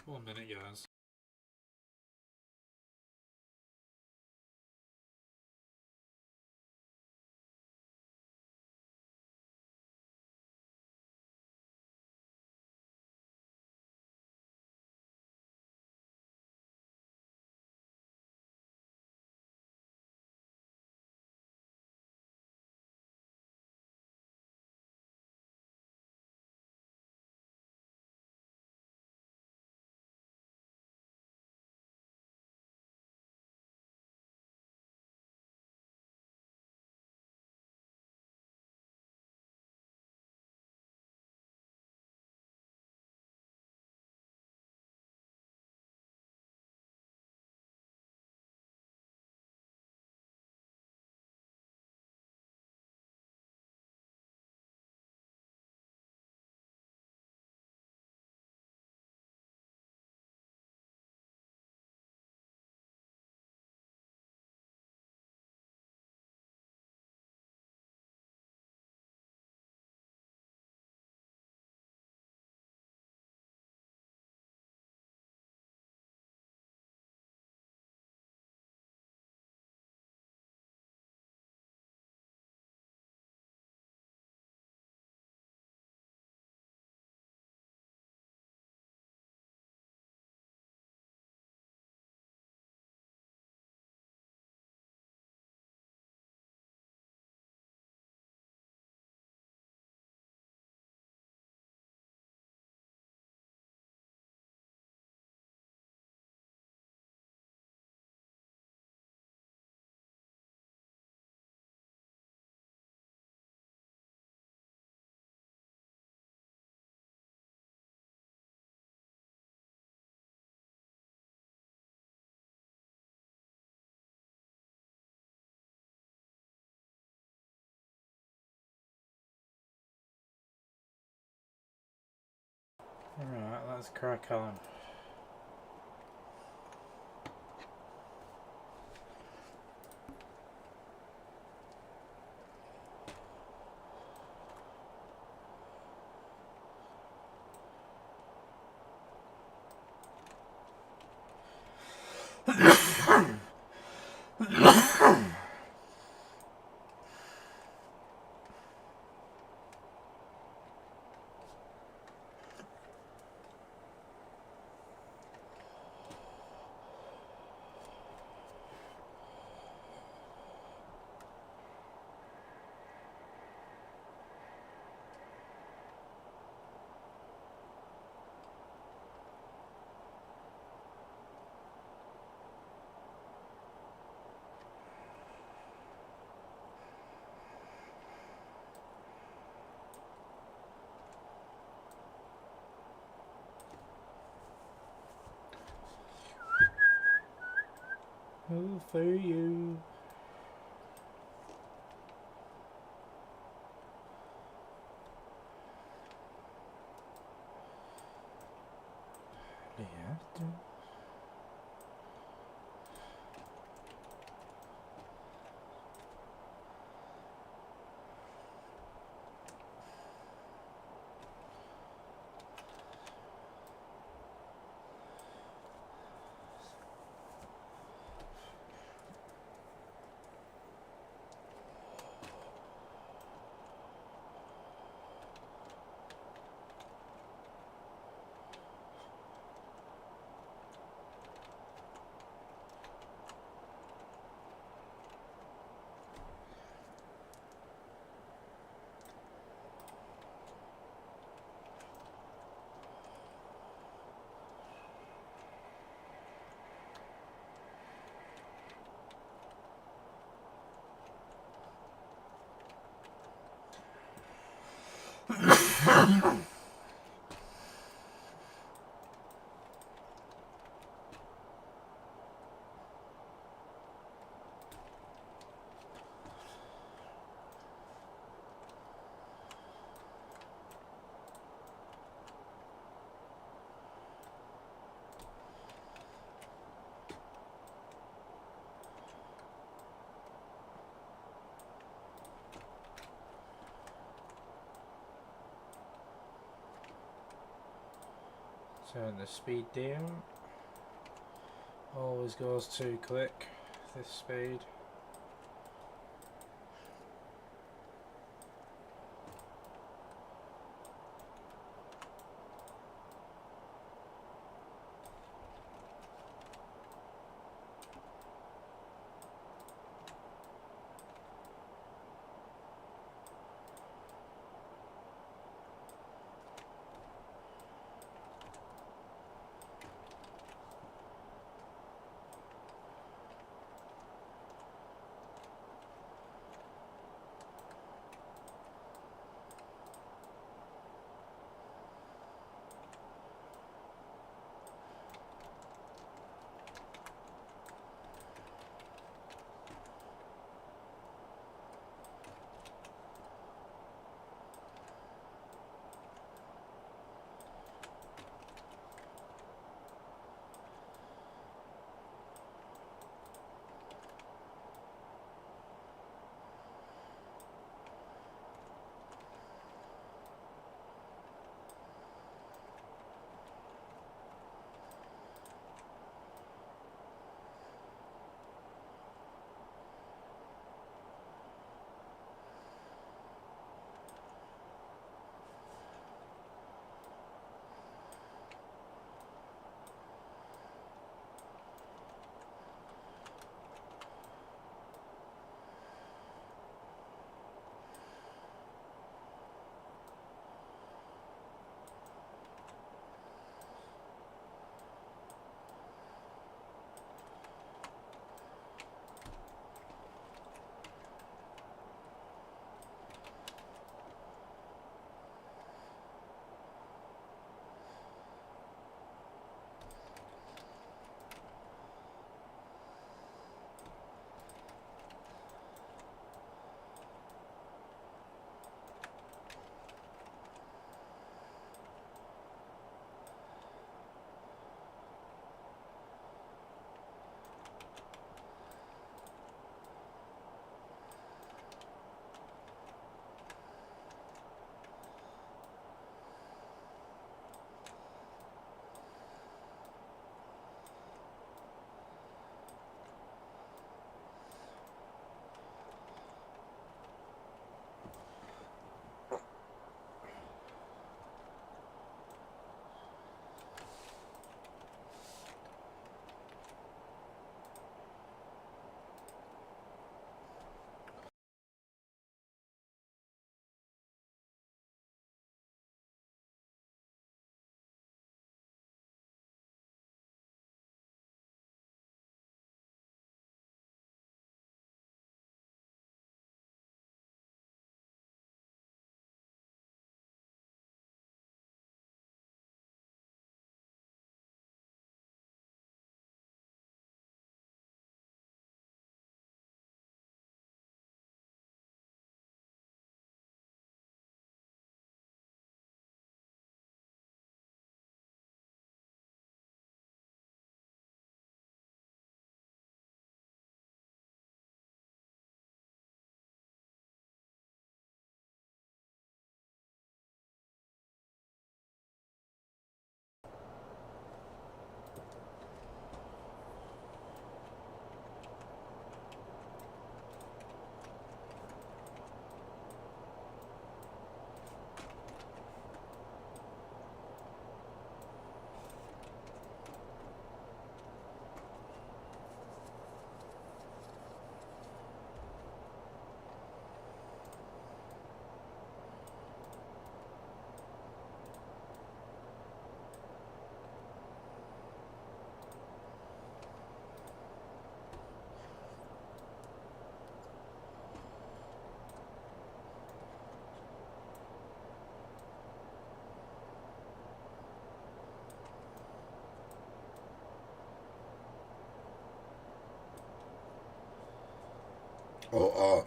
One minute, guys. Alright, let's crack on. All for you. Yeah. Turn the speed down. Always goes too quick, this speed. Oh,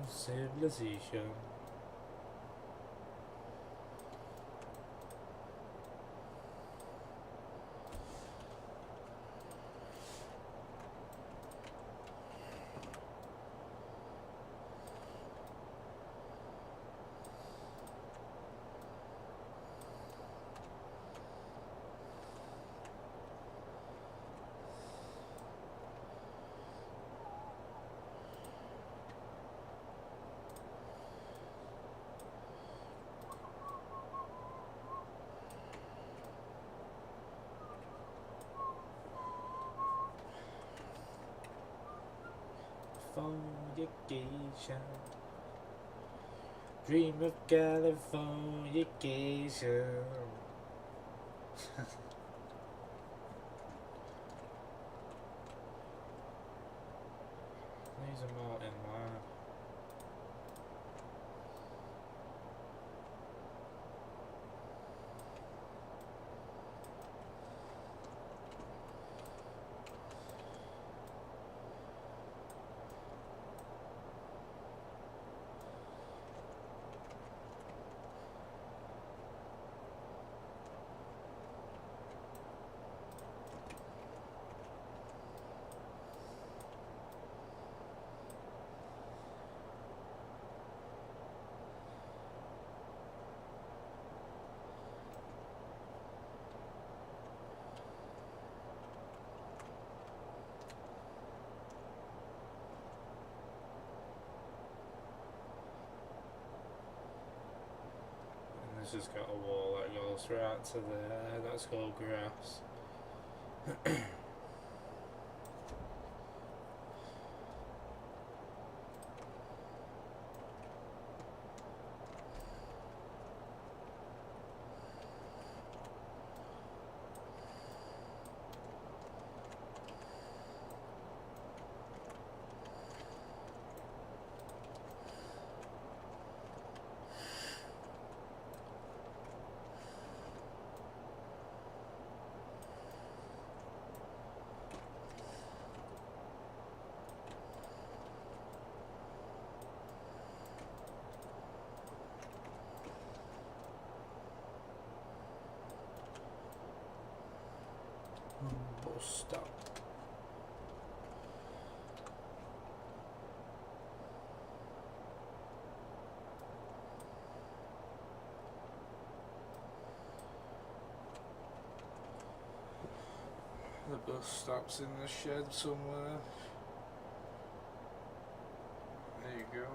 Civilization. Californication. Dream of Californication. These are more in line. This has got a wall that goes right to there. That's called grass. bus stop. The bus stops in the shed somewhere. There you go.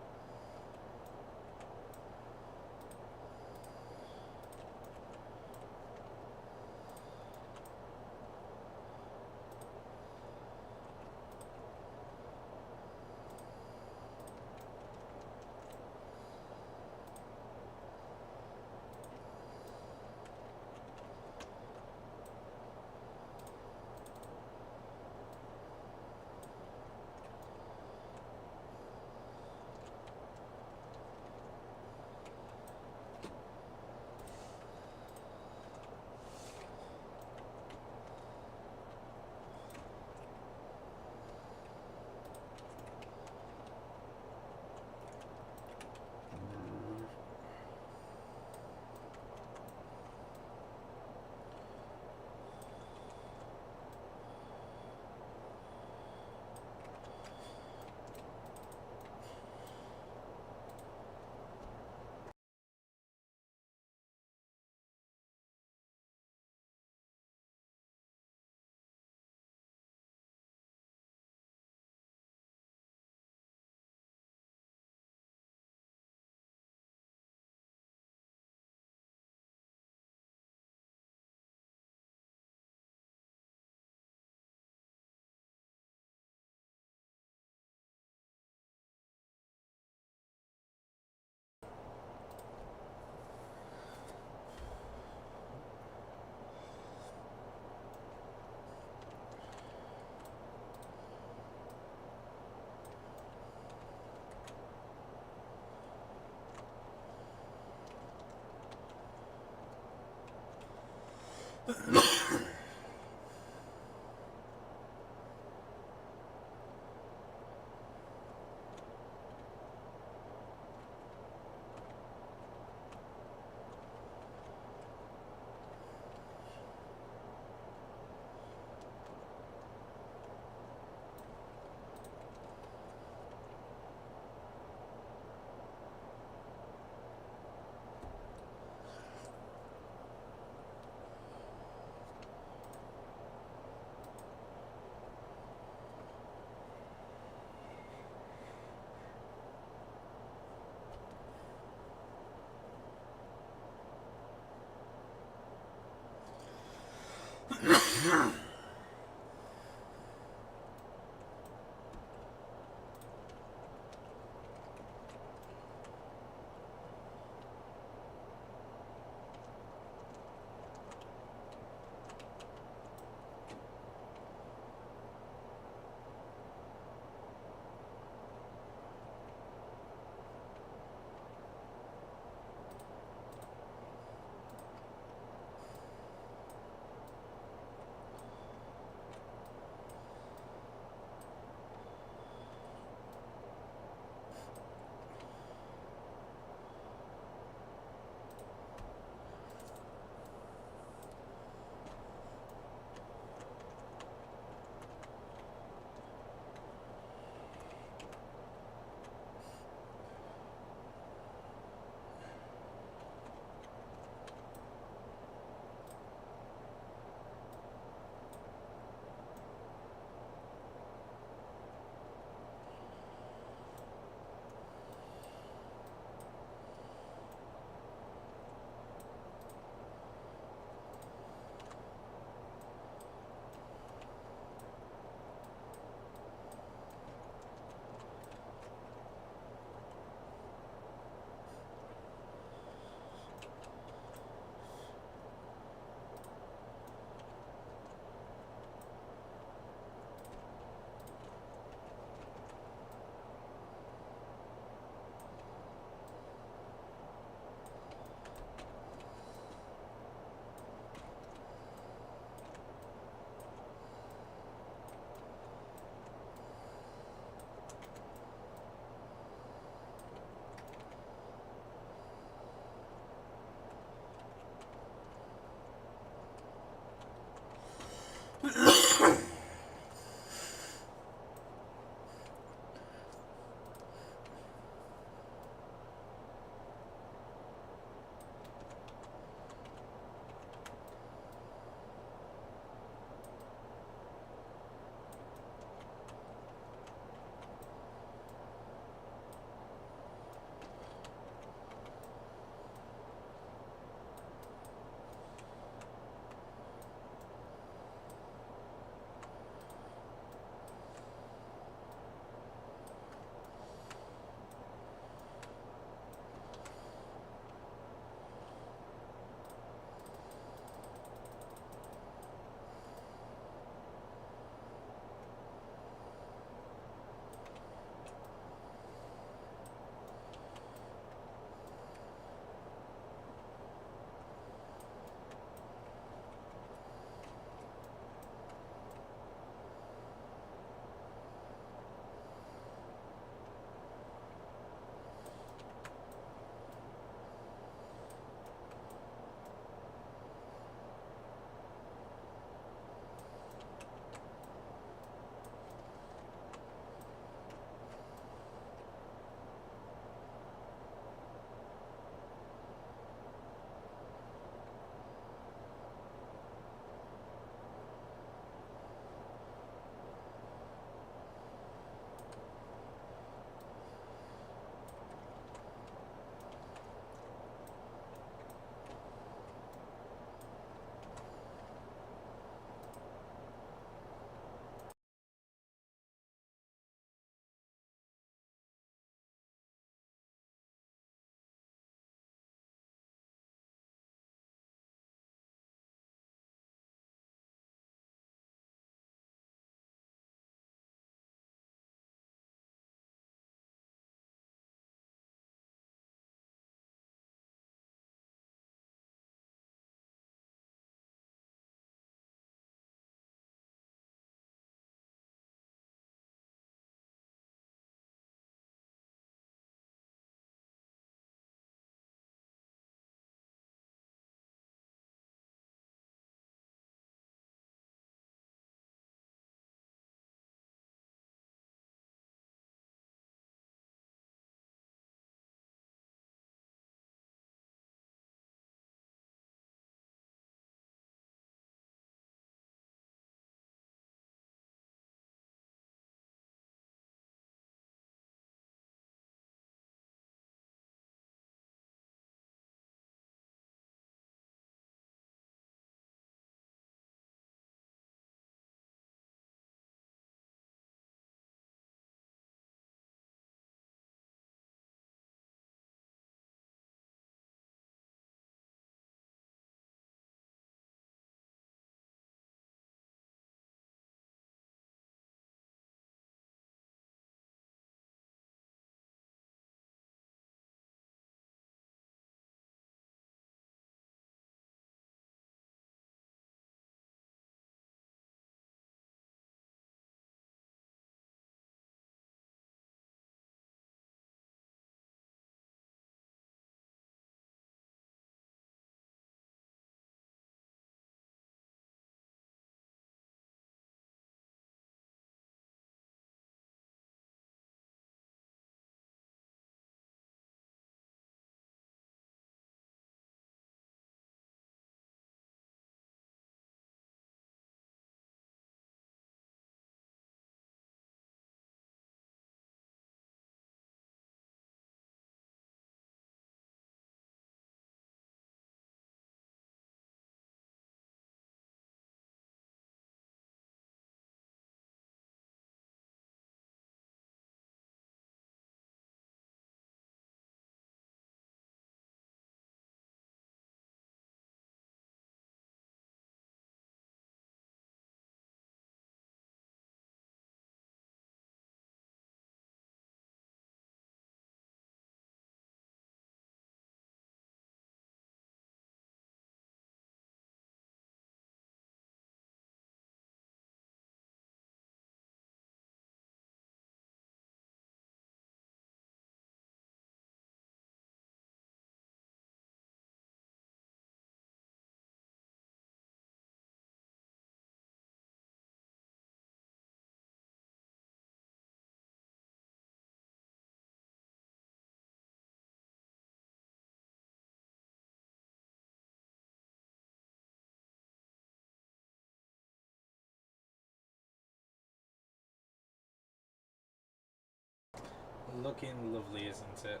looking lovely, isn't it?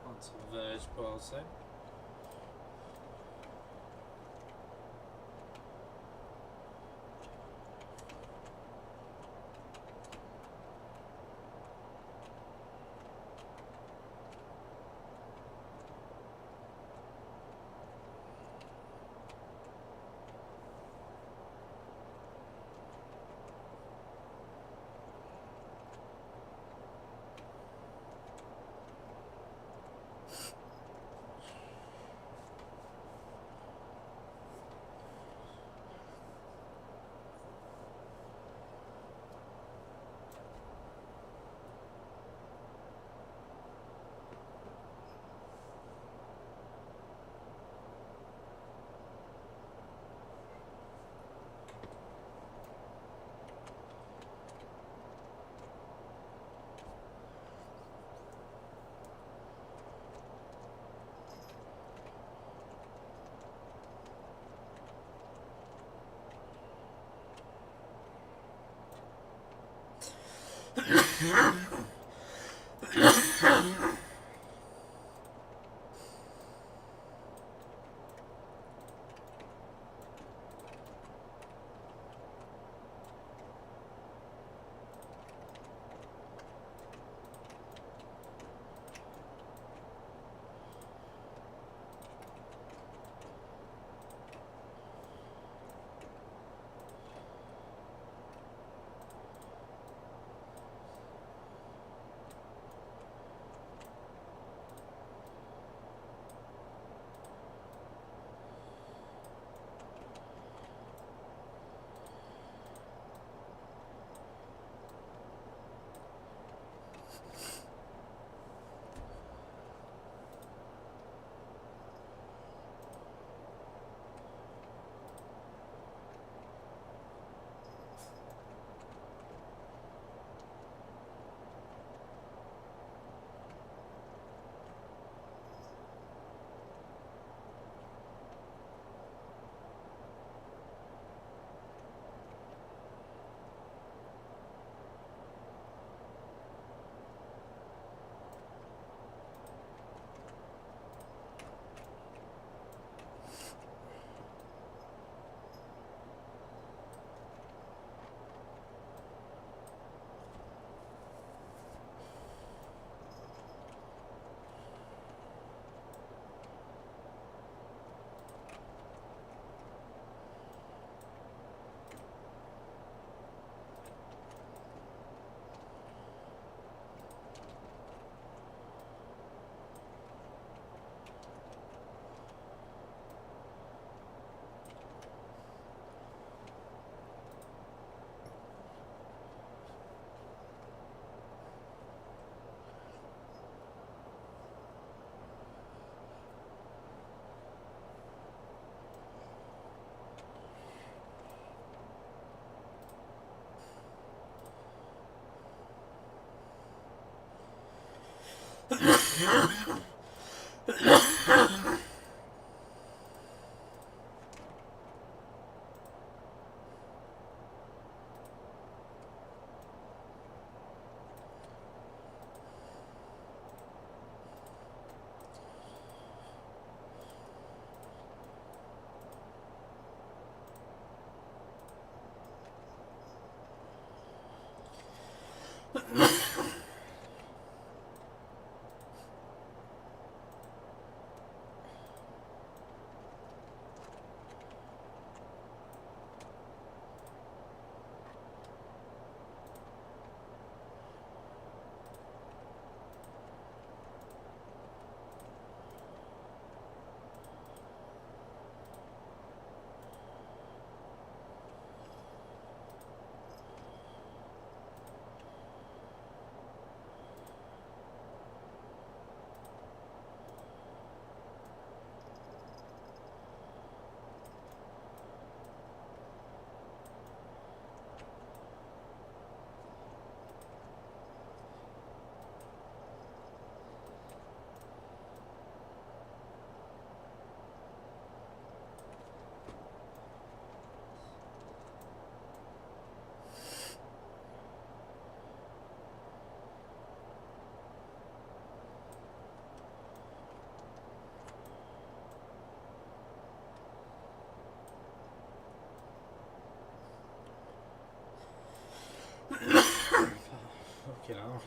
Onto verge policy.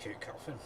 keep coughing.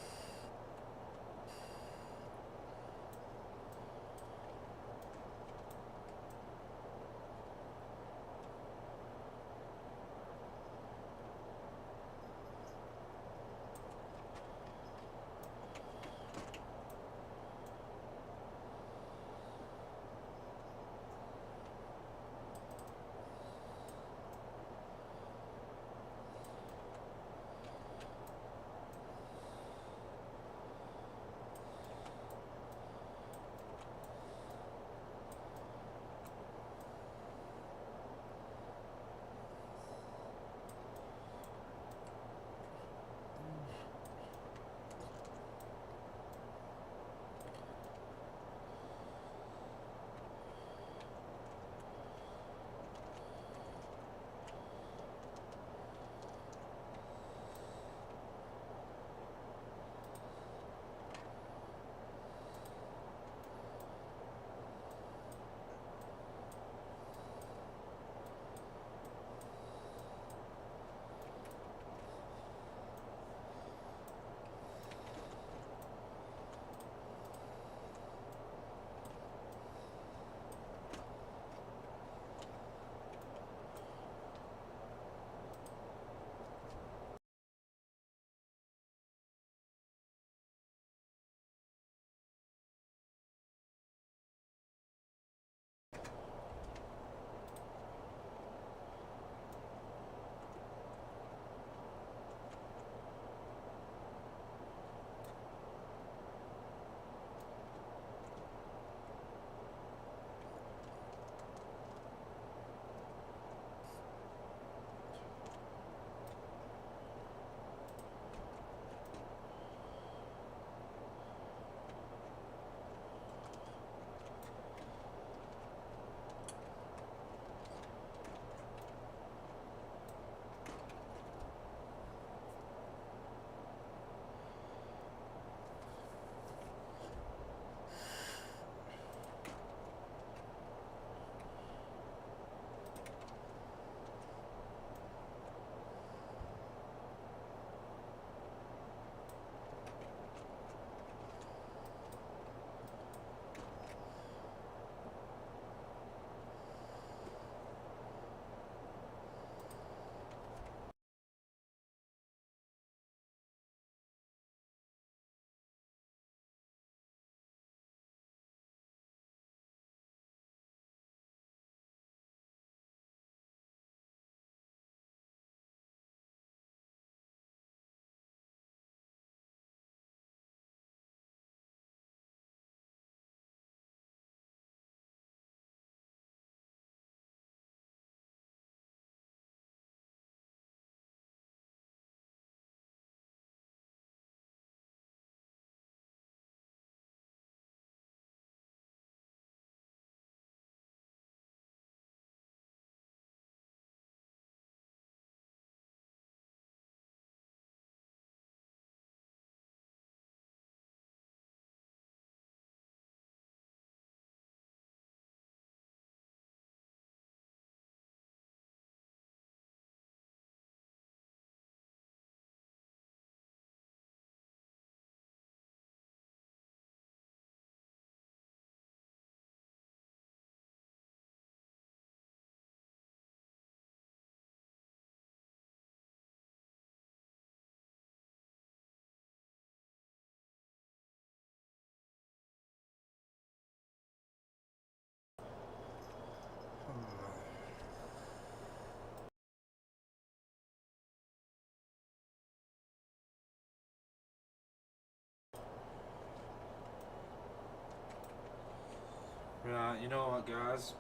Right, you know what, guys?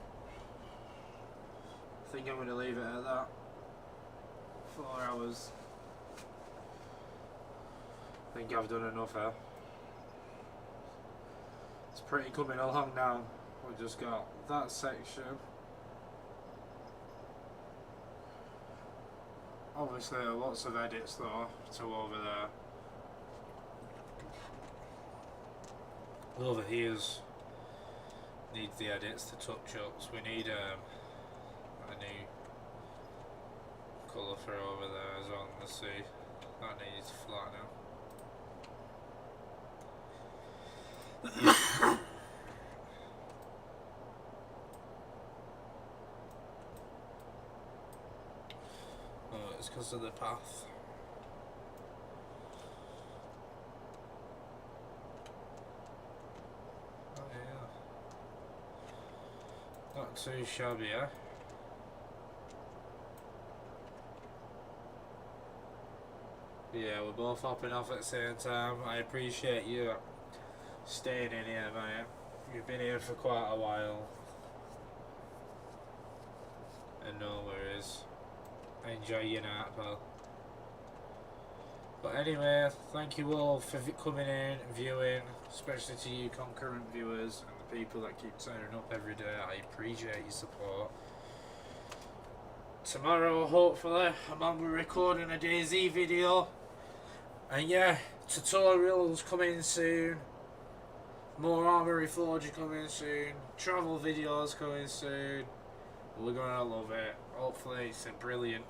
I think I'm going to leave it at that. 4 hours. I think I've done enough here. It's pretty coming along now. We've just got that section. Obviously lots of edits though to over there. Over here's needs the edits to touch up, so we need a new colour for over there as well in the sea. That needs flattening. Oh, it's because of the path. Oh yeah. Not too shabby, eh? Yeah, we're both hopping off at the same time. I appreciate you staying in here, mate. You've been here for quite a while. And no worries. Enjoy your night, pal. But anyway, thank you all for coming in, viewing, especially to you concurrent viewers and the people that keep turning up every day. I appreciate your support. Tomorrow, hopefully, I'm on with recording a DayZ video. And yeah, tutorials coming soon. More Arma Reforger coming soon. Travel videos coming soon. We're gonna love it. Hopefully, it's a brilliant